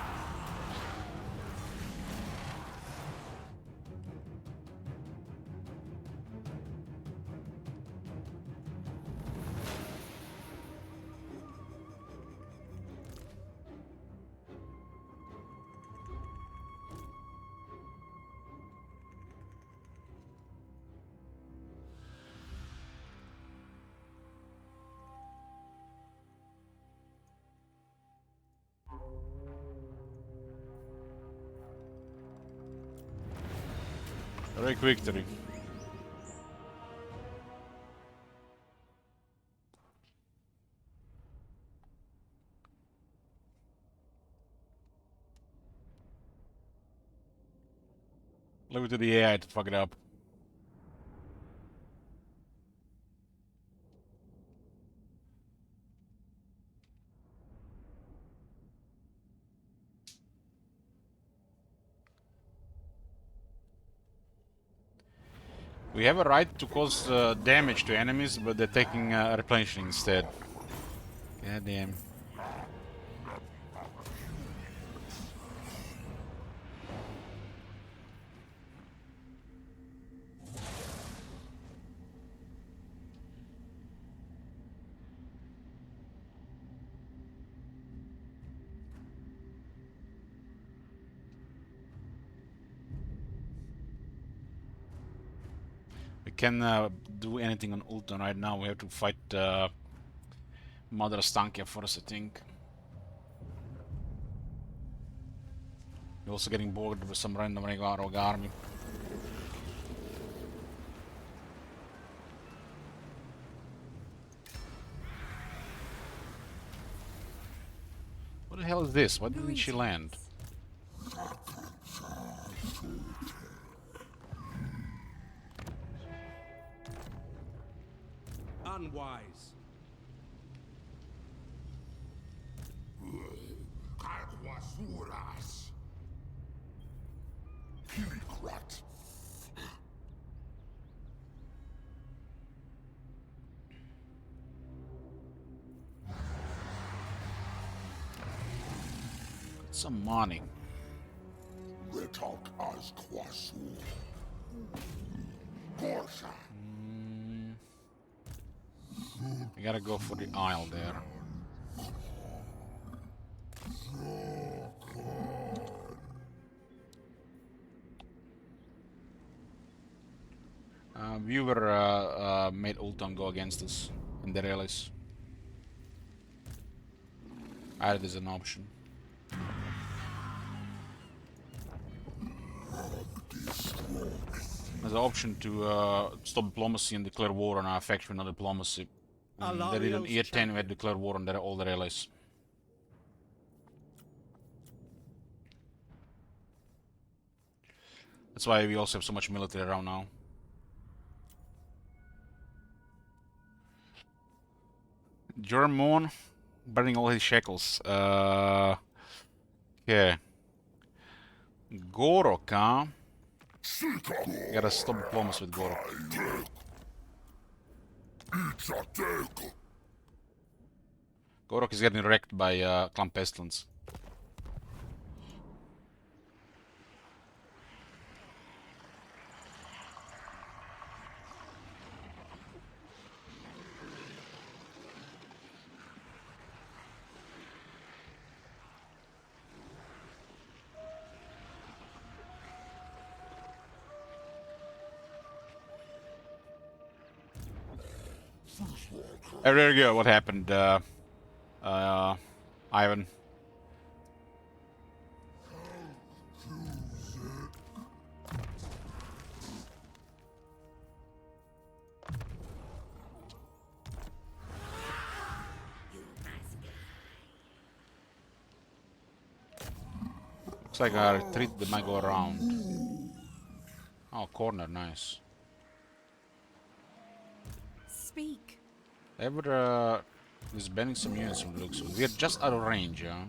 Heroic victory. Leave it to the AI to fuck it up. We have a right to cause damage to enemies, but they're taking replenishing instead. God damn. We can do anything on Ulton right now. We have to fight Mother Stankia first, I think. We're also getting bored with some random rogue army. What the hell is this? Why didn't she land? Unwise. Carquasuras. Kirikrat. Some money. Retalk as Quasu. Gorsha. We gotta go for the isle there. Viewer made Ulton go against us in the rallies. Added as an option. There's an option to stop diplomacy and declare war on our faction with no diplomacy. And they did an year 10 where declare war on all their allies. That's why we also have so much military around now. Germon burning all his shekels. Okay. Gorok, huh? Gotta stop diplomacy with Gorok. Gorok is getting wrecked by Clan Pestilence. There you go. What happened, Ivan? Looks like our retreat that might go around. Oh, corner, nice. Speak. Ever is banning some units from the looks of it. We're just out of range, yeah.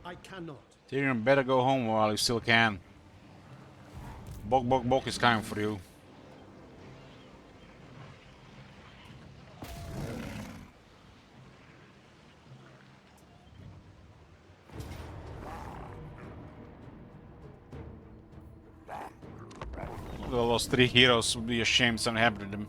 I cannot. Tyrion, better go home while you still can. Bok is coming for you. We lost 3 heroes. Would be a shame something happened to them.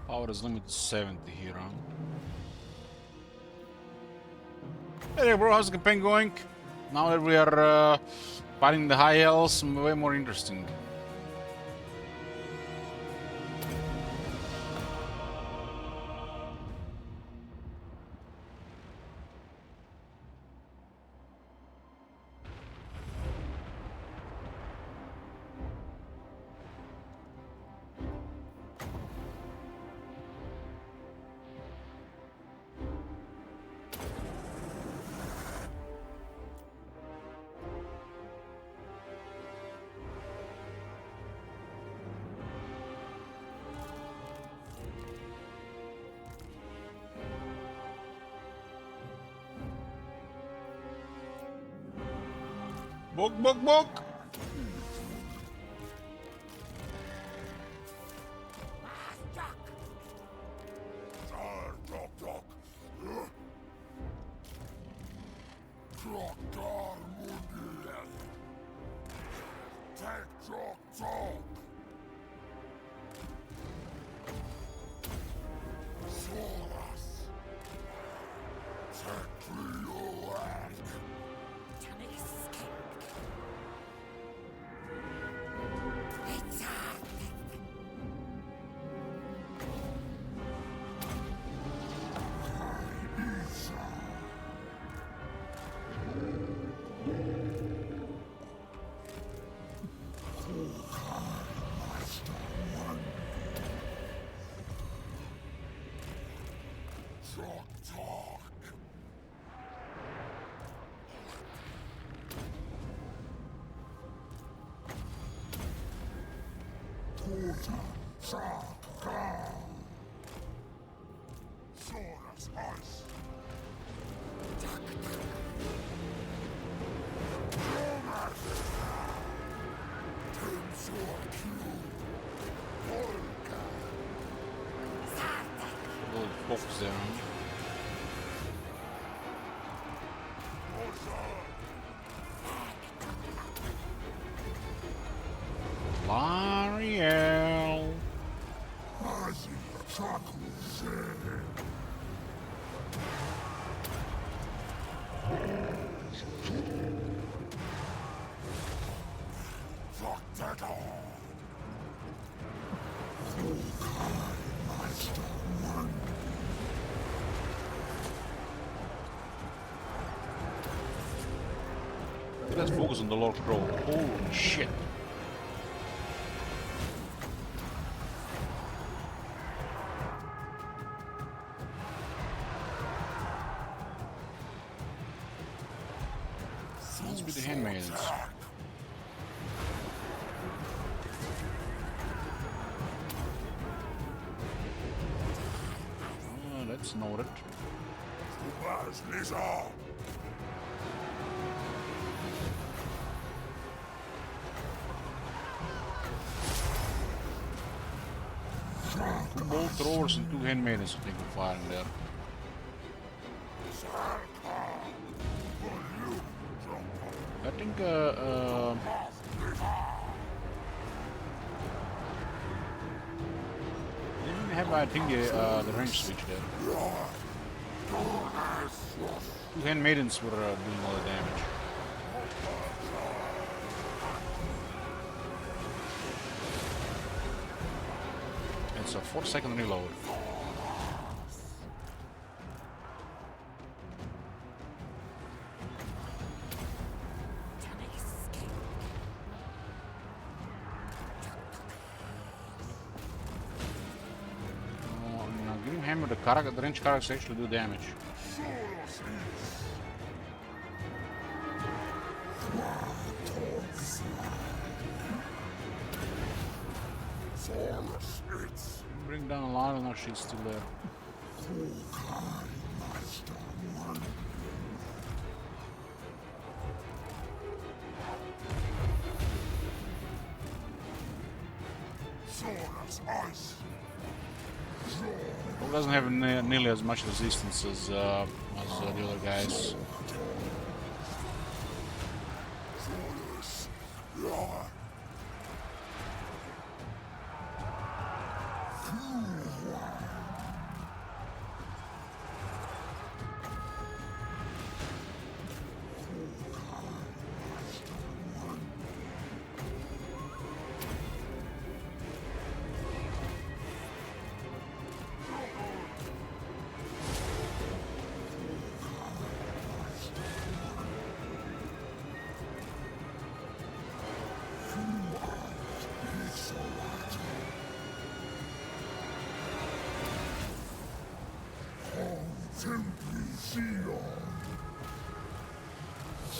Power is limited to 70 here, huh? Hey there, bro, how's the campaign going? Now that we are fighting the high elves, way more interesting. Bok, bok, bok! Focus there. L'Ariel. Let's focus on the Lord Crow. Holy shit. Let's be the handmaidens. That's noted. Two bolt throwers and two handmaidens I think we're firing there. I think they didn't have the range switch there. Two handmaidens were doing all the damage. It's a 4-second reload. Grimhammer, the range characters actually do damage. Bring down a lot, and now she's still there. It doesn't have nearly as much resistance as the other guys.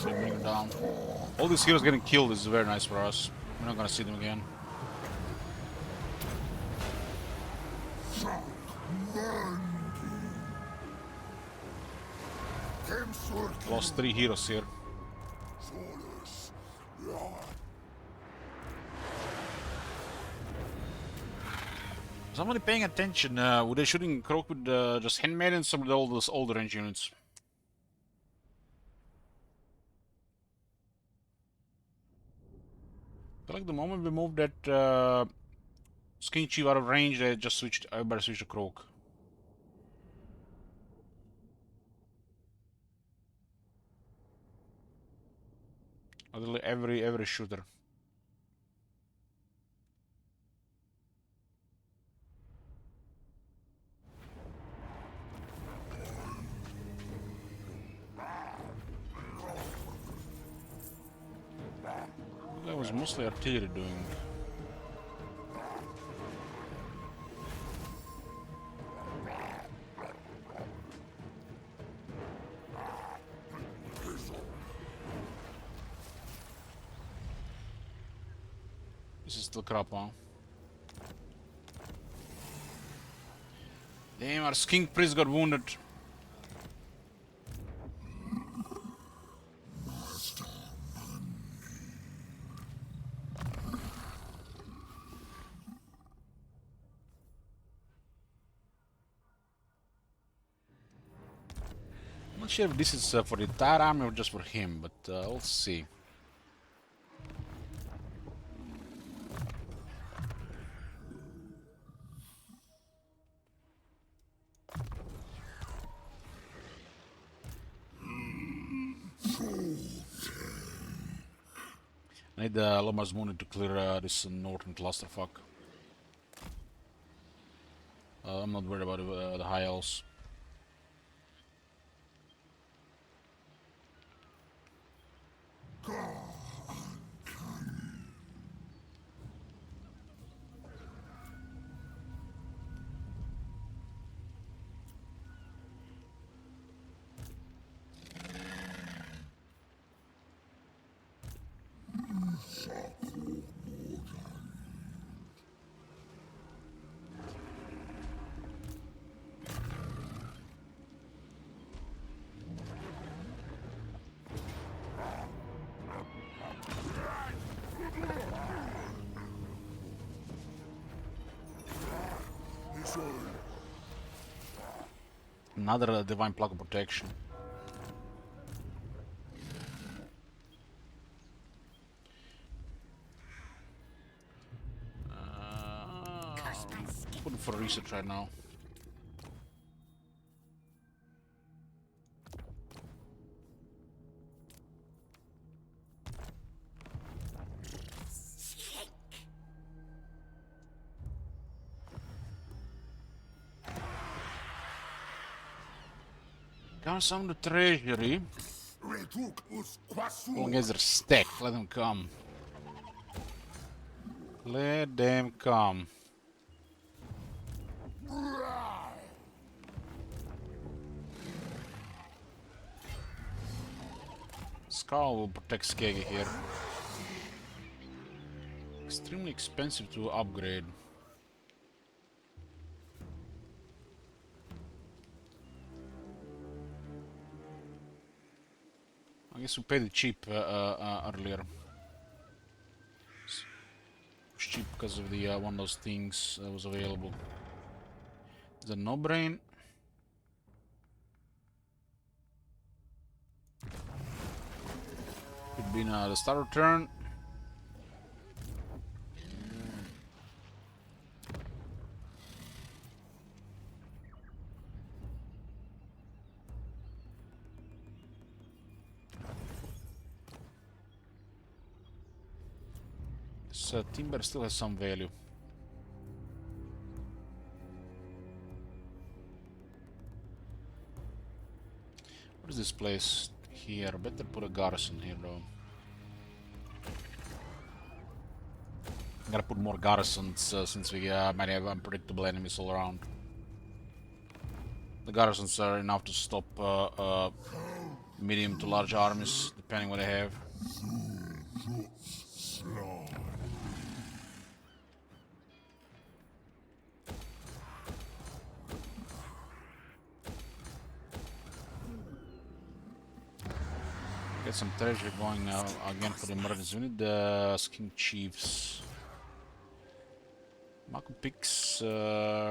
Bring them down. All these heroes getting killed is very nice for us. We're not gonna see them again. Lost 3 heroes here. Somebody paying attention? Were they shooting Croak with just handmaidens or with all those older range units? I feel like the moment we moved that Skin Chief out of range, they just switched. Everybody switched to Croak. Literally every shooter. That was mostly artillery doing. This is still crap, huh? Damn, our skink priest got wounded. I'm not sure if this is for the entire army or just for him, but we'll see. I need Lomar's Moon to clear this northern clusterfuck. I'm not worried about the high elves. Another divine plug of protection. Put it for research right now. Got some of the treasury. As long as they're stacked, let them come. Let them come. Scar will protect Skeggy here. Extremely expensive to upgrade. I guess we paid it cheap earlier. It was cheap because of the one of those things that was available. The no brain. Could be the start of turn. This timber still has some value. What is this place here? Better put a garrison here though. Gotta put more garrisons since we might have unpredictable enemies all around. The garrisons are enough to stop medium to large armies, depending what they have. Get some treasure going now again for the emergency. We need the King Chiefs. Malcolm picks.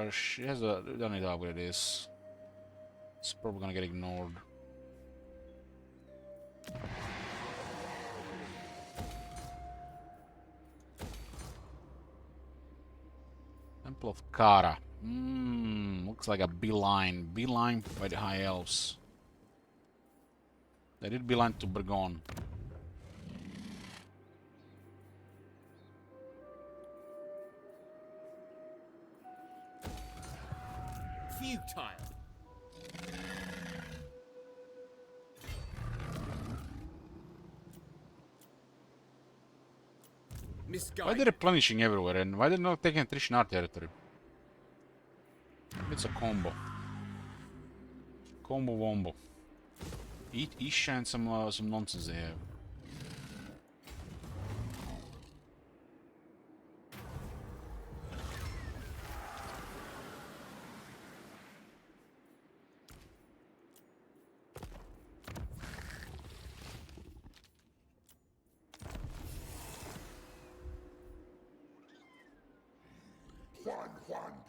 She has a. We don't need to upgrade this. It's probably gonna get ignored. Temple of Kara. Looks like a beeline. Beeline by the High Elves. They did beeline to Bergon. Futile. Why are they replenishing everywhere and why they're not taking attrition our territory? It's a combo. Combo wombo. Eat Isha and some nonsense they have.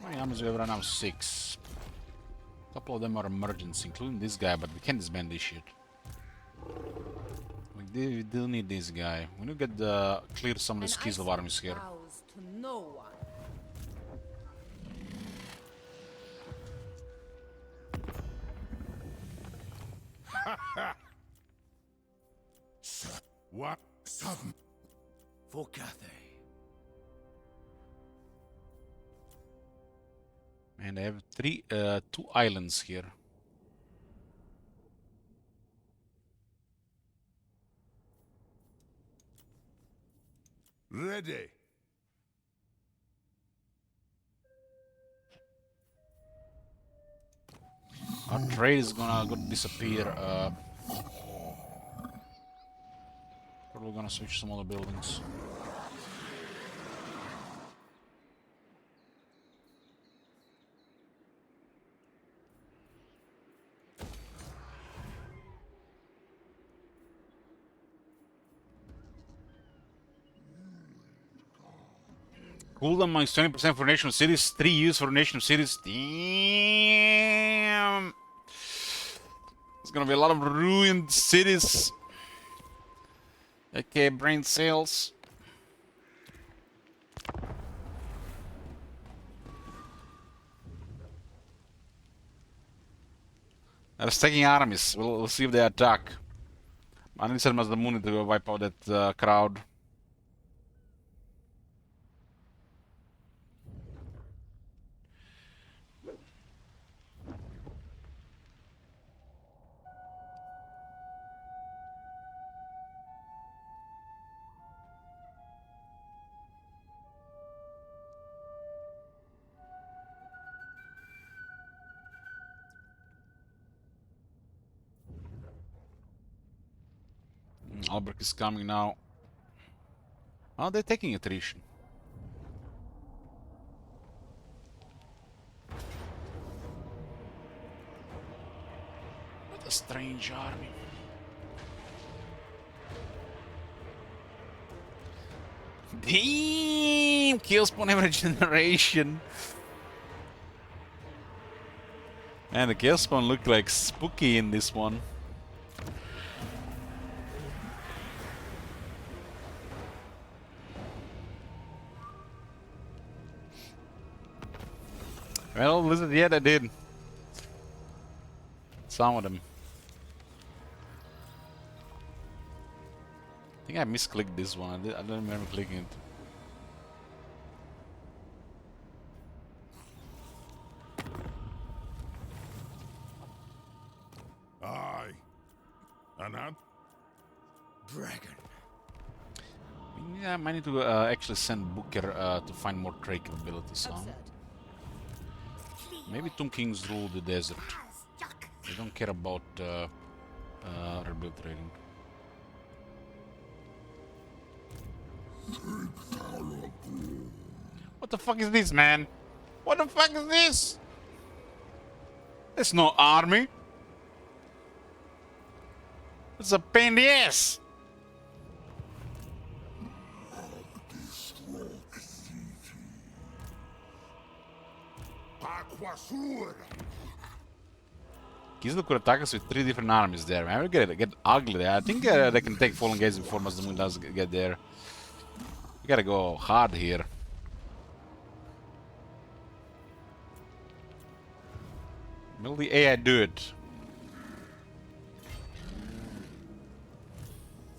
How many armies do we have right now? 6. A couple of them are emergency, including this guy, but we can't disband this shit. We do need this guy. We need to get clear some of the skills of armies here. Bows to no one. What? Some. For Cathay. And I have 2 islands here. Ready. Our trade is gonna disappear. Probably gonna switch some other buildings. Cooldown minus 20% for nation of cities, 3 use for nation of cities. Damn! There's gonna be a lot of ruined cities. Okay, brain cells. They're stacking armies. We'll see if they attack. I need to send Mazdamun to wipe out that crowd. Albrecht is coming now. Oh, they're taking attrition. What a strange army. Damn! Kill spawn every generation. And the kill spawn looked like spooky in this one. Well, listen, yeah, I did. Some of them. I think I misclicked this one. I don't remember clicking it. Aye. Anand? Dragon. Yeah, I might need to actually send Booker to find more trade capabilities. Huh? Absurd. Maybe Tomb Kings rule the desert. They don't care about rebuild trading. What the fuck is this, man? What the fuck is this? There's no army. It's a pain in the ass! Kizu could attack us with 3 different armies there, man. We get ugly there. I think they can take Fallen Gates before Masamune does get there. We gotta go hard here. Will the AI do it?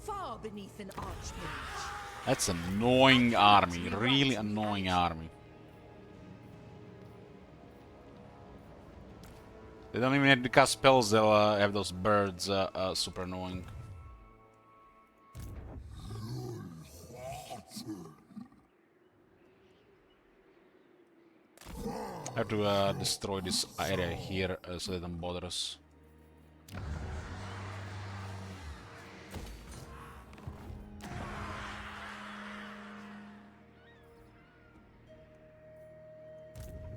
Far beneath an archmage. That's an annoying army. Really annoying army. They don't even have to cast spells, they'll have those birds super annoying. I have to destroy this area here so they don't bother us.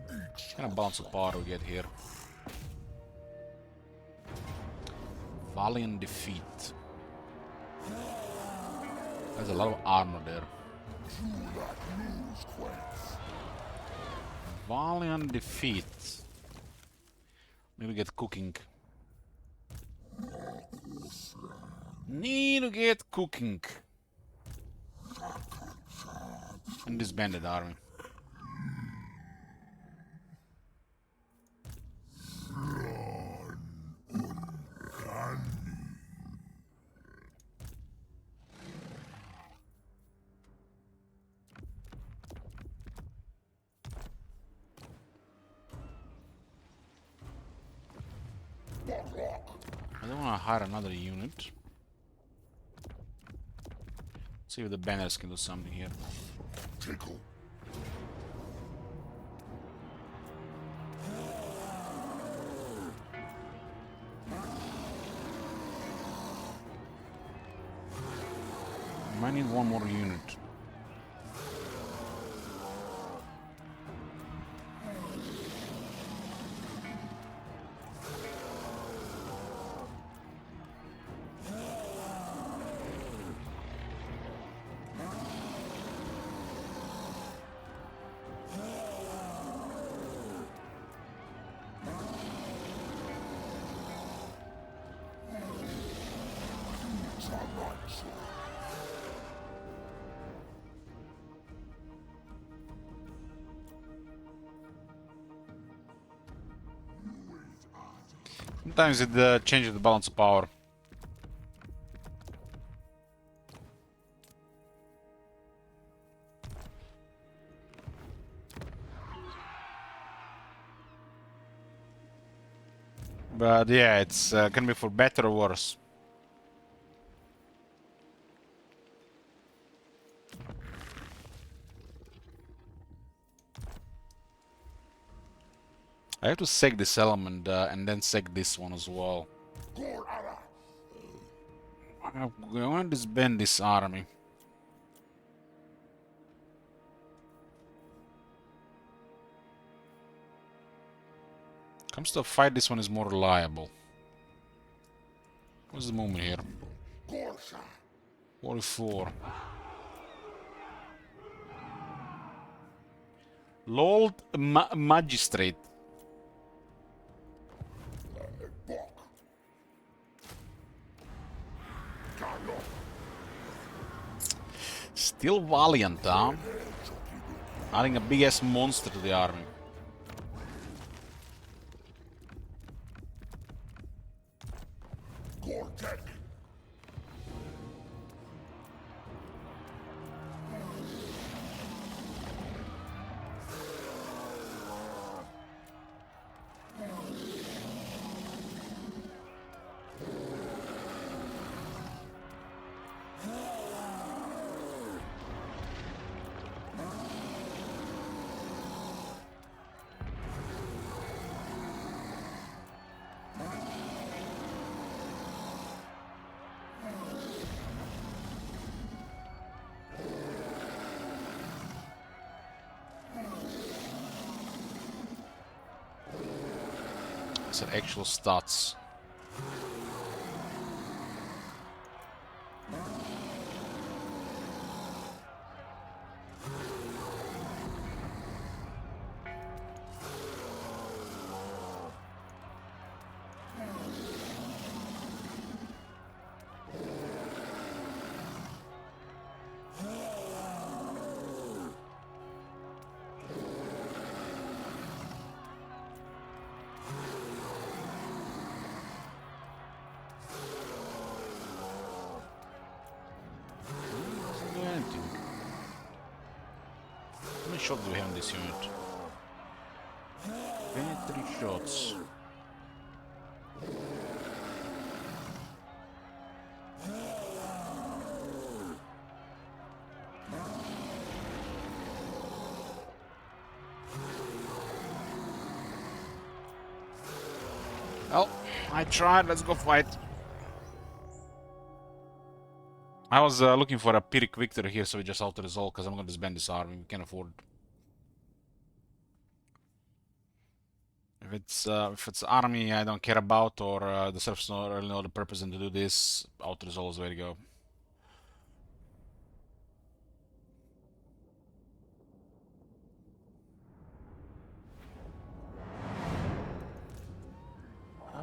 What kind of balance of power we get here? Valiant defeat. There's a lot of armor there. Valiant defeat. Need to get cooking. Need to get cooking. And disbanded army. I don't want to hire another unit. See if the banners can do something here. Tickle. Might need one more unit. Sometimes it changes the balance of power. But yeah, it's can be for better or worse. I have to seg this element and then seg this one as well. I want to disband this army. Comes to a fight, this one is more reliable. What's the movement here? 44. Lord Magistrate. Still valiant, huh? Adding a big ass monster to the army. Actual stats. shots do we have in this unit? 23 shots. Well, I tried. Let's go fight. I was looking for a Pyrrhic victory here, so we just auto-resolve because I'm going to disband this army. We can afford. If it's army I don't care about, or the serfs don't really know the purpose and to do this, auto-resolve is the way to go.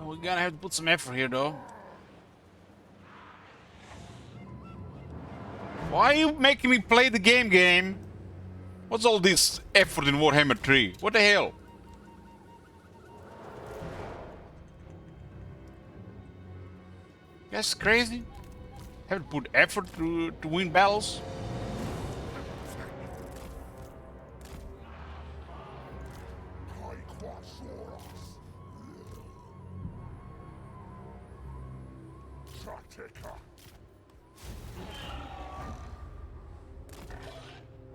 We're gonna have to put some effort here, though. Why are you making me play the game? What's all this effort in Warhammer 3? What the hell? That's crazy. Have to put effort to win battles.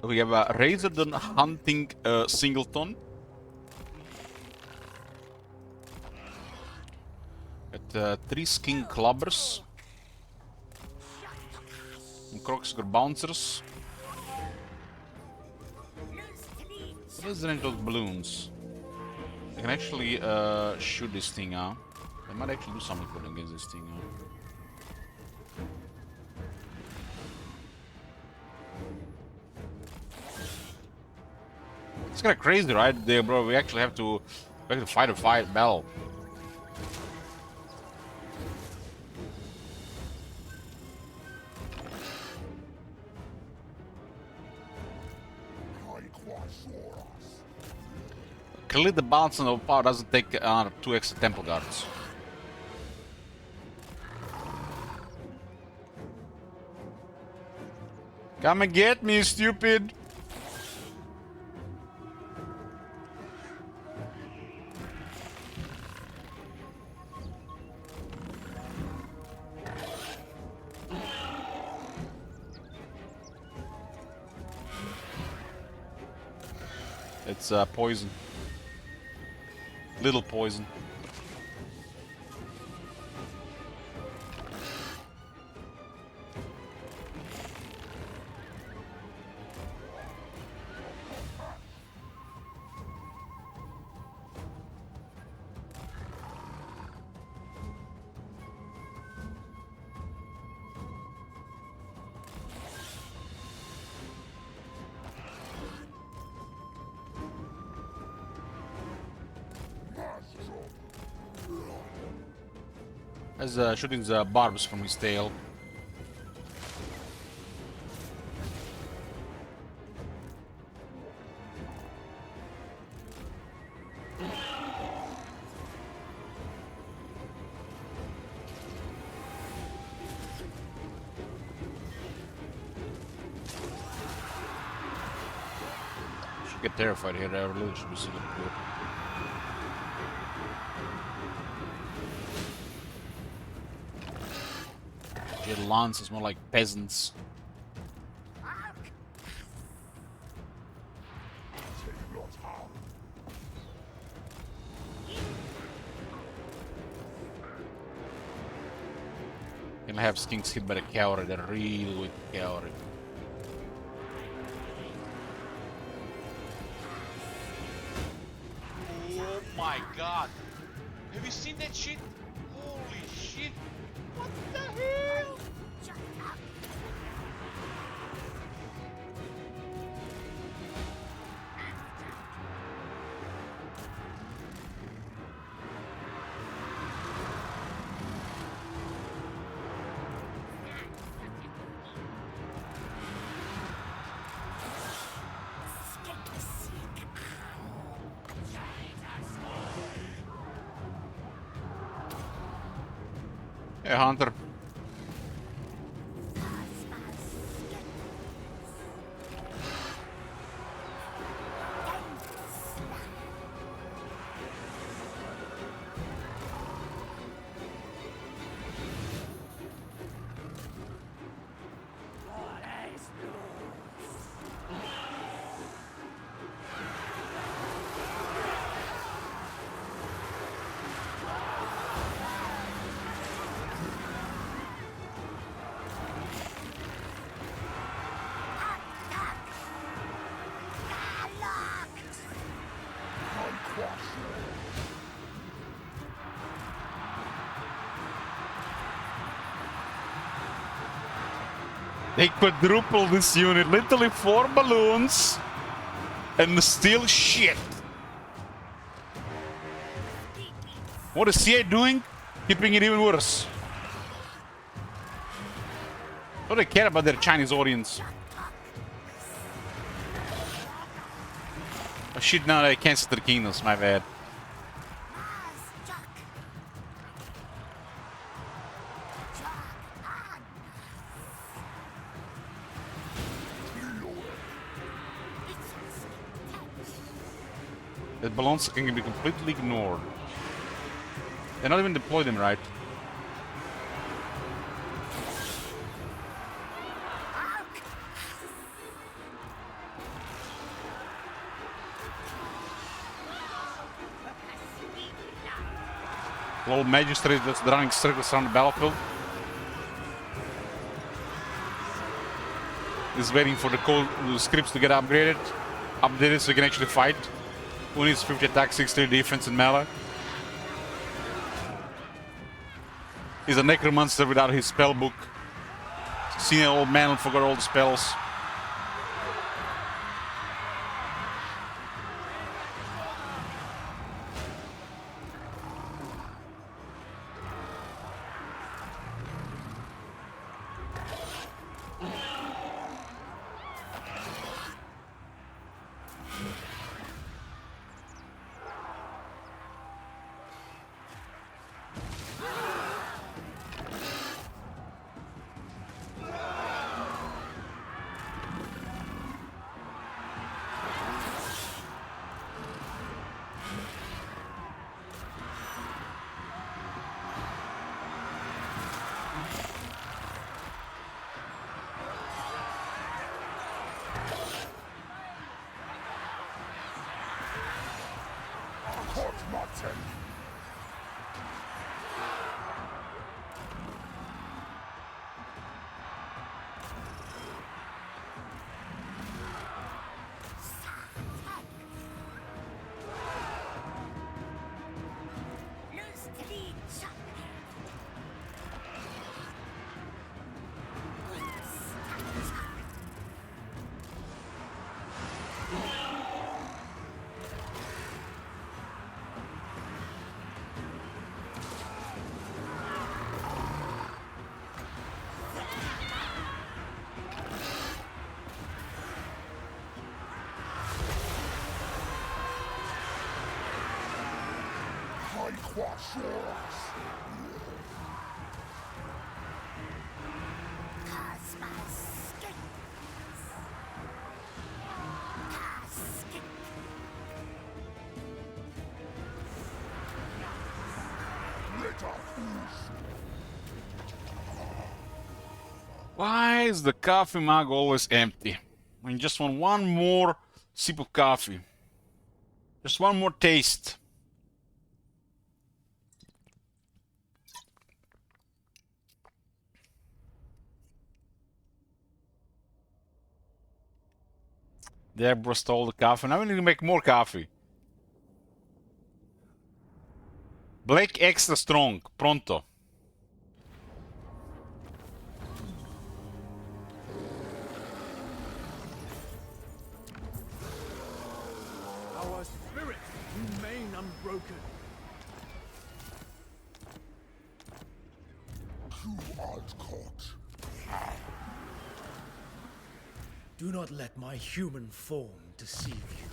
We have a Razordon hunting singleton. At 3 skin clubbers. And Croxger bouncers. What is the range of those balloons? I can actually shoot this thing out. I might actually do something for them against this thing out. It's kind of crazy, right? There, bro. We actually have to fight a battle. Clearly, the balance of power doesn't take 2 extra temple guards. Come and get me, stupid! It's poison. Little poison. As shooting the barbs from his tail. Should get terrified here. Our little should be super good. The lance is more like peasants. Can I have skinks hit by the cavalry? They're really weak cavalry. Oh my god! Have you seen that shit? Holy shit! What the hell? Hey, Hunter. They quadruple this unit, literally 4 balloons, and still shit. What is CA doing? Keeping it even worse. What do they care about their Chinese audience? Oh shit, now they cancelled the kingdoms, my bad. The balloons can be completely ignored. They're not even deployed them right. Little magistrate that's running circles around the battlefield is waiting for the code scripts to get upgraded so he can actually fight. Who needs 50 attack, 60 defense, and melee? He's a necromancer without his spell book. Seen an old man and forgot all the spells. Why is the coffee mug always empty? I just want one more sip of coffee. Just one more taste. There, bro, stole the coffee. Now we need to make more coffee. Black extra strong. Pronto. Our spirits remain unbroken. You art caught. Do not let my human form deceive you.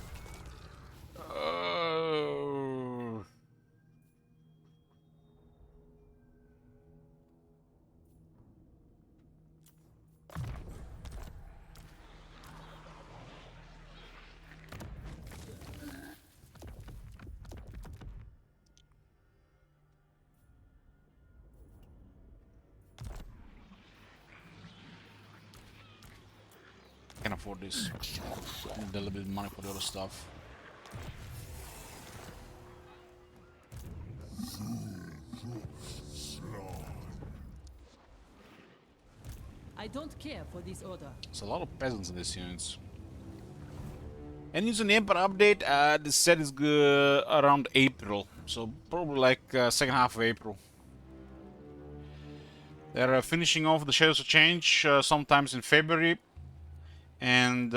Can afford this. Need a little bit of money for the other stuff. I don't care for this order. There's a lot of peasants in these units. And using the Emperor update, the set is good around April. So probably like second half of April. They're finishing off the Shadows of Change sometimes in February, and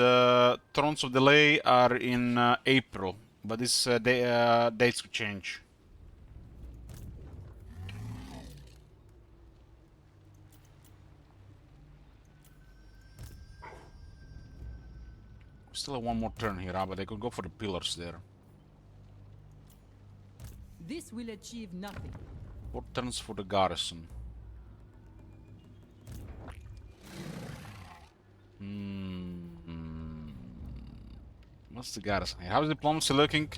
Thrones of Delay are in April, but this dates could change. Still have one more turn here, but they could go for the pillars there. This will achieve nothing. 4 turns for the garrison. What's the garrison here? How's diplomacy looking?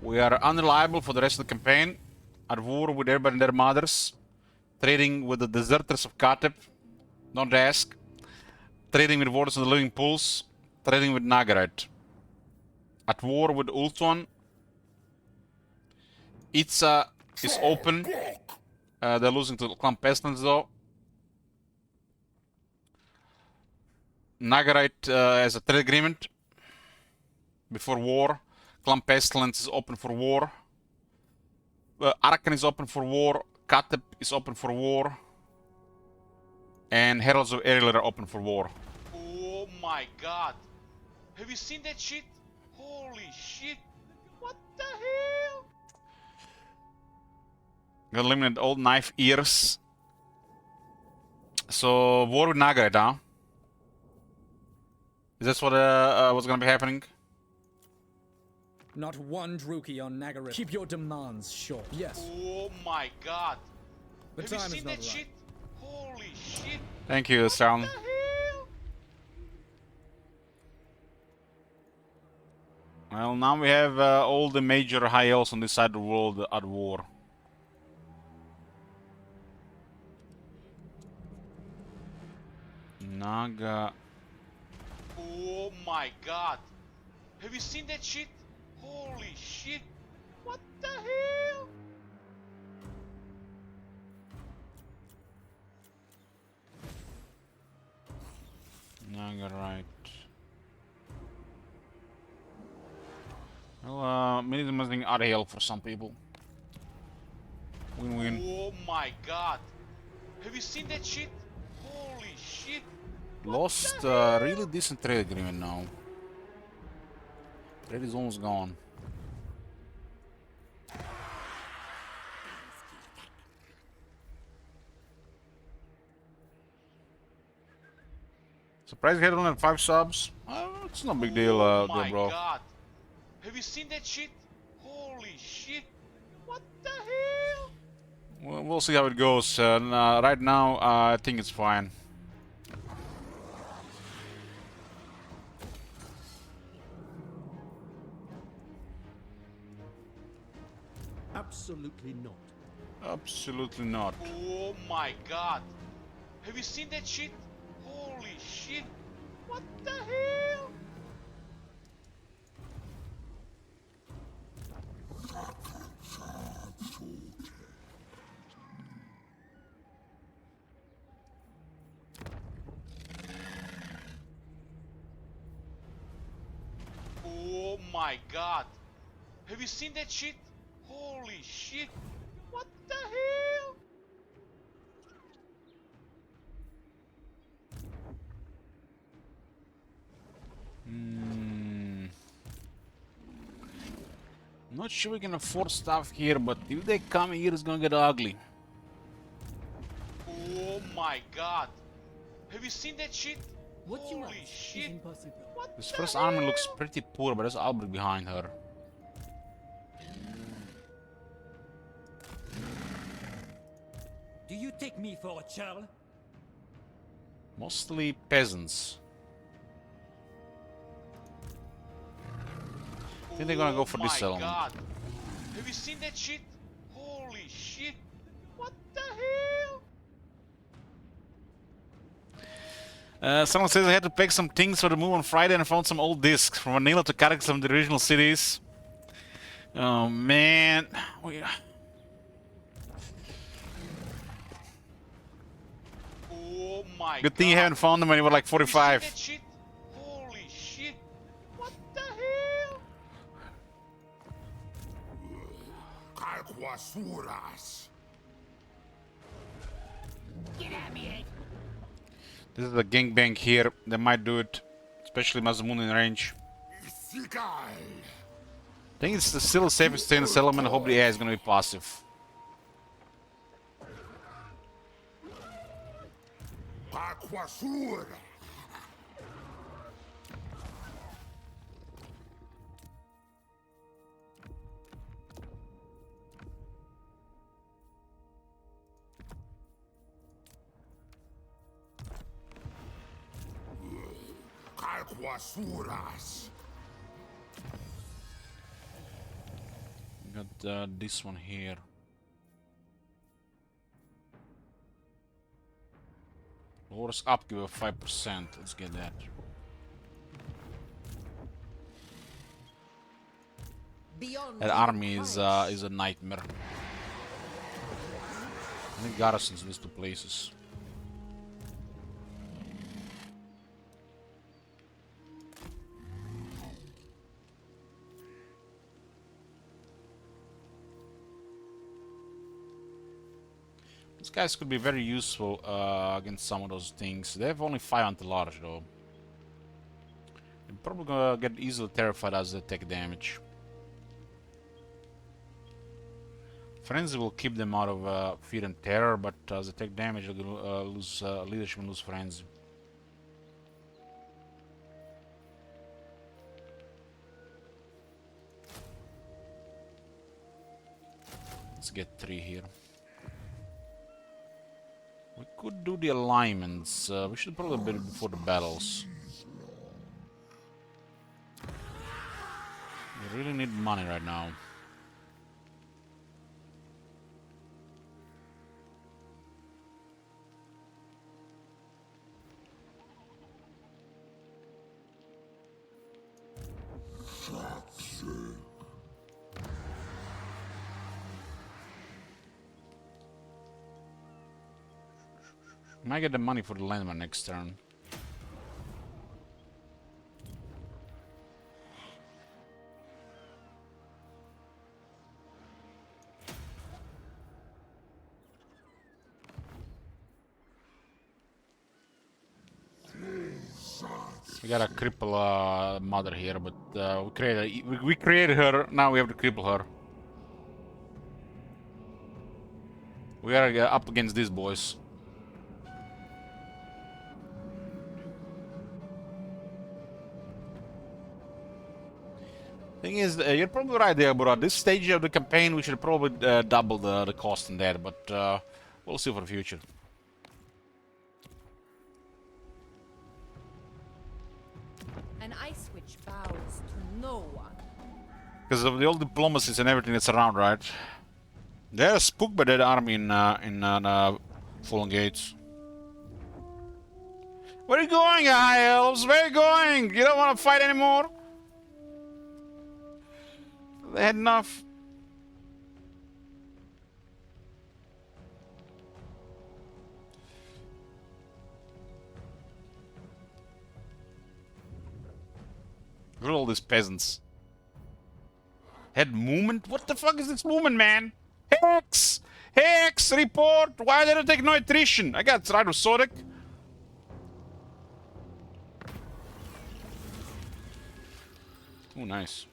We are unreliable for the rest of the campaign. At war with everybody and their mothers. Trading with the deserters of Katep. Don't ask. Trading with Wardens of the Living Pools. Trading with Nagarite. At war with Ultuan. Itza is open. They're losing to Clan Pestilence though. Nagarite has a trade agreement before war. Clan Pestilence is open for war. Arakan is open for war. Katep is open for war. And Heralds of Ariel are open for war. Oh my god. Have you seen that shit? Holy shit. What the hell? Gonna eliminate old knife ears. So, war with Nagarite, huh? Is this what's gonna be happening? Not one Druki on Nagarit. Keep your demands short. Yes. Oh my god. The Have you time seen is not that right. shit? Holy shit. Thank you, Sound. What the hell? Well, now we have all the major high elves on this side of the world at war. Naga. Oh my god. Have you seen that shit? Holy shit. What the hell? Naga, right. Well, minimizing are help for some people. Win-win. Oh my god. Have you seen that shit? Holy shit. Lost really decent trade agreement now. Trade is almost gone. Surprised we had only 5 subs. It's no big deal, Oh there, my bro. god. Have you seen that shit? Holy shit. What the hell? Well, we'll see how it goes. Right now, I think it's fine. Absolutely not. Absolutely not. Oh my god. Have you seen that shit? Holy shit. What the hell? Oh my god. Have you seen that shit? Holy shit. What the hell? Not sure we can afford stuff here, but if they come here, it's gonna get ugly. Oh my god. Have you seen that shit? What you want Holy is shit. impossible. What This the first hell? army looks pretty poor, but there's Albrecht behind her. Do you take me for a child? Mostly peasants. I think they're gonna go for this my settlement. god. Have you seen that shit? Holy shit. What the hell? Someone says I had to pack some things for the move on Friday and I found some old discs from Manila to characters from the original cities. Oh man. Oh my Good thing you haven't found them when you were like Have you seen 45. that shit? Holy shit. What the hell? Calquasuras. This is a gangbang here. They might do it, especially Mazamun in range. I think it's still the safest stay in this element. I hope the AI is going to be passive. Got this one here. Lowers upkeep of 5%. Let's get that. That army is a nightmare. I think garrisons these two places. These guys could be very useful against some of those things. They have only 5 anti-large though. They're probably gonna get easily terrified as they take damage. Frenzy will keep them out of fear and terror, but as they take damage, they'll lose leadership and lose frenzy. Let's get 3 here. We could do the alignments. We should probably do it before the battles. We really need money right now. Might get the money for the landman next turn. We got a cripple mother here, but we created her. Now we have to cripple her. We gotta get up against these boys. Thing is, you're probably right there, bro. At this stage of the campaign, we should probably double the cost in that, but we'll see for the future. An ice witch bows to no one. Because of the old diplomacies and everything that's around, right? They're spooked by that army in Fallen Gates. Where are you going, high elves? Where are you going? You don't want to fight anymore? They had enough. Look at all these peasants. Head movement? What the fuck is this movement, man? Hex! Hex! Report! Why did I take no attrition? I got tried with Sodic. Oh, nice.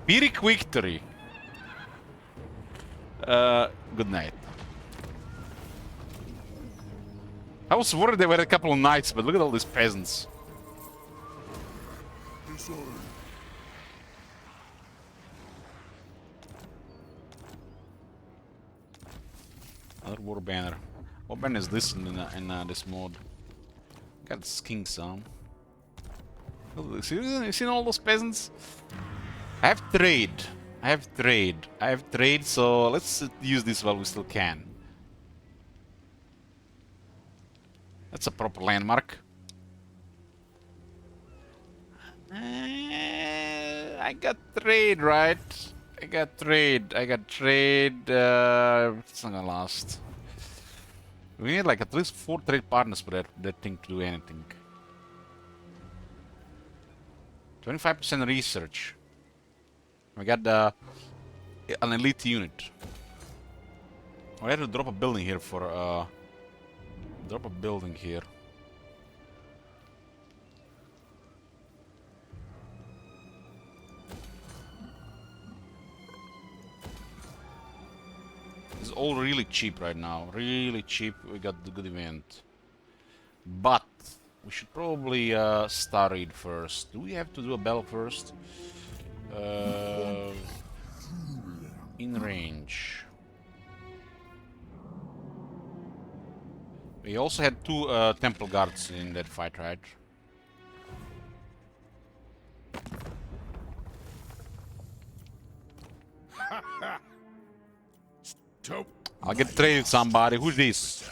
Pyrrhic victory. Good night. I was worried there were a couple of knights, but look at all these peasants. Another war banner. What banner is this in this mode? Got this king some. You seen all those peasants? I have trade, so let's use this while we still can. That's a proper landmark. I got trade, right? I got trade. It's not gonna last. We need like at least 4 trade partners for that thing to do anything. 25% research. We got an elite unit. We had to drop a building here for drop a building here. It's all really cheap right now. Really cheap. We got the good event. But we should probably star raid first. Do we have to do a battle first? In range. We also had 2 temple guards in that fight, right? I'll get traded with somebody. Who's this?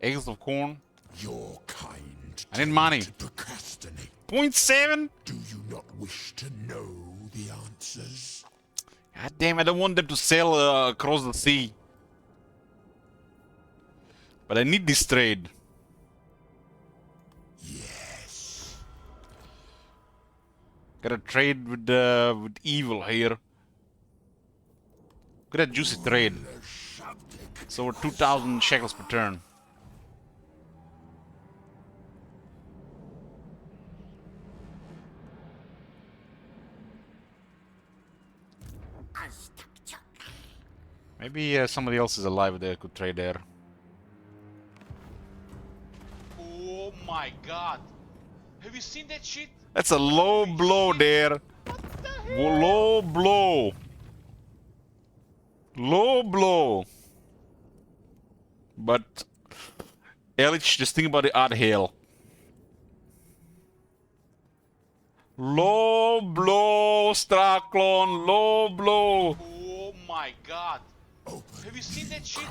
Eggs of corn? Your kind. I need money. Procrastinate. 0.7? Do you not wish to know the answers? God damn, I don't want them to sail across the sea. But I need this trade. Yes. Gotta trade with evil here. Look at that juicy trade. It's over 2,000 shekels per turn. Maybe somebody else is alive that could trade there. Oh my god. Have you seen that shit? That's a low blow there. Low blow. Low blow. But Elich, just think about the odd hail. Low blow, Straklon, low blow. Oh my god. Have you seen that shit?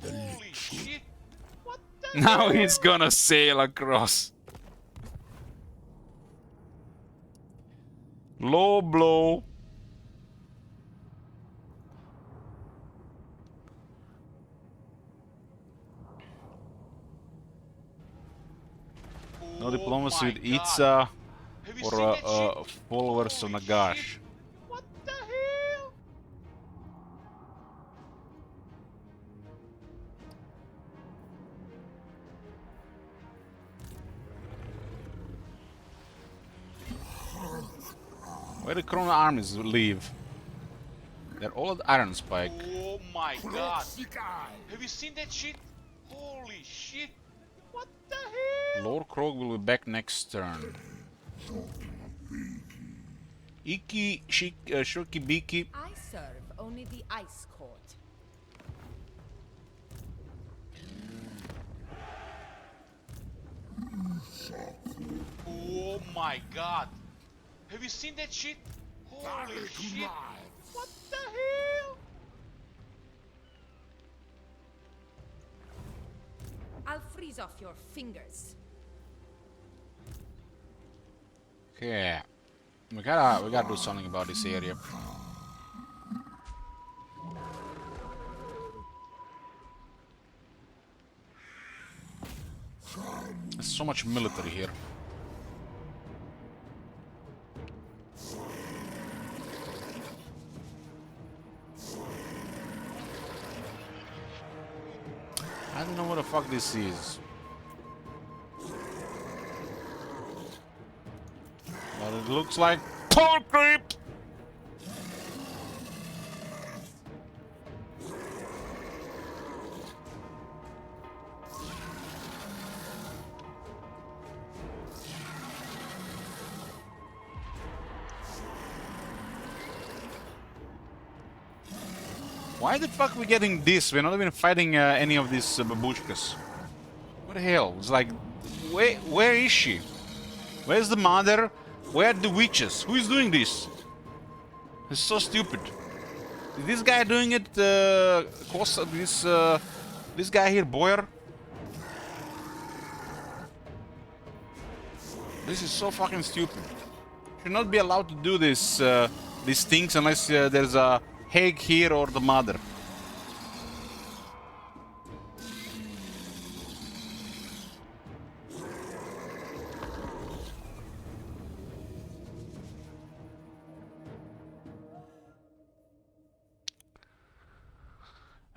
Holy shit. What the Now hell? he's gonna sail across. Low blow. No diplomacy with Itza or followers of Nagash. What the hell? Where the Corona armies leave? They're all at Iron Spike. Oh my god. Have you seen that shit? Holy shit. What the hell? Lord Krog will be back next turn. Iki, Shoki Biki. I serve only the Ice Court. Oh my god. Have you seen that shit? Holy shit. What the hell? I'll freeze off your fingers. Okay. We gotta do something about this area. There's so much military here. I don't know what the fuck this is. But it looks like pole creep! Why the fuck are we getting this? We're not even fighting any of these babushkas. What the hell? It's like, where is she? Where's the mother? Where are the witches? Who is doing this? It's so stupid. Is this guy doing it? This guy here, Boyer? This is so fucking stupid. Should not be allowed to do this, these things unless there's a Hague here or the mother.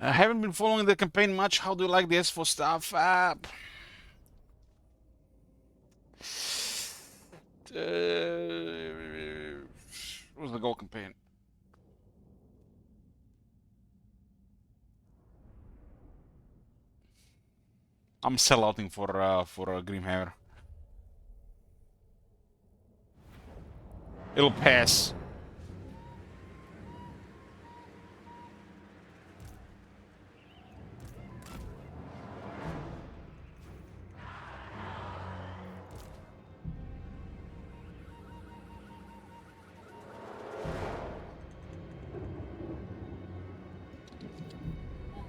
I haven't been following the campaign much. How do you like the SFO stuff? What's the goal campaign? I'm sellouting for Grimhammer. It'll pass.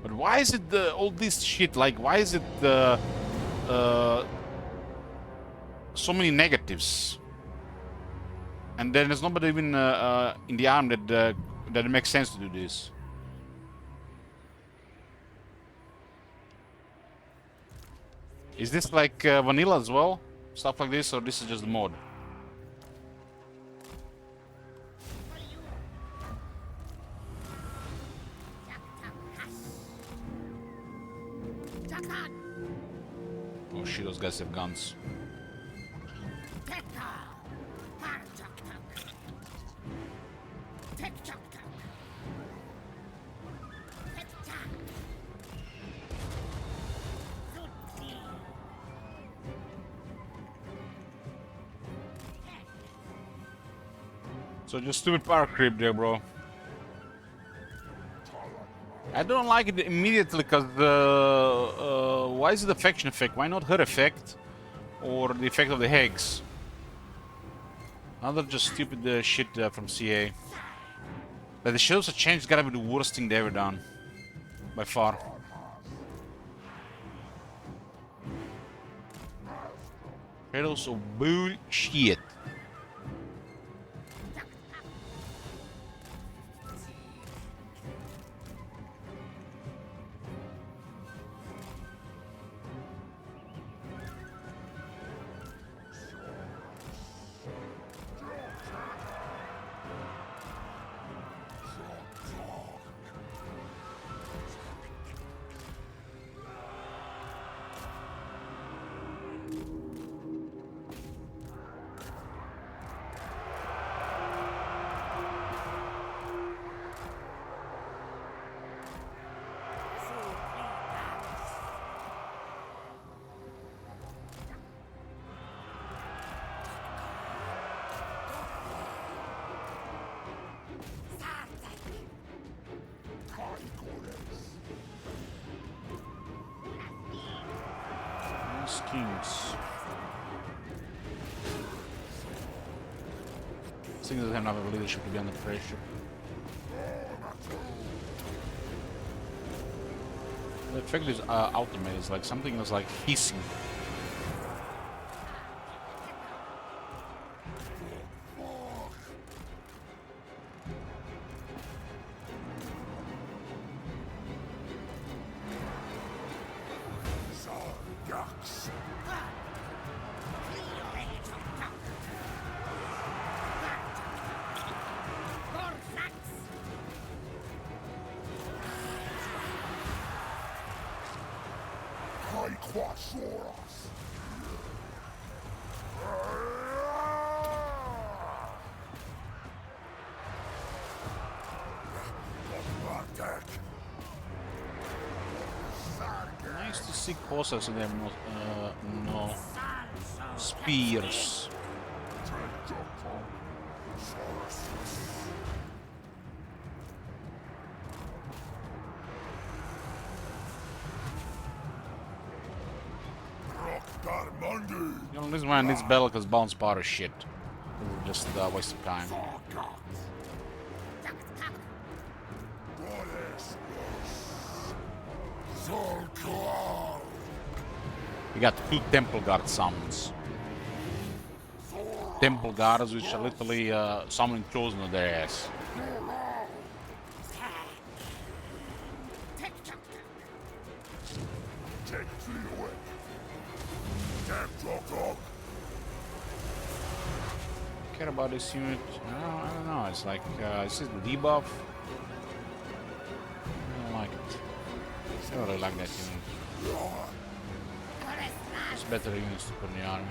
But why is it all this shit? Like, why is it so many negatives? And then there's nobody even in the arm that it makes sense to do this. Is this like vanilla as well? Stuff like this, or this is just the mod? Oh shit, those guys have guns. So just stupid power creep there, bro. I don't like it immediately because why is it the faction effect? Why not her effect or the effect of the Hex? Another just stupid shit from CA. But the Shadows of Change gotta be the worst thing they ever done, by far. Shadows of bullshit. Kings. This thing doesn't have enough leadership to be under pressure. The effect is ultimate. It's like something that's like hissing. Nice to see Cossacks and they have no spears. You know, this man needs battle because bounce power is shit. Just a waste of time. We got 2 Temple Guard summons. Temple Guards, which are literally summoning chosen on their ass. Care about this unit? I don't know. It's like is it debuff? I don't like it. I really like that unit. It's better units to put in the army.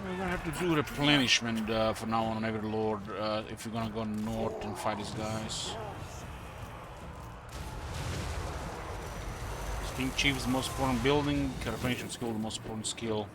We're gonna have to do replenishment for now on every lord if we're gonna go north and fight these guys. King Chief is the most important building, replenishment skill the most important skill.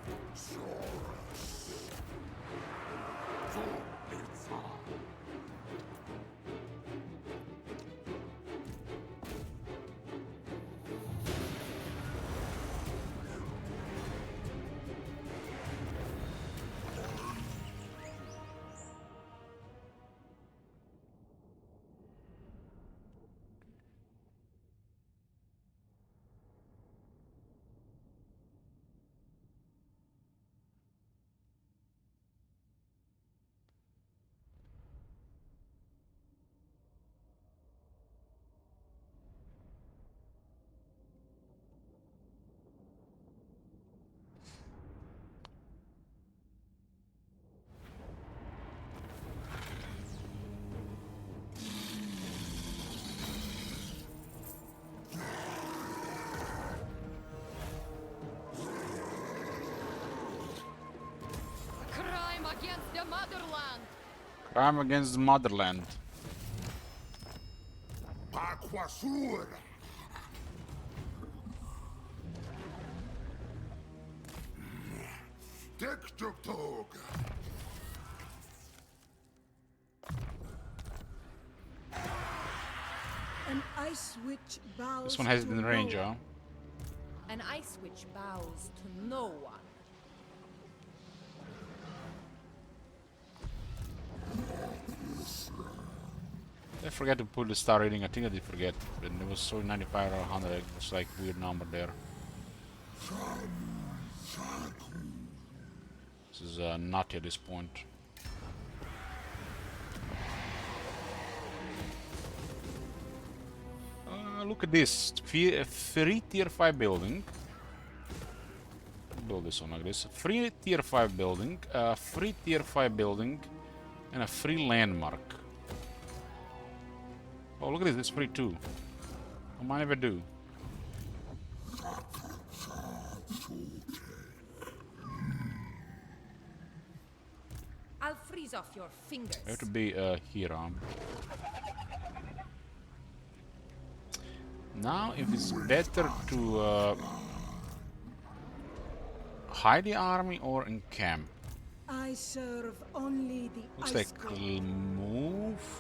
Crime against the motherland. Crime against the motherland. Aquasur. Tektoktog. An ice witch bows. This one has it to in no range, one. huh? An ice witch bows to no one. I forgot to put the star rating. I think I did forget. And it was so 95 or 100. It was like weird number there. This is nutty at this point. Look at this. Free tier 5 building. Build this one like this. Free tier 5 building. Free tier 5 building. And a free landmark. Oh, look at this. It's free too. I might never do. I'll freeze off your fingers. I have to be here. Now, if it's better to hide the army or encamp. I serve only the Looks ice like god. move,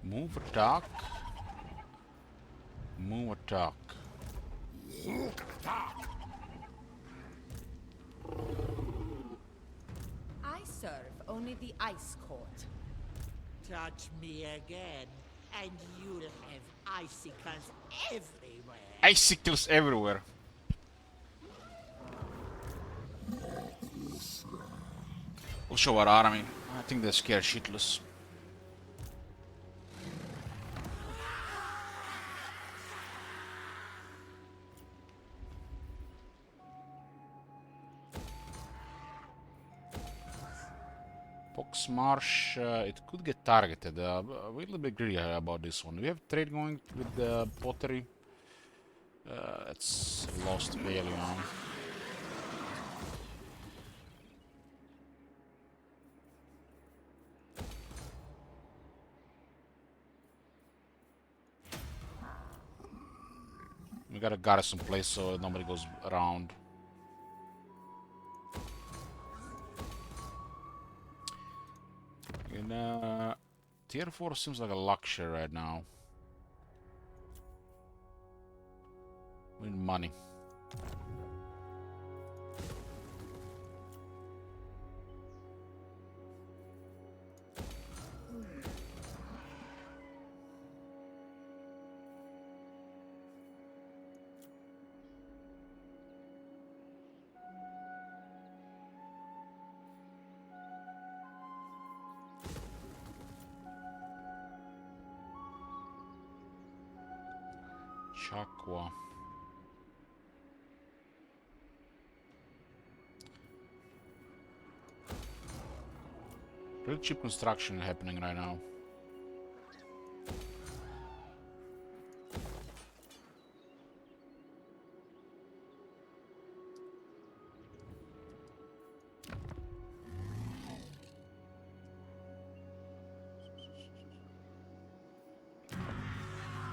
move, attack, move, attack. I serve only the ice court. Touch me again, and you'll have icicles everywhere. Icicles everywhere. We'll show our army. I think they're scared shitless. Marsh, it could get targeted. We're a little bit greedy about this one. We have trade going with the pottery. It's lost value now. We got a garrison place so nobody goes around. And tier 4 seems like a luxury right now. We need money. Chakwa. Real cheap construction happening right now.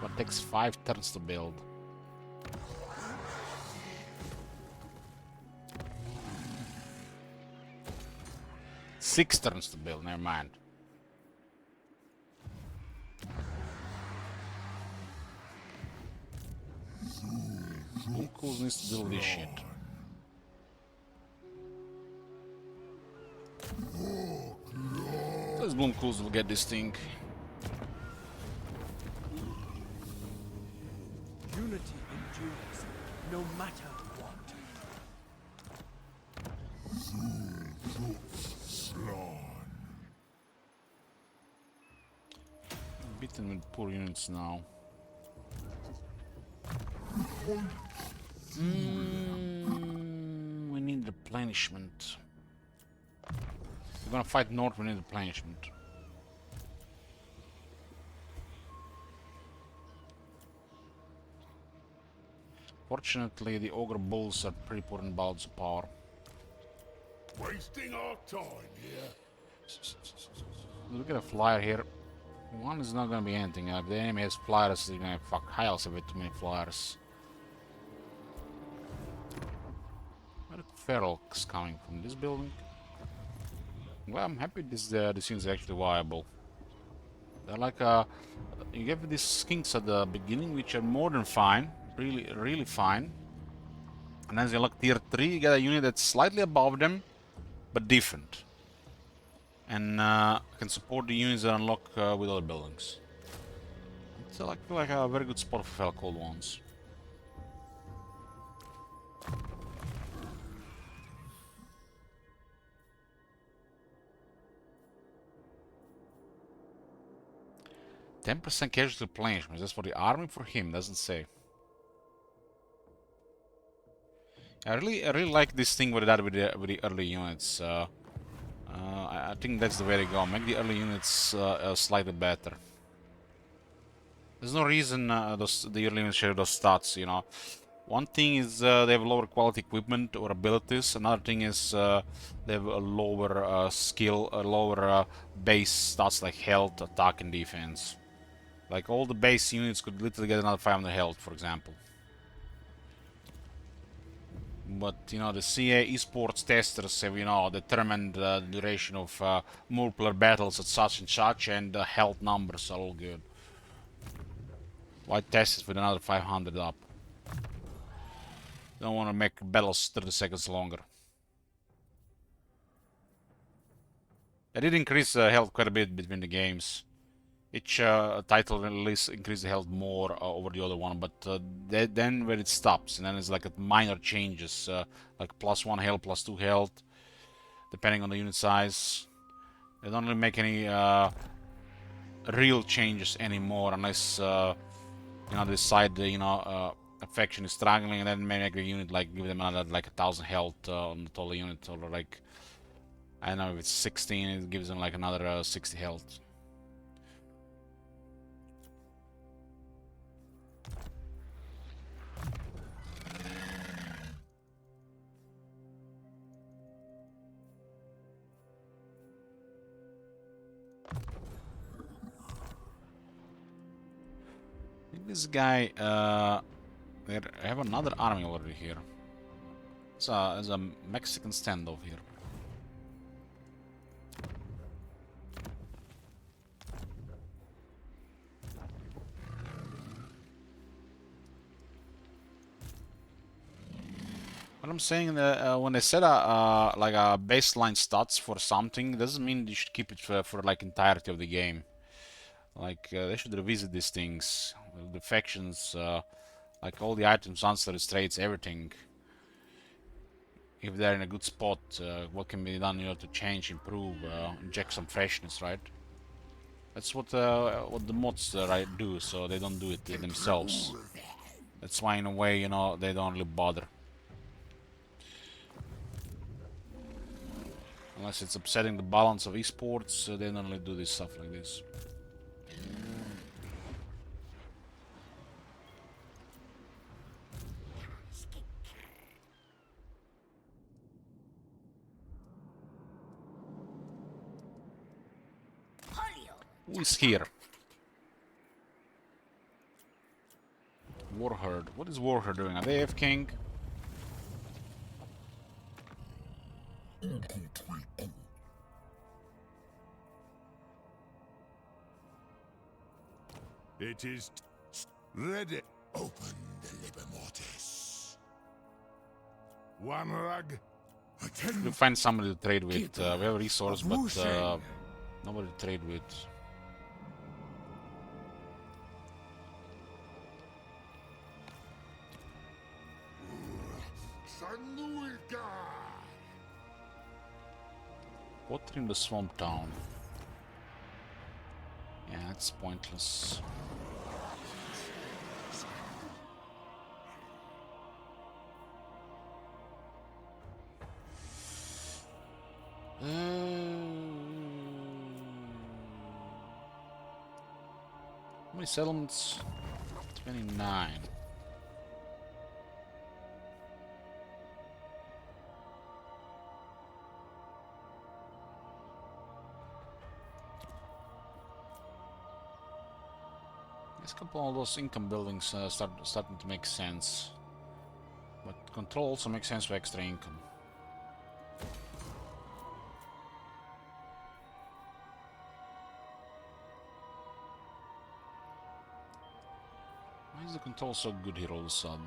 But takes 5 turns to build. Six turns to build, never mind. Uncles needs to do this shit. Those Bloomcools will get this thing. Unity endures, no matter what. Beaten with poor units now. We need replenishment. We're gonna fight north, we need replenishment. Fortunately, the ogre bulls are pretty poor in balance of power. Wasting our time here. Look at a flyer here. One is not gonna be anything. If the enemy has flyers, they're gonna fuck hiles a bit too many flyers. Where are ferals coming from? This building? Well, I'm happy this unit is actually viable. They're like you get these skinks at the beginning, which are more than fine, really fine. And as you look tier 3, you get a unit that's slightly above them, but different. And can support the units that unlock with other buildings. It's like a very good spot for Fel Cold ones. %10 casualty replenishment. That's for the army, for him, doesn't say. I really like this thing with that with the early units. I think that's the way to go. Make the early units slightly better. There's no reason the early units share those stats, you know. One thing is they have lower quality equipment or abilities. Another thing is they have a lower skill, lower base stats like health, attack, and defense. Like all the base units could literally get another 500 health, for example. But, you know, the CA esports testers have, you know, determined the duration of multiple battles at such and such, and the health numbers are all good. Why test it with another 500 up? Don't want to make battles 30 seconds longer. I did increase health quite a bit between the games. Each title release increased the health more over the other one, but then when it stops, and then it's like a minor changes, like +1 health, +2 health, depending on the unit size. They don't really make any real changes anymore, unless you know, decide you know, a faction is struggling, and then make a unit like give them another like 1,000 health on the total unit, or like I don't know, if it's 16, it gives them like another 60 health. This guy, they have another army already here. It's a Mexican standoff here. What I'm saying, when they set a like a baseline stats for something, doesn't mean you should keep it for like entirety of the game. Like they should revisit these things, the factions, like all the items, ancillary traits, everything. If they're in a good spot, what can be done, you know, to change, improve, inject some freshness, right? That's what the mods right do, so they don't do it themselves. That's why, in a way, you know, they don't really bother. Unless it's upsetting the balance of esports, they don't really do this stuff like this. Who is here? Warherd. What is Warherd doing? Are they AFKing? It is ready. Open the liber mortis. One rug. We'll find somebody to trade with. We have a resource, but nobody to trade with. Watering the swamp town. Yeah, that's pointless. How many settlements? 29. There's a couple of those income buildings starting to make sense. But control also makes sense for extra income. Why is the control so good here all of a sudden?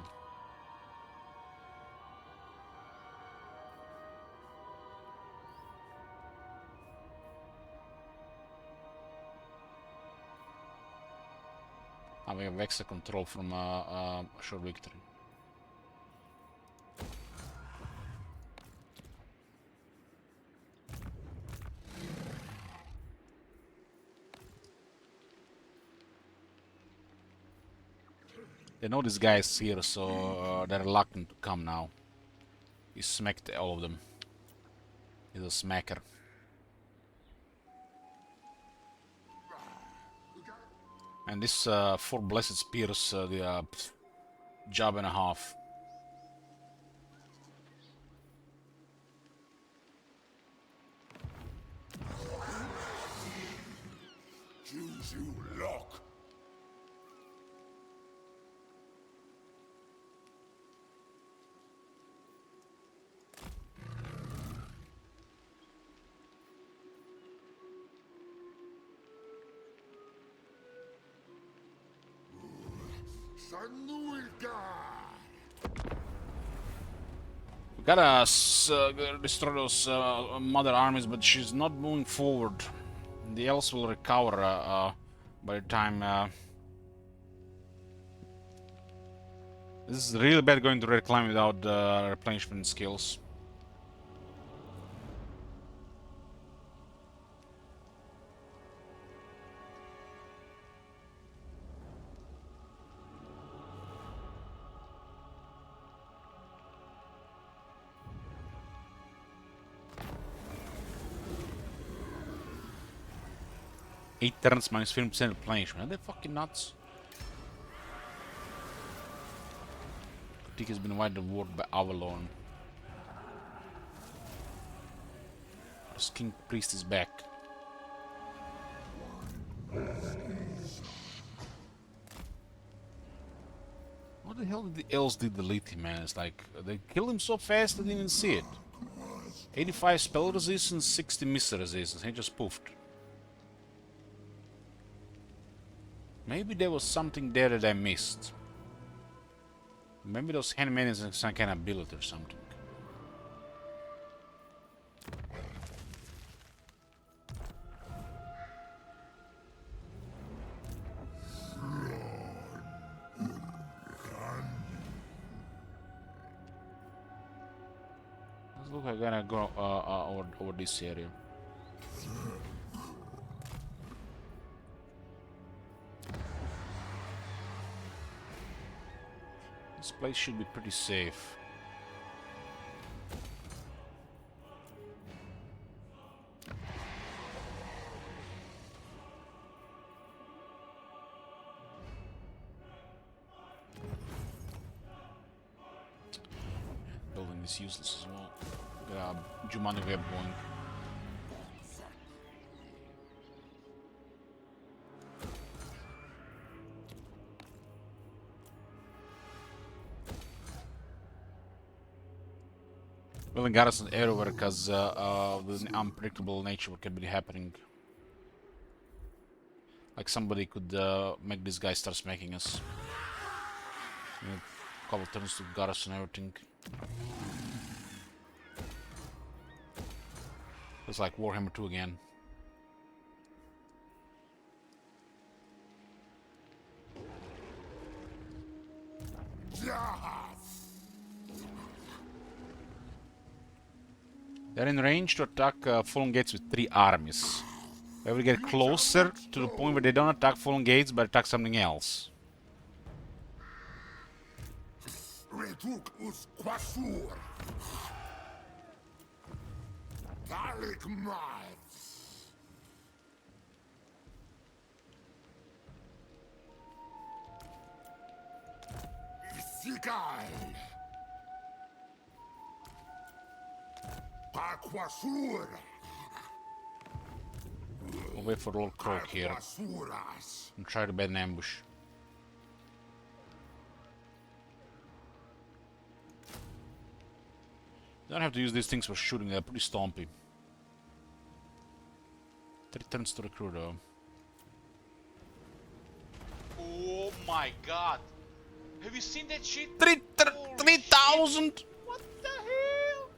We have extra control from a short victory. They know this guy is here, so they're reluctant to come now. He smacked all of them. He's a smacker. And this 4 blessed spears, the job and a half. Choose you lock. We gotta destroy those mother armies, but she's not moving forward. The elves will recover by the time. This is really bad going to red climb without replenishment skills. Eight turns minus 50% replenishment. Are they fucking nuts? Critique has been widely awarded by Avalon. This King Priest is back. What the hell did the elves did delete him, man? It's like they killed him so fast I didn't even see it. 85 spell resistance, 60 missile resistance. He just poofed. Maybe there was something there that I missed. Maybe those handmaidens have some kind of ability or something. Let's look, I gotta go over this area. This place should be pretty safe. Building is useless as well. Got a Jumani web going. Building garrison everywhere because of the unpredictable nature what can be happening. Like somebody could make this guy start smacking us. A couple turns to garrison everything. It's like Warhammer 2 again. They're in range to attack fallen gates with 3 armies. Whenever we get closer to the point where they don't attack fallen gates but attack something else. We'll wait for Lord Croak here and try to bed an ambush. Don't have to use these things for shooting, they're pretty stompy. 3 turns to recruit though. Oh my god! Have you seen that shit? 3,000! What the hell?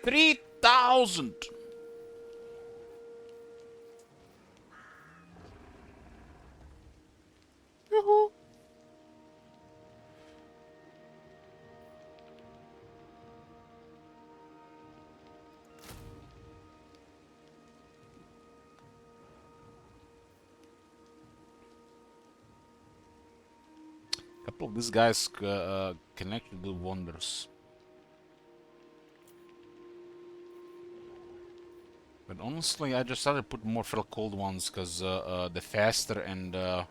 3,000! Yoo-hoo! Couple of these guys can actually do wonders. But honestly, I just started to put more fell cold ones because they're faster and there's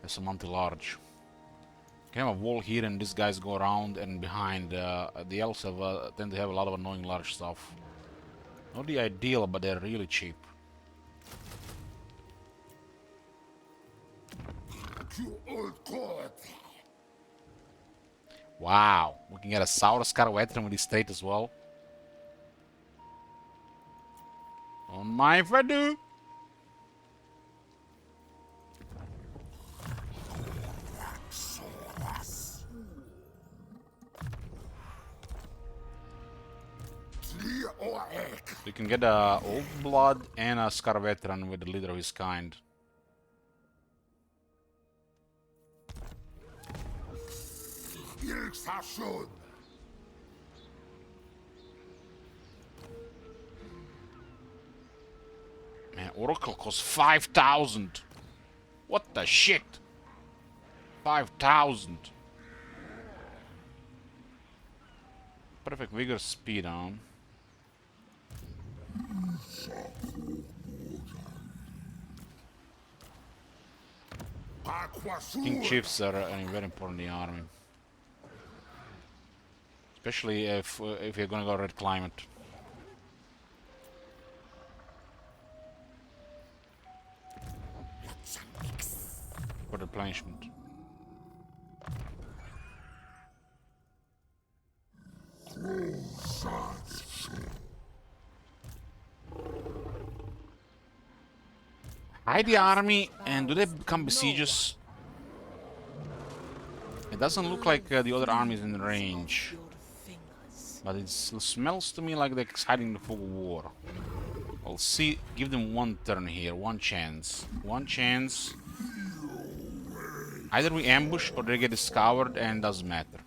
some anti-large. Can have a wall here and these guys go around and behind. The elves have, tend to have a lot of annoying large stuff. Not the ideal, but they're really cheap. Wow, we can get a Saurus veteran with this state as well. On my Fadu! We can get a Old Blood and a Scar veteran with the leader of his kind. Man, Oracle costs 5,000. What the shit? 5,000. Perfect vigor speed on. King Chiefs are very important in the army. Especially if you're gonna go red climate. For replenishment. Hide the army, and do they become besiegers? It doesn't look like the other armies in range. But it smells to me like they're hiding the fog of war. I'll see, give them one turn here, one chance. One chance. Either we ambush or they get discovered and doesn't matter.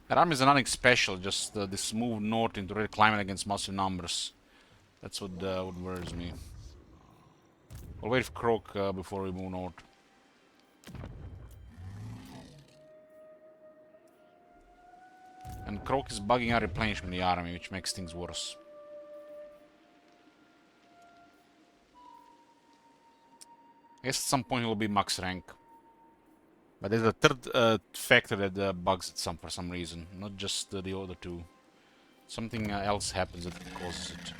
That army is nothing special, just this move north into red climate against massive numbers. That's what worries me. We'll wait for Croak before we move north. And Croak is bugging our replenishment in the army, which makes things worse. I guess at some point he will be max rank. But there's a third factor that bugs it for some reason, not just the other two. Something else happens that causes it.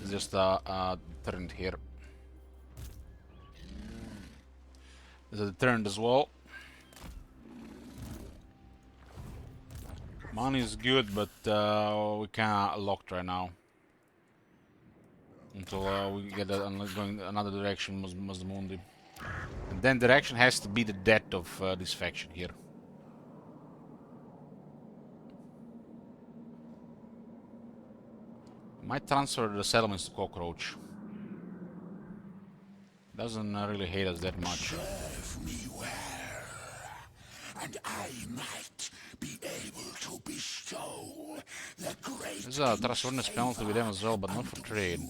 It's just a deterrent here. There's a deterrent as well. Money is good, but we kinda locked right now. Until we get going another direction, Mazdamundi. And then direction has to be the death of this faction here. Might transfer the settlements to Cockroach. Doesn't really hate us that much. Serve me well, and I might be able to bestow the great. There's a trustworthiness penalty with them as well, but not for trade.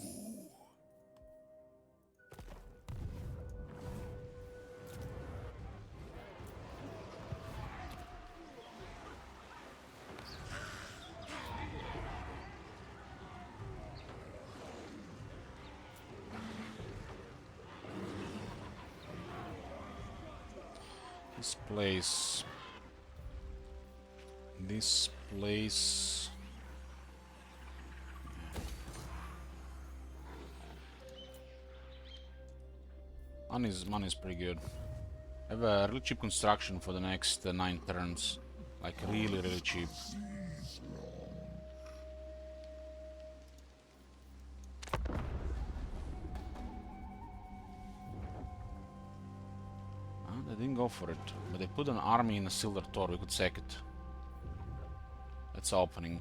This place. Money's pretty good. I have a really cheap construction for the next 9 turns. Like really cheap. They didn't go for it, but they put an army in a Silver Tor. We could sack it. That's opening.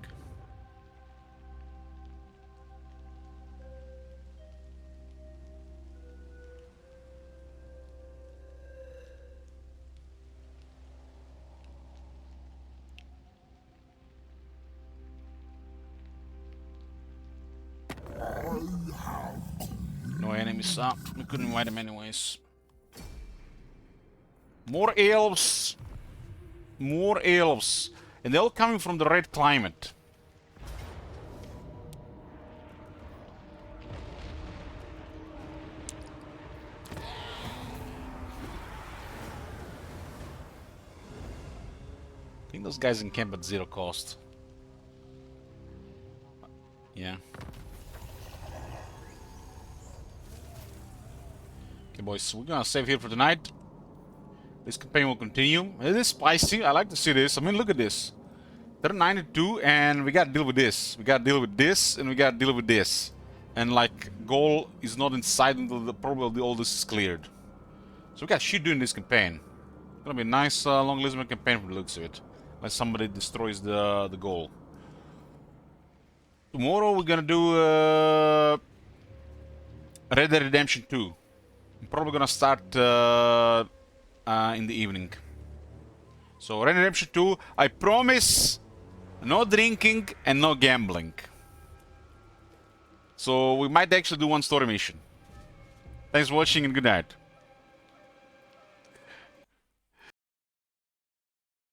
No enemies up. We couldn't invite them anyways. More elves. More elves. And they're all coming from the red climate. I think those guys in camp at 0 cost. Yeah. Okay, boys, we're gonna save here for tonight. This campaign will continue. It is spicy. I like to see this. I mean, look at this. They're 92, and we gotta deal with this. We gotta deal with this, and we gotta deal with this. And like, goal is not in sight until probably all this is cleared. So we got shit doing this campaign. It's gonna be a nice long Lisbon campaign from the looks of it. Unless somebody destroys the goal. Tomorrow we're gonna do Red Dead Redemption 2. I'm probably gonna start in the evening. So Red Dead Redemption 2, I promise no drinking and no gambling. So we might actually do one story mission. Thanks for watching and good night.